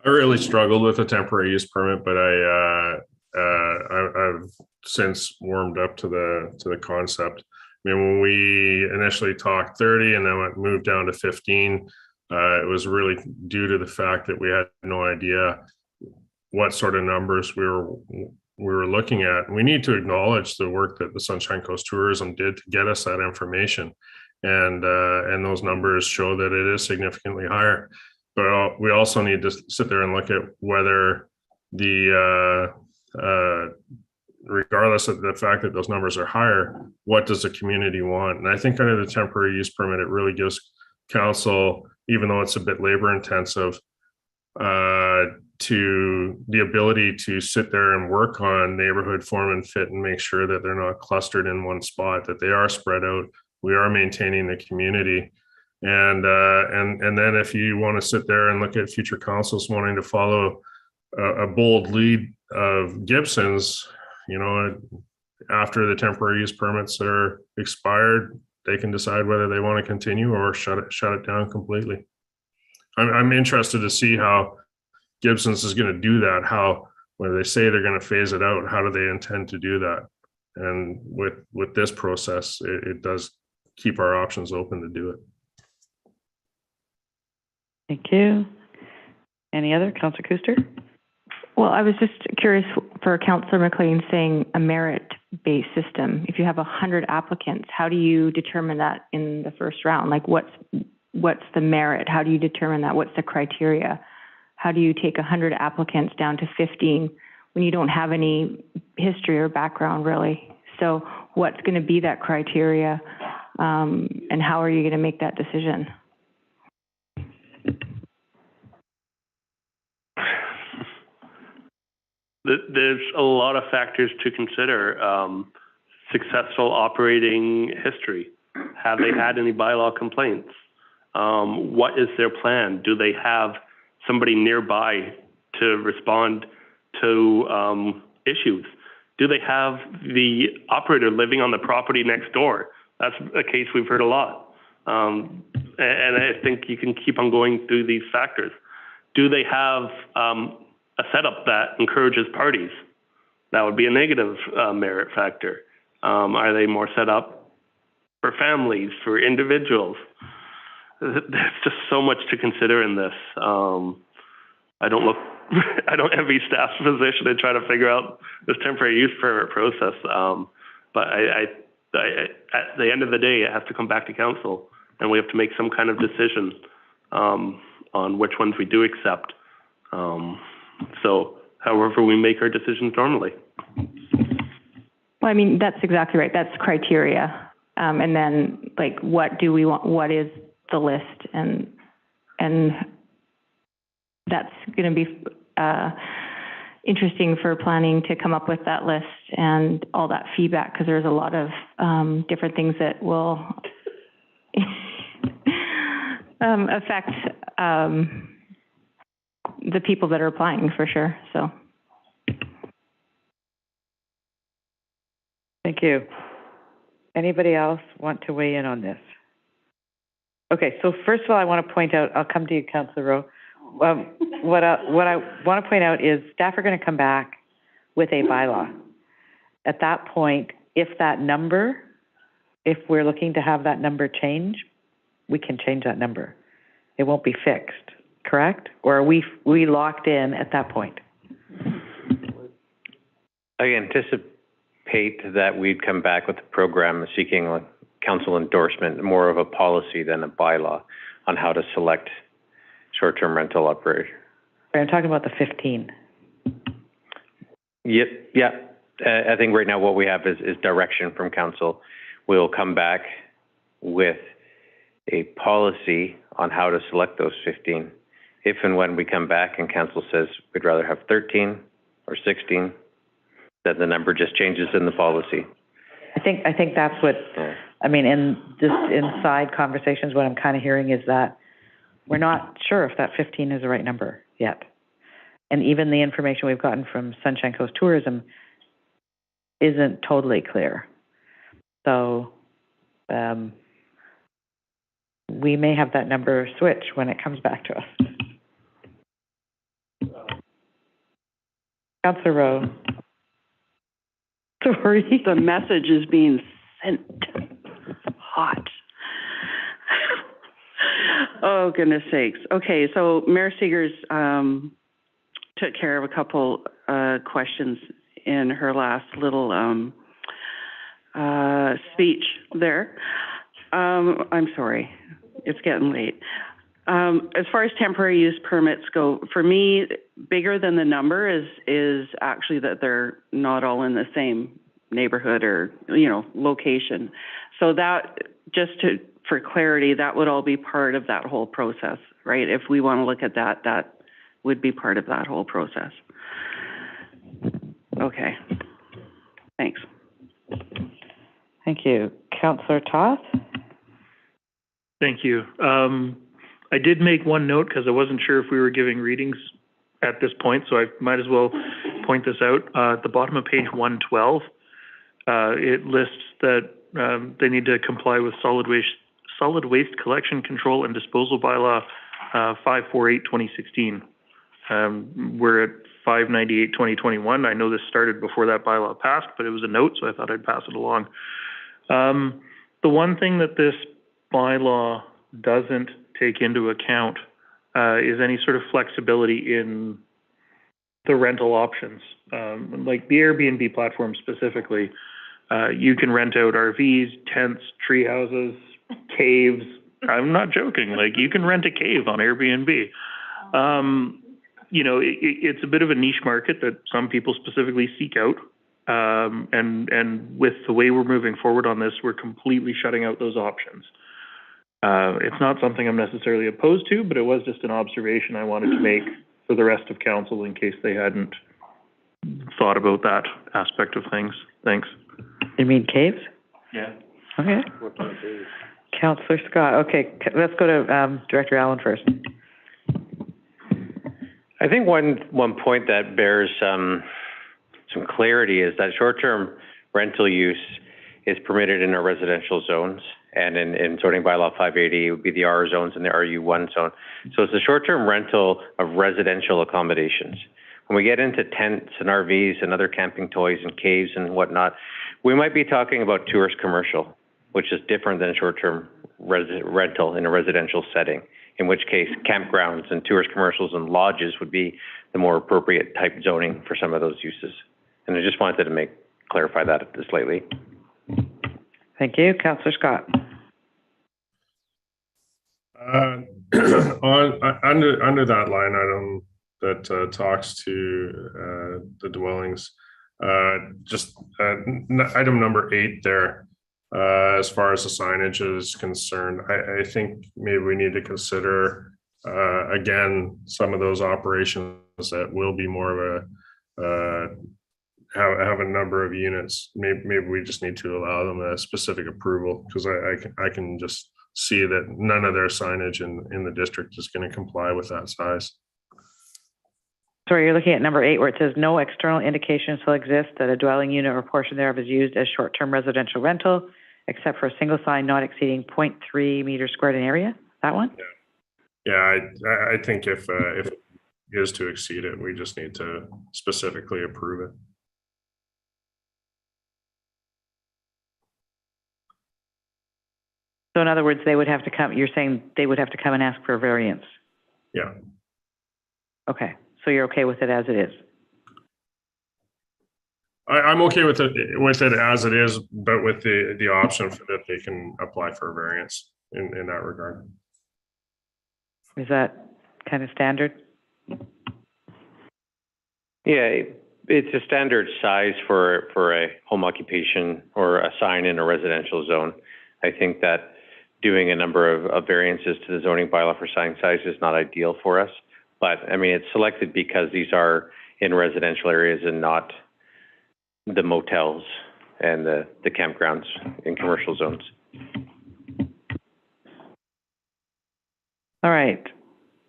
I really struggled with a temporary use permit, but I've since warmed up to the concept. I mean, when we initially talked 30 and then it moved down to 15, it was really due to the fact that we had no idea what sort of numbers we were looking at. We need to acknowledge the work that the Sunshine Coast Tourism did to get us that information, and those numbers show that it is significantly higher. But we also need to sit there and look at whether regardless of the fact that those numbers are higher, what does the community want? And I think under the temporary use permit, it really gives council, even though it's a bit labor intensive, to the ability to sit there and work on neighborhood form and fit and make sure that they're not clustered in one spot, that they are spread out. We are maintaining the community. And then if you want to sit there and look at future councils wanting to follow a bold lead of Gibson's, you know, after the temporary use permits are expired, they can decide whether they want to continue or shut it down completely. I'm interested to see how Gibson's is going to do that. How, when they say they're going to phase it out, how do they intend to do that? And with this process, it does keep our options open to do it. Thank you. Any other? Councillor Kuster? Well, I was just curious for Councillor McLean saying a merit-based system. If you have 100 applicants, how do you determine that in the first round? Like, what's the merit? How do you determine that? What's the criteria? How do you take 100 applicants down to 15 when you don't have any history or background, really? So what's going to be that criteria, and how are you going to make that decision? There's a lot of factors to consider. Successful operating history. Have they had any bylaw complaints? What is their plan? Do they have somebody nearby to respond to issues? Do they have the operator living on the property next door? That's a case we've heard a lot. And I think you can keep on going through these factors. Do they have a setup that encourages parties? That would be a negative merit factor. Are they more set up for families, for individuals? There's just so much to consider in this. I don't envy staff's position to try to figure out this temporary use permit process. But at the end of the day, it has to come back to council, and we have to make some kind of decision on which ones we do accept. So however we make our decisions normally. Well, I mean, that's exactly right. That's criteria. And then, like, what do we want? What is the list? And that's going to be interesting for planning to come up with that list and all that feedback, because there's a lot of different things that will affect the people that are applying, for sure. So. Thank you. Anybody else want to weigh in on this? Okay, so first of all, I want to point out, I'll come to you, Councillor Rowe. What I want to point out is staff are going to come back with a bylaw. At that point, if we're looking to have that number change, we can change that number. It won't be fixed, correct? Or are we locked in at that point? I anticipate that we'd come back with a program seeking council endorsement, more of a policy than a bylaw, on how to select short-term rental operator. I'm talking about the 15. Yep, yeah. I think right now what we have is direction from council. We'll come back with a policy on how to select those 15. If and when we come back and council says we'd rather have 13 or 16, then the number just changes in the policy. I think that's what, I mean, in just inside conversations, what I'm kind of hearing is that we're not sure if that 15 is the right number yet. And even the information we've gotten from Sunshine Coast Tourism isn't totally clear. So we may have that number switch when it comes back to us. Councillor Rowe. Sorry. The message is being sent hot. Oh, goodness sakes. Okay, so Mayor Seegers took care of a couple questions in her last little speech there. I'm sorry. It's getting late. As far as temporary use permits go, for me, bigger than the number is actually that they're not all in the same neighborhood or, location. So that, for clarity, that would all be part of that whole process, right? If we want to look at that, that would be part of that whole process. Okay. Thanks. Thank you. Councillor Toth? Thank you. I did make one note because I wasn't sure if we were giving readings at this point, so I might as well point this out. At the bottom of page 112, it lists that they need to comply with solid waste collection, control, and disposal bylaw 548/2016. We're at 598/2021. I know this started before that bylaw passed, but it was a note, so I thought I'd pass it along. The one thing that this bylaw doesn't take into account is any sort of flexibility in the rental options. Like the Airbnb platform specifically, you can rent out RVs, tents, tree houses, caves. I'm not joking. Like you can rent a cave on Airbnb. You know, it's a bit of a niche market that some people specifically seek out. And with the way we're moving forward on this, we're completely shutting out those options. It's not something I'm necessarily opposed to, but it was just an observation I wanted to make for the rest of council in case they hadn't thought about that aspect of things. Thanks. You mean caves? Yeah. Okay. Councillor Scott. Okay, let's go to Director Allen first. I think one point that bears some clarity is that short-term rental use is permitted in our residential zones, and in zoning bylaw 580, it would be the R zones and the RU1 zone. So it's a short-term rental of residential accommodations. When we get into tents and RVs and other camping toys and caves and whatnot, we might be talking about tourist commercial, which is different than short-term rental in a residential setting, in which case campgrounds and tourist commercials and lodges would be the more appropriate type zoning for some of those uses. And I just wanted to clarify that slightly. Thank you. Councillor Scott. Under that line item that talks to the dwellings, just item number 8 there, as far as the signage is concerned, I think maybe we need to consider again some of those operations that will be more of a have a number of units. Maybe we just need to allow them a specific approval, because I can just see that none of their signage in the district is going to comply with that size. Sorry, you're looking at number 8 where it says no external indication shall exist that a dwelling unit or portion thereof is used as short-term residential rental, except for a single sign not exceeding 0.3 meters squared in area. That one? Yeah, I think if it is to exceed it, we just need to specifically approve it. So in other words, they would have to come, you're saying they would have to come and ask for a variance? Yeah. Okay, so you're okay with it as it is? I'm okay with it as it is, but with the option that they can apply for a variance in that regard. Is that kind of standard? Yeah, it's a standard size for a home occupation or a sign in a residential zone. I think that doing a number of variances to the zoning bylaw for sign size is not ideal for us. But I mean, it's selected because these are in residential areas and not the motels and the campgrounds in commercial zones. All right.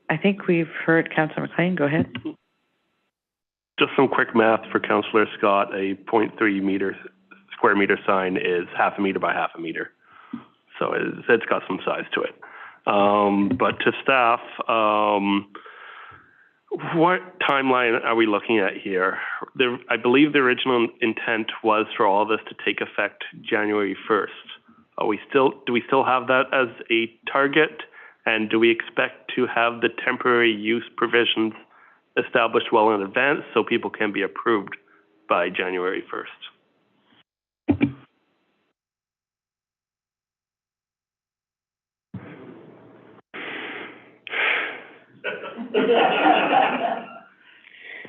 I think we've heard Councillor McLean. Go ahead. Just some quick math for Councillor Scott. A 0.3 square meter sign is half a meter by half a meter. So it's got some size to it. But to staff, what timeline are we looking at here? I believe the original intent was for all this to take effect January 1st. Do we still have that as a target? And do we expect to have the temporary use provisions established well in advance so people can be approved by January 1st?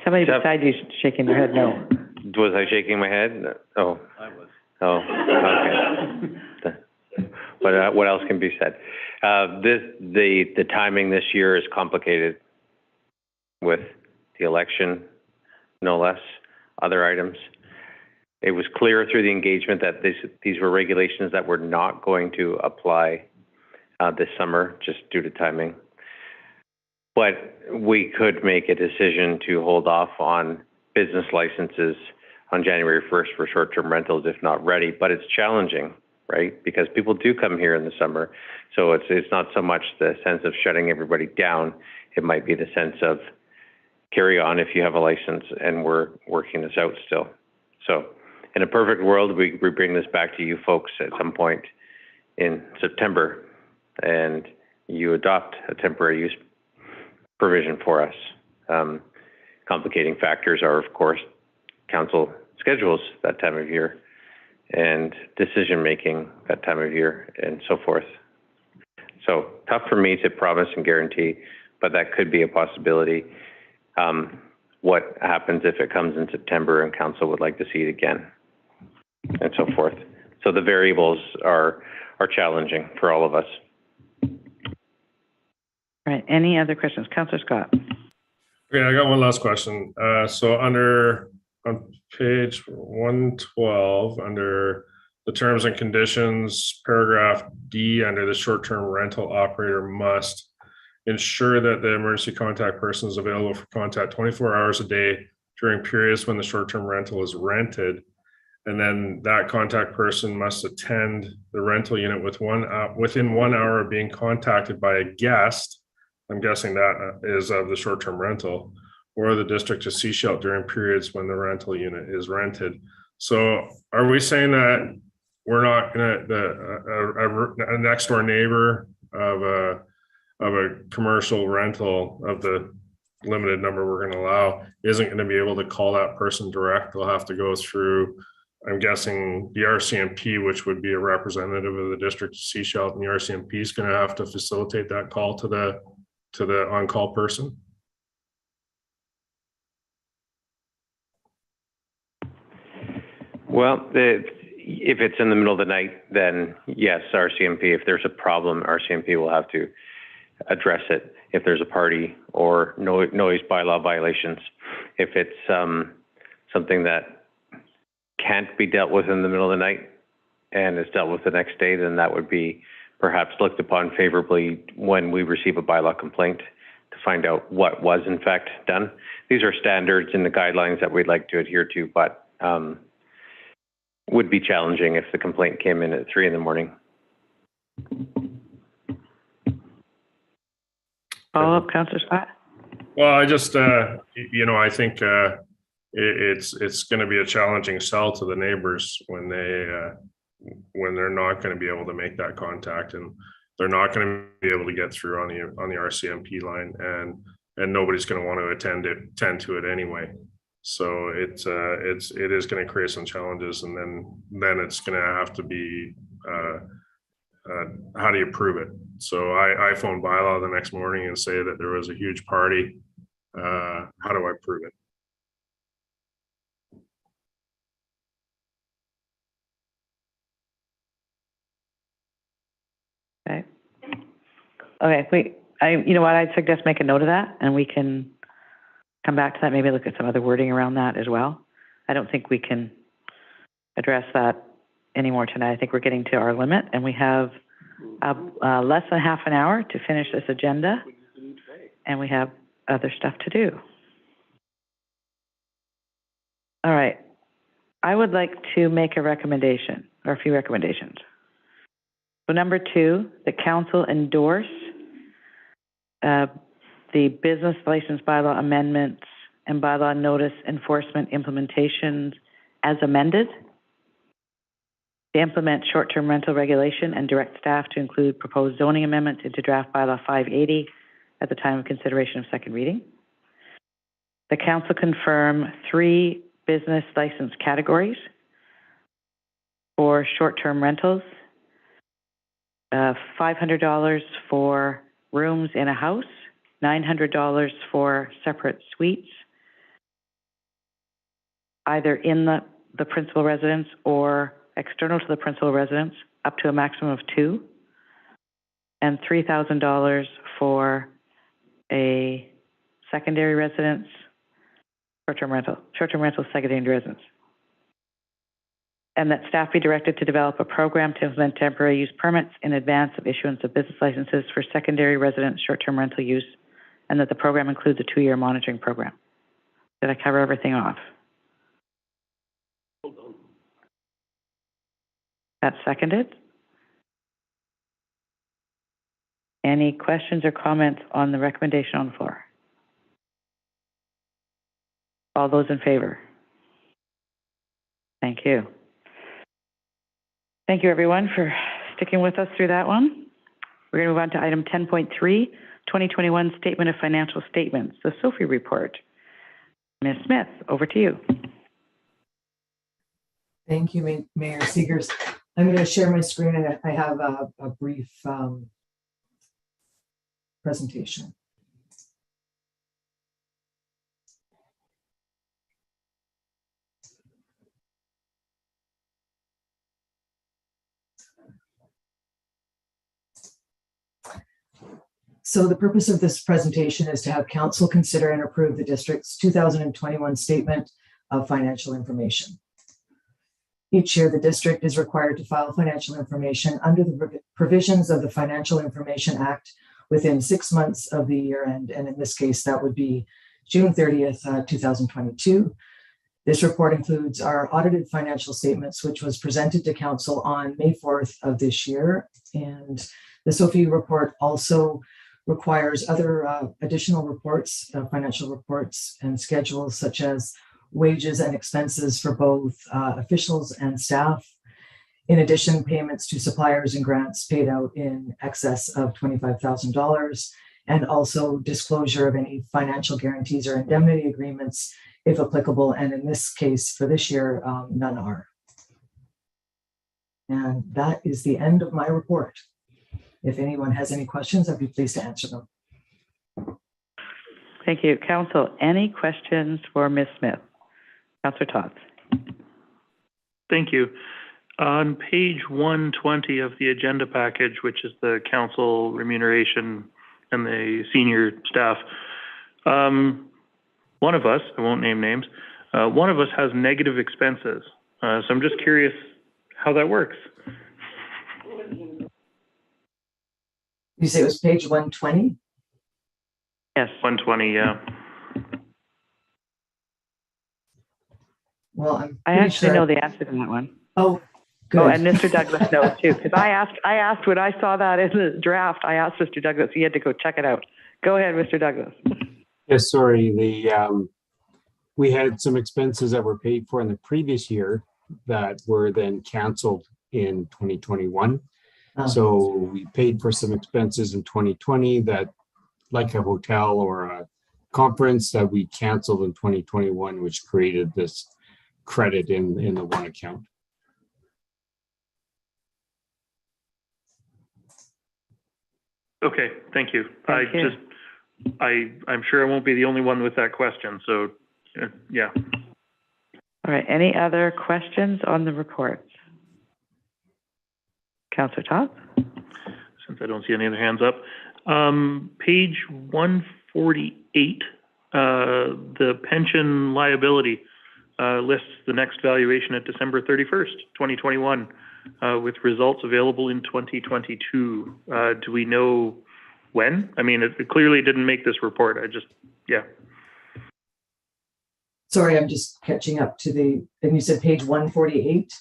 Somebody beside you shaking their head no. Was I shaking my head? Oh. I was. Oh, okay. But what else can be said? The timing this year is complicated with the election, no less, other items. It was clear through the engagement that these were regulations that were not going to apply this summer just due to timing. But we could make a decision to hold off on business licenses on January 1st for short-term rentals if not ready. But it's challenging, right? Because people do come here in the summer. So it's not so much the sense of shutting everybody down. It might be the sense of carry on if you have a license, and we're working this out still. So in a perfect world, we bring this back to you folks at some point in September, and you adopt a temporary use provision for us. complicating factors are, of course, council schedules that time of year and decision-making that time of year and so forth. So tough for me to promise and guarantee, but that could be a possibility. What happens if it comes in September and council would like to see it again and so forth. So the variables are challenging for all of us. All right. Any other questions? Councillor Scott. Okay, I got one last question. So on page 112, under the terms and conditions, paragraph D, under the short-term rental operator must ensure that the emergency contact person is available for contact 24 hours a day during periods when the short-term rental is rented. And then that contact person must attend the rental unit within 1 hour of being contacted by a guest. I'm guessing that is of the short-term rental, or the district to Sechelt during periods when the rental unit is rented. So are we saying that we're not gonna, a next door neighbor of a commercial rental of the limited number we're gonna allow isn't gonna be able to call that person direct? They'll have to go through, I'm guessing, the RCMP, which would be a representative of the district of Sechelt, and the RCMP is gonna have to facilitate that call to the on-call person? Well, if it's in the middle of the night, then yes, RCMP. If there's a problem, RCMP will have to address it. If there's a party or noise bylaw violations, if it's something that can't be dealt with in the middle of the night and is dealt with the next day, then that would be perhaps looked upon favorably when we receive a bylaw complaint to find out what was in fact done. These are standards and the guidelines that we'd like to adhere to, but would be challenging if the complaint came in at 3 in the morning. Follow up, Councillor Scott? Well, I just, I think it's going to be a challenging sell to the neighbors when they're not going to be able to make that contact, and they're not going to be able to get through on the RCMP line, and nobody's going to want to attend to it anyway. So it is going to create some challenges, and then it's going to have to be how do you prove it? So I phone Bylaw the next morning and say that there was a huge party. How do I prove it? Okay. Okay. You know what? I'd suggest make a note of that, and we can come back to that. Maybe look at some other wording around that as well. I don't think we can address that anymore tonight. I think we're getting to our limit, and we have less than half an hour to finish this agenda, and we have other stuff to do. All right. I would like to make a recommendation, or a few recommendations. So number 2, the council endorse the business license bylaw amendments and bylaw notice enforcement implementations as amended, to implement short-term rental regulation and direct staff to include proposed zoning amendments into draft bylaw 580 at the time of consideration of second reading. The council confirm 3 business license categories for short-term rentals, $500 for rooms in a house, $900 for separate suites, either in the principal residence or external to the principal residence, up to a maximum of 2, and $3,000 for a secondary residence, short-term rental secondary residence. And that staff be directed to develop a program to implement temporary use permits in advance of issuance of business licenses for secondary residence short-term rental use, and that the program includes a 2-year monitoring program. Did I cover everything off? That's seconded. Any questions or comments on the recommendation on the floor? All those in favor? Thank you. Thank you, everyone, for sticking with us through that one. We're going to move on to item 10.3, 2021 Statement of Financial Statements, the SOFI report. Ms. Smith, over to you. Thank you, Mayor Seegers. I'm going to share my screen and I have a brief presentation. So the purpose of this presentation is to have council consider and approve the district's 2021 statement of financial information. Each year, the district is required to file financial information under the provisions of the Financial Information Act within 6 months of the year end. And in this case, that would be June 30th, 2022. This report includes our audited financial statements, which was presented to council on May 4th of this year. And the SOFI report also requires other additional reports, financial reports and schedules, such as wages and expenses for both officials and staff. In addition, payments to suppliers and grants paid out in excess of $25,000, and also disclosure of any financial guarantees or indemnity agreements, if applicable. And in this case, for this year, none are. And that is the end of my report. If anyone has any questions, I'd be pleased to answer them. Thank you. Council, any questions for Ms. Smith? Councillor Tots. Thank you. On page 120 of the agenda package, which is the council remuneration and the senior staff, one of us, I won't name names, one of us has negative expenses. So I'm just curious how that works. You say it was page 120? Yes. 120, yeah. Well, I actually know the answer to that one. Oh, good. Oh, and Mr. Douglas knows too, because I asked when I saw that in the draft, I asked Mr. Douglas, he had to go check it out. Go ahead, Mr. Douglas. Yes, sorry. We had some expenses that were paid for in the previous year that were then canceled in 2021. So we paid for some expenses in 2020 that, like a hotel or a conference, that we canceled in 2021, which created this credit in the one account. Okay, thank you. I'm sure I won't be the only one with that question, so yeah. All right, any other questions on the report? Councillor Tots? Since I don't see any other hands up. Page 148, the pension liability lists the next valuation at December 31st, 2021, with results available in 2022. Do we know when? I mean, it clearly didn't make this report. Yeah. Sorry, I'm just catching up to and you said page 148?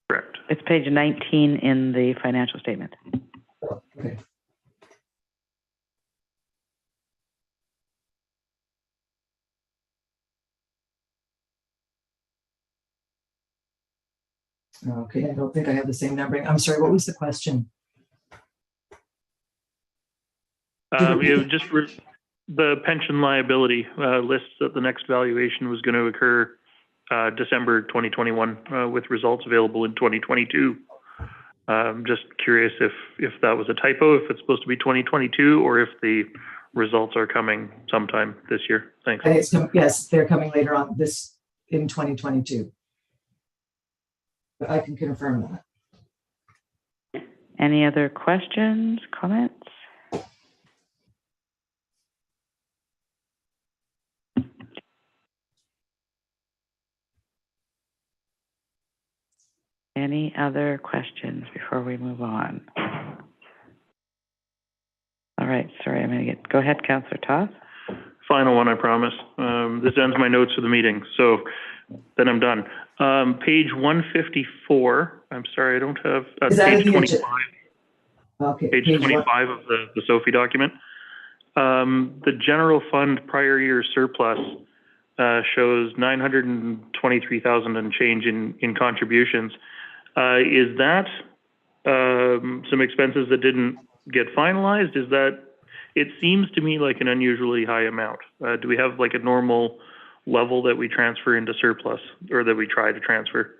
Correct. It's page 19 in the financial statement. Oh, okay. Okay, I don't think I have the same numbering. I'm sorry, what was the question? The pension liability lists that the next valuation was going to occur December 2021 with results available in 2022. Just curious if that was a typo, if it's supposed to be 2022, or if the results are coming sometime this year. Thanks. Yes, they're coming later on in 2022. But I can confirm that. Any other questions, comments? Any other questions before we move on? All right, sorry, go ahead, Councillor Toth. Final one, I promise. This ends my notes for the meeting, so then I'm done. Page 154, I'm sorry, I don't have, page 25. Okay. Page 25 of the SOFI document. The general fund prior year surplus shows 923,000 and change in contributions. Is that some expenses that didn't get finalized? Is that it seems to me like an unusually high amount. Do we have like a normal level that we transfer into surplus, or that we try to transfer?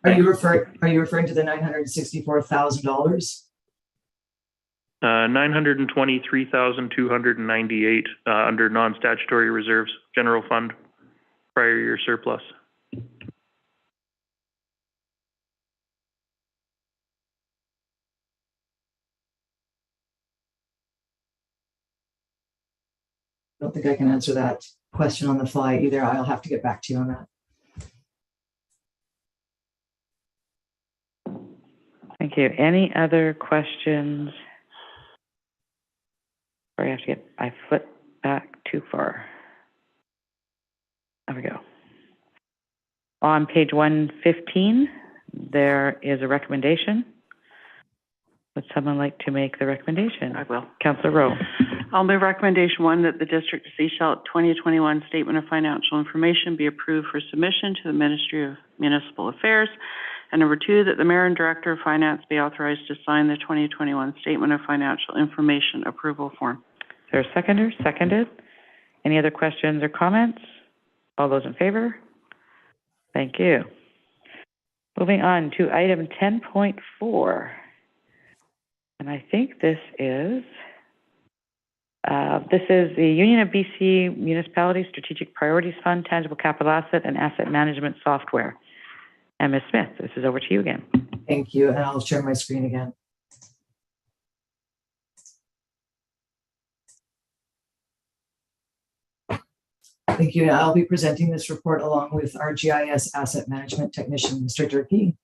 Are you referring to the $964,000? 923,298 under non-statutory reserves, general fund, prior year surplus. I don't think I can answer that question on the fly either. I'll have to get back to you on that. Thank you. Any other questions? Sorry, I flipped back too far. There we go. On page 115, there is a recommendation. Would someone like to make the recommendation? I will. Councillor Rowe. I'll move recommendation 1 that the District of Sechelt 2021 Statement of Financial Information be approved for submission to the Ministry of Municipal Affairs. And number 2, that the Mayor and Director of Finance be authorized to sign the 2021 Statement of Financial Information approval form. Is there a seconder? Seconded. Any other questions or comments? All those in favor? Thank you. Moving on to item 10.4. And I think this is the Union of BC Municipalities Strategic Priorities Fund, Tangible Capital Asset and Asset Management Software. And Ms. Smith, this is over to you again. Thank you, and I'll share my screen again. Thank you. I'll be presenting this report along with our GIS Asset Management Technician, Mr. Durkee.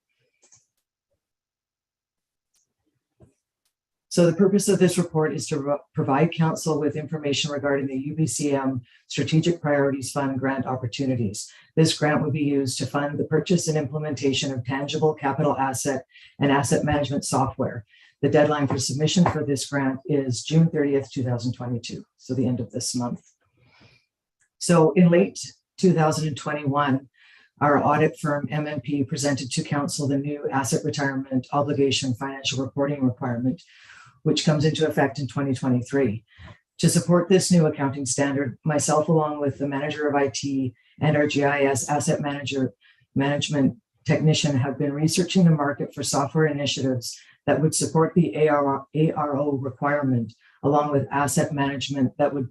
So the purpose of this report is to provide council with information regarding the UBCM Strategic Priorities Fund grant opportunities. This grant will be used to fund the purchase and implementation of tangible capital asset and asset management software. The deadline for submission for this grant is June 30th, 2022, so the end of this month. So in late 2021, our audit firm MNP presented to council the new asset retirement obligation financial reporting requirement, which comes into effect in 2023. To support this new accounting standard, myself, along with the manager of IT and our GIS asset management technician, have been researching the market for software initiatives that would support the ARO requirement, along with asset management that would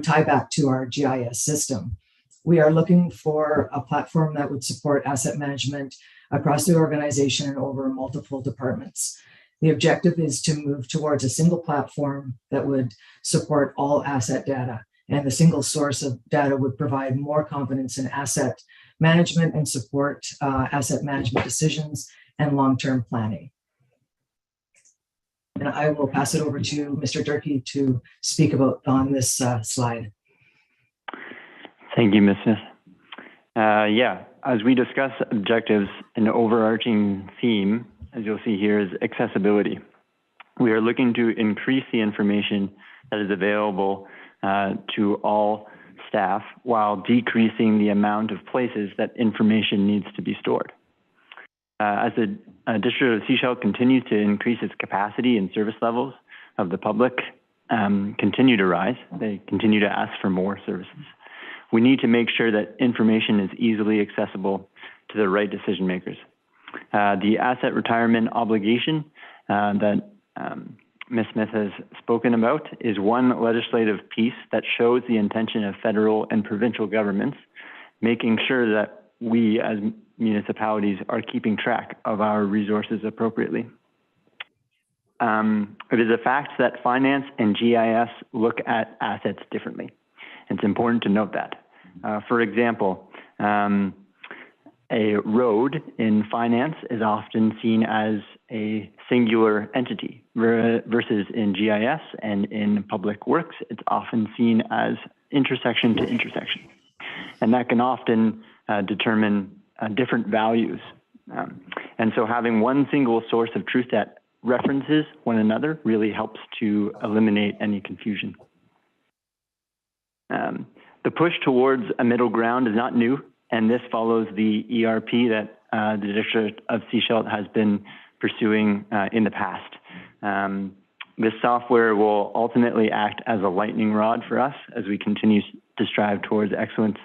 tie back to our GIS system. We are looking for a platform that would support asset management across the organization and over multiple departments. The objective is to move towards a single platform that would support all asset data, and the single source of data would provide more confidence in asset management and support asset management decisions and long-term planning. And I will pass it over to Mr. Durkee to speak about on this slide. Thank you, Ms. Smith. As we discuss objectives, an overarching theme, as you'll see here, is accessibility. We are looking to increase the information that is available to all staff while decreasing the amount of places that information needs to be stored. As the District of Sechelt continues to increase its capacity and service levels of the public continue to rise, they continue to ask for more services. We need to make sure that information is easily accessible to the right decision makers. The asset retirement obligation that Ms. Smith has spoken about is one legislative piece that shows the intention of federal and provincial governments, making sure that we as municipalities are keeping track of our resources appropriately. It is a fact that finance and GIS look at assets differently. It's important to note that. For example, a road in finance is often seen as a singular entity versus in GIS and in public works, it's often seen as intersection to intersection. And that can often determine different values. And so having one single source of truth that references one another really helps to eliminate any confusion. The push towards a middle ground is not new, and this follows the ERP that the District of Sechelt has been pursuing in the past. This software will ultimately act as a lightning rod for us as we continue to strive towards excellence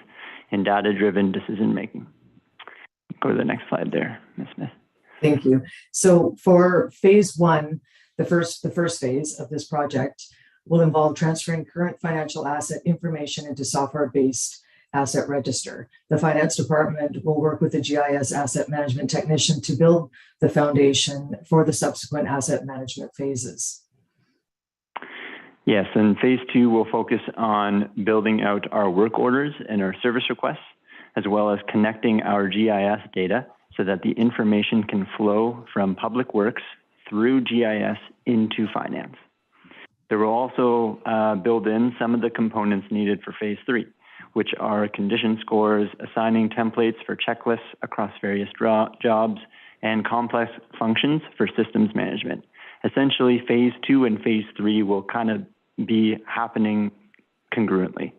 in data-driven decision-making. Go to the next slide there, Ms. Smith. Thank you. So for phase one, the first phase of this project will involve transferring current financial asset information into software-based asset register. The finance department will work with the GIS asset management technician to build the foundation for the subsequent asset management phases. Yes, and phase two will focus on building out our work orders and our service requests, as well as connecting our GIS data so that the information can flow from public works through GIS into finance. There will also build in some of the components needed for phase three, which are condition scores, assigning templates for checklists across various jobs, and complex functions for systems management. Essentially, phase two and phase three will kind of be happening congruently.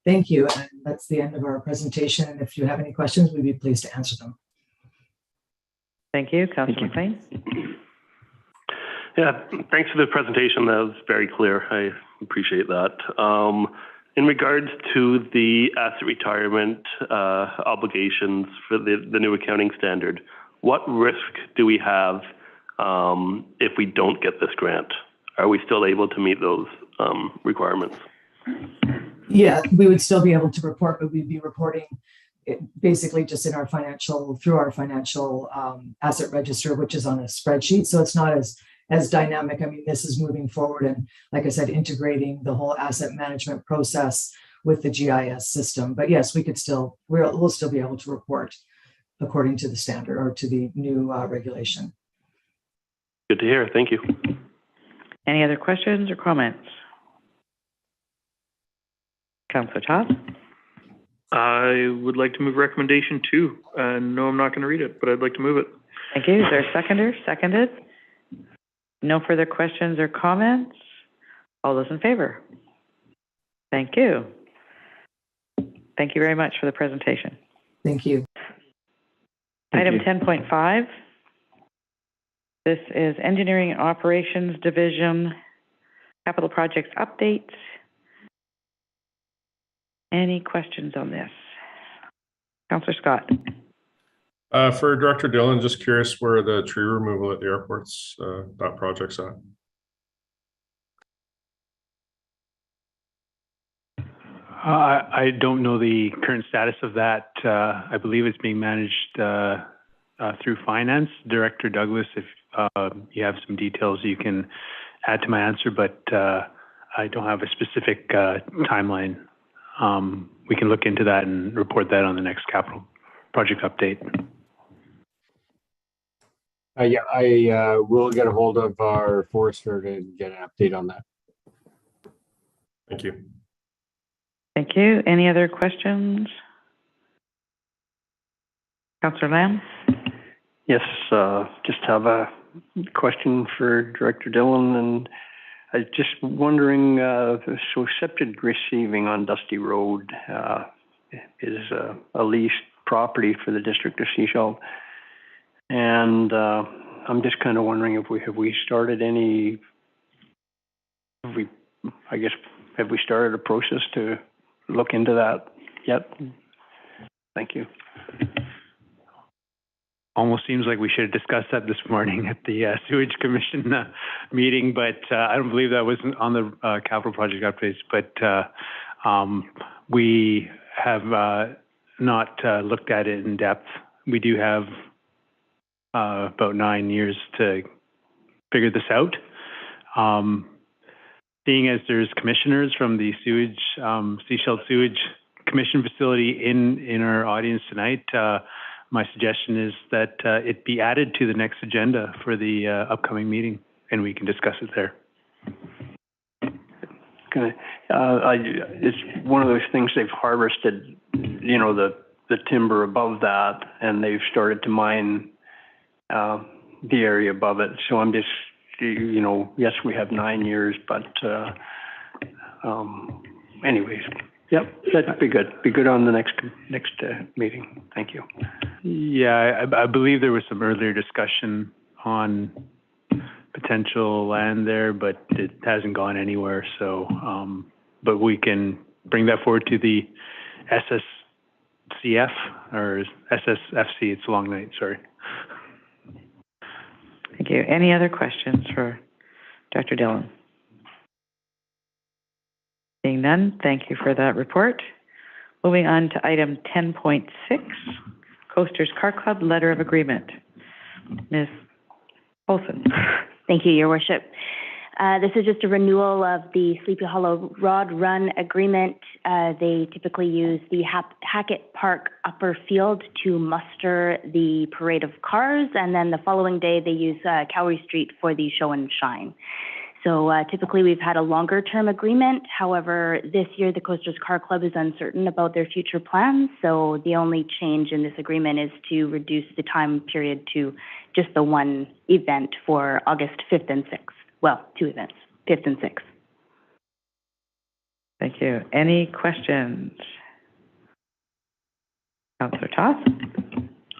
Thank you. And that's the end of our presentation. And if you have any questions, we'd be pleased to answer them. Thank you. Councillor McLean. Yeah, thanks for the presentation. That was very clear. I appreciate that. In regards to the asset retirement obligations for the new accounting standard, what risk do we have if we don't get this grant? Are we still able to meet those requirements? Yeah, we would still be able to report, but we'd be reporting it basically just in our through our financial asset register, which is on a spreadsheet. So it's not as dynamic. I mean, this is moving forward and, like I said, integrating the whole asset management process with the GIS system. But yes, we'll still be able to report according to the standard or to the new regulation. Good to hear. Thank you. Any other questions or comments? Councillor Todd? I would like to move recommendation 2. No, I'm not going to read it, but I'd like to move it. Thank you. Is there a seconder? Seconded. No further questions or comments? All those in favor? Thank you. Thank you very much for the presentation. Thank you. Item 10.5. This is Engineering Operations Division Capital Projects Update. Any questions on this? Councillor Scott. For Director Dillon, just curious where the tree removal at the airports, that project's at. I don't know the current status of that. I believe it's being managed through finance. Director Douglas, if you have some details, you can add to my answer, but I don't have a specific timeline. We can look into that and report that on the next capital project update. Yeah, I will get a hold of our forester to get an update on that. Thank you. Thank you. Any other questions? Councillor Lamb? Yes, just have a question for Director Dillon, and I was just wondering, so septic receiving on Dusty Road is a leased property for the District of Sechelt, and I'm just kind of wondering if have we started a process to look into that yet? Thank you. Almost seems like we should have discussed that this morning at the Sewage Commission meeting, but I don't believe that was on the capital project updates. But we have not looked at it in depth. We do have about 9 years to figure this out. Seeing as there's commissioners from the Sechelt Sewage Commission facility in our audience tonight, my suggestion is that it be added to the next agenda for the upcoming meeting, and we can discuss it there. Okay. It's one of those things they've harvested, the timber above that, and they've started to mine the area above it. So I'm just, yes, we have 9 years, but anyways, yep, that'd be good. Be good on the next meeting. Thank you. Yeah, I believe there was some earlier discussion on potential land there, but it hasn't gone anywhere. So, but we can bring that forward to the SSCF or SSFC. It's a long night, sorry. Thank you. Any other questions for Dr. Dillon? Seeing none, thank you for that report. Moving on to item 10.6, Coasters Car Club Letter of Agreement. Ms. Olson. Thank you, Your Worship. This is just a renewal of the Sleepy Hollow Rod Run Agreement. They typically use the Hackett Park upper field to muster the parade of cars, and then the following day they use Cowrie Street for the show and shine. So typically we've had a longer term agreement. However, this year the Coasters Car Club is uncertain about their future plans. So the only change in this agreement is to reduce the time period to just the one event for August 5th and 6th. Well, 2 events, 5th and 6th. Thank you. Any questions? Councillor Toth?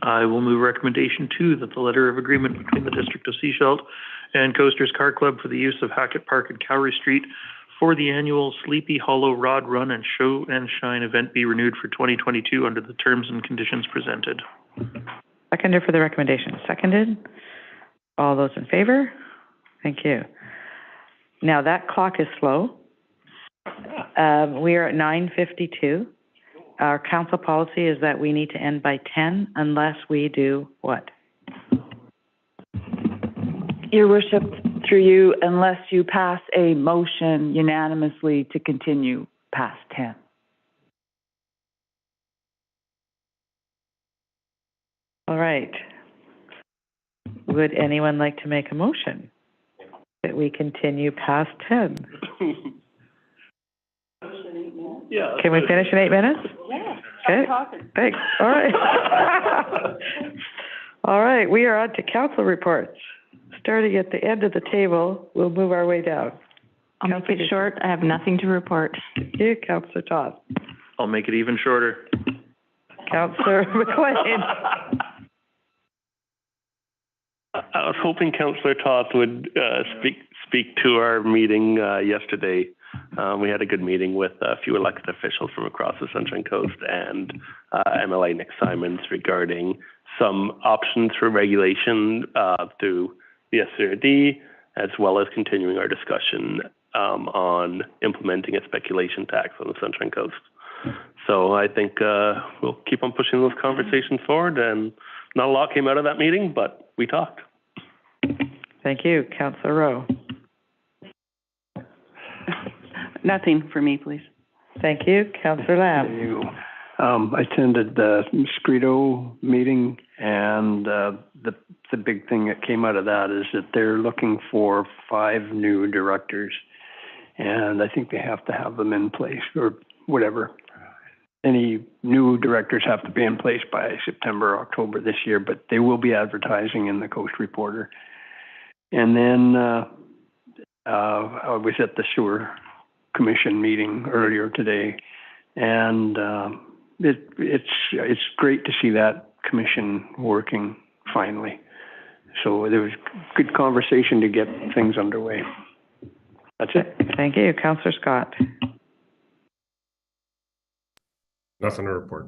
I will move recommendation 2 that the letter of agreement between the District of Sechelt and Coasters Car Club for the use of Hackett Park and Cowrie Street for the annual Sleepy Hollow Rod Run and Show and Shine event be renewed for 2022 under the terms and conditions presented. Seconder for the recommendation. Seconded. All those in favor? Thank you. Now that clock is slow. We are at 9:52. Our council policy is that we need to end by 10 unless we do what? Your Worship, through you, unless you pass a motion unanimously to continue past 10. All right. Would anyone like to make a motion that we continue past 10? Yeah. Can we finish in 8 minutes? Yeah. Okay. Thanks. All right. All right. We are on to council reports. Starting at the end of the table, we'll move our way down. I'll make it short. I have nothing to report. Thank you, Councillor Toth. I'll make it even shorter. Councillor McLean. I was hoping Councillor Toth would speak to our meeting yesterday. We had a good meeting with a few elected officials from across the Sunshine Coast and MLA Nick Simons regarding some options for regulation through the SCRD, as well as continuing our discussion on implementing a speculation tax on the Sunshine Coast. So I think we'll keep on pushing those conversations forward, and not a lot came out of that meeting, but we talked. Thank you. Councillor Rowe. Nothing for me, please. Thank you. Councillor Lamb. I attended the Mosquito meeting, and the big thing that came out of that is that they're looking for 5 new directors, and I think they have to have them in place or whatever. Any new directors have to be in place by September, October this year, but they will be advertising in the Coast Reporter. And then I was at the Sewer Commission meeting earlier today, and it's great to see that commission working finally. So there was good conversation to get things underway. That's it. Thank you. Councillor Scott. Nothing to report.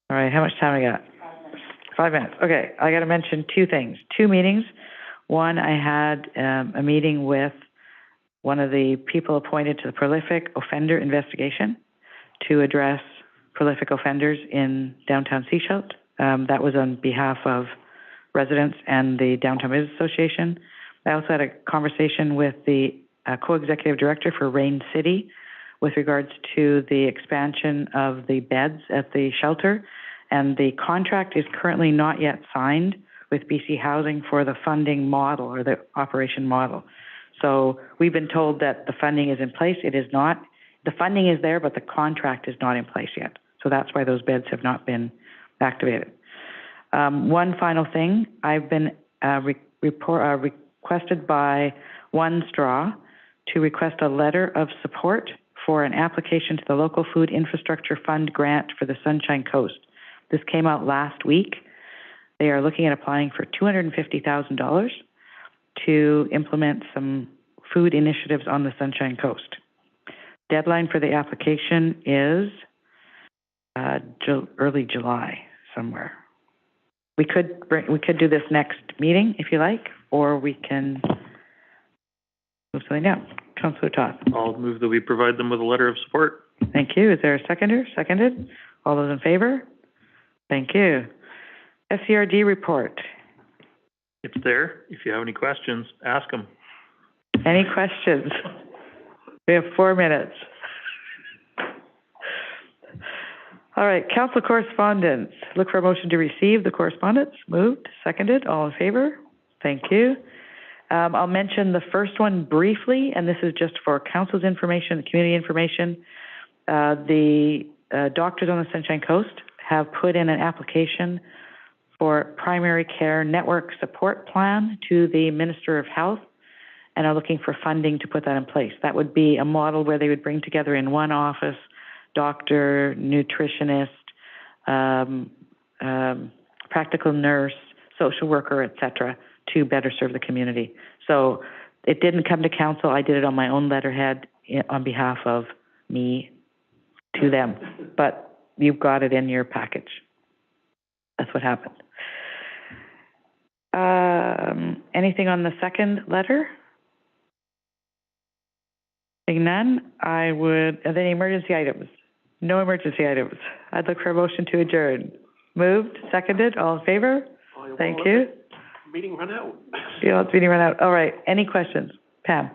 All right. How much time we got? 5 minutes. Okay. I got to mention 2 things. 2 meetings. One, I had a meeting with one of the people appointed to the prolific offender investigation to address prolific offenders in downtown Sechelt. That was on behalf of residents and the Downtown Business Association. I also had a conversation with the co-executive director for Rain City with regards to the expansion of the beds at the shelter. And the contract is currently not yet signed with BC Housing for the funding model or the operation model. So we've been told that the funding is in place. It is not. The funding is there, but the contract is not in place yet. So that's why those beds have not been activated. One final thing, I've been requested by One Straw to request a letter of support for an application to the Local Food Infrastructure Fund grant for the Sunshine Coast. This came out last week. They are looking at applying for $250,000 to implement some food initiatives on the Sunshine Coast. Deadline for the application is early July somewhere. We could do this next meeting if you like, or we can move something down. Councillor Todd. I'll move that we provide them with a letter of support. Thank you. Is there a seconder? Seconded. All those in favor? Thank you. SCRD report. It's there. If you have any questions, ask them. Any questions? We have 4 minutes. All right, council correspondence. Look for a motion to receive the correspondence. Moved, seconded, all in favor? Thank you. I'll mention the first one briefly, and this is just for council's information, community information. The doctors on the Sunshine Coast have put in an application for primary care network support plan to the Minister of Health and are looking for funding to put that in place. That would be a model where they would bring together in one office doctor, nutritionist, practical nurse, social worker, etc., to better serve the community. So it didn't come to council. I did it on my own letterhead on behalf of me to them. But you've got it in your package. That's what happened. Anything on the second letter? Seeing none, are there any emergency items? No emergency items. I'd look for a motion to adjourn. Moved, seconded, all in favor? Thank you. Meeting run out. Yeah, it's meeting run out. All right, any questions? Pam?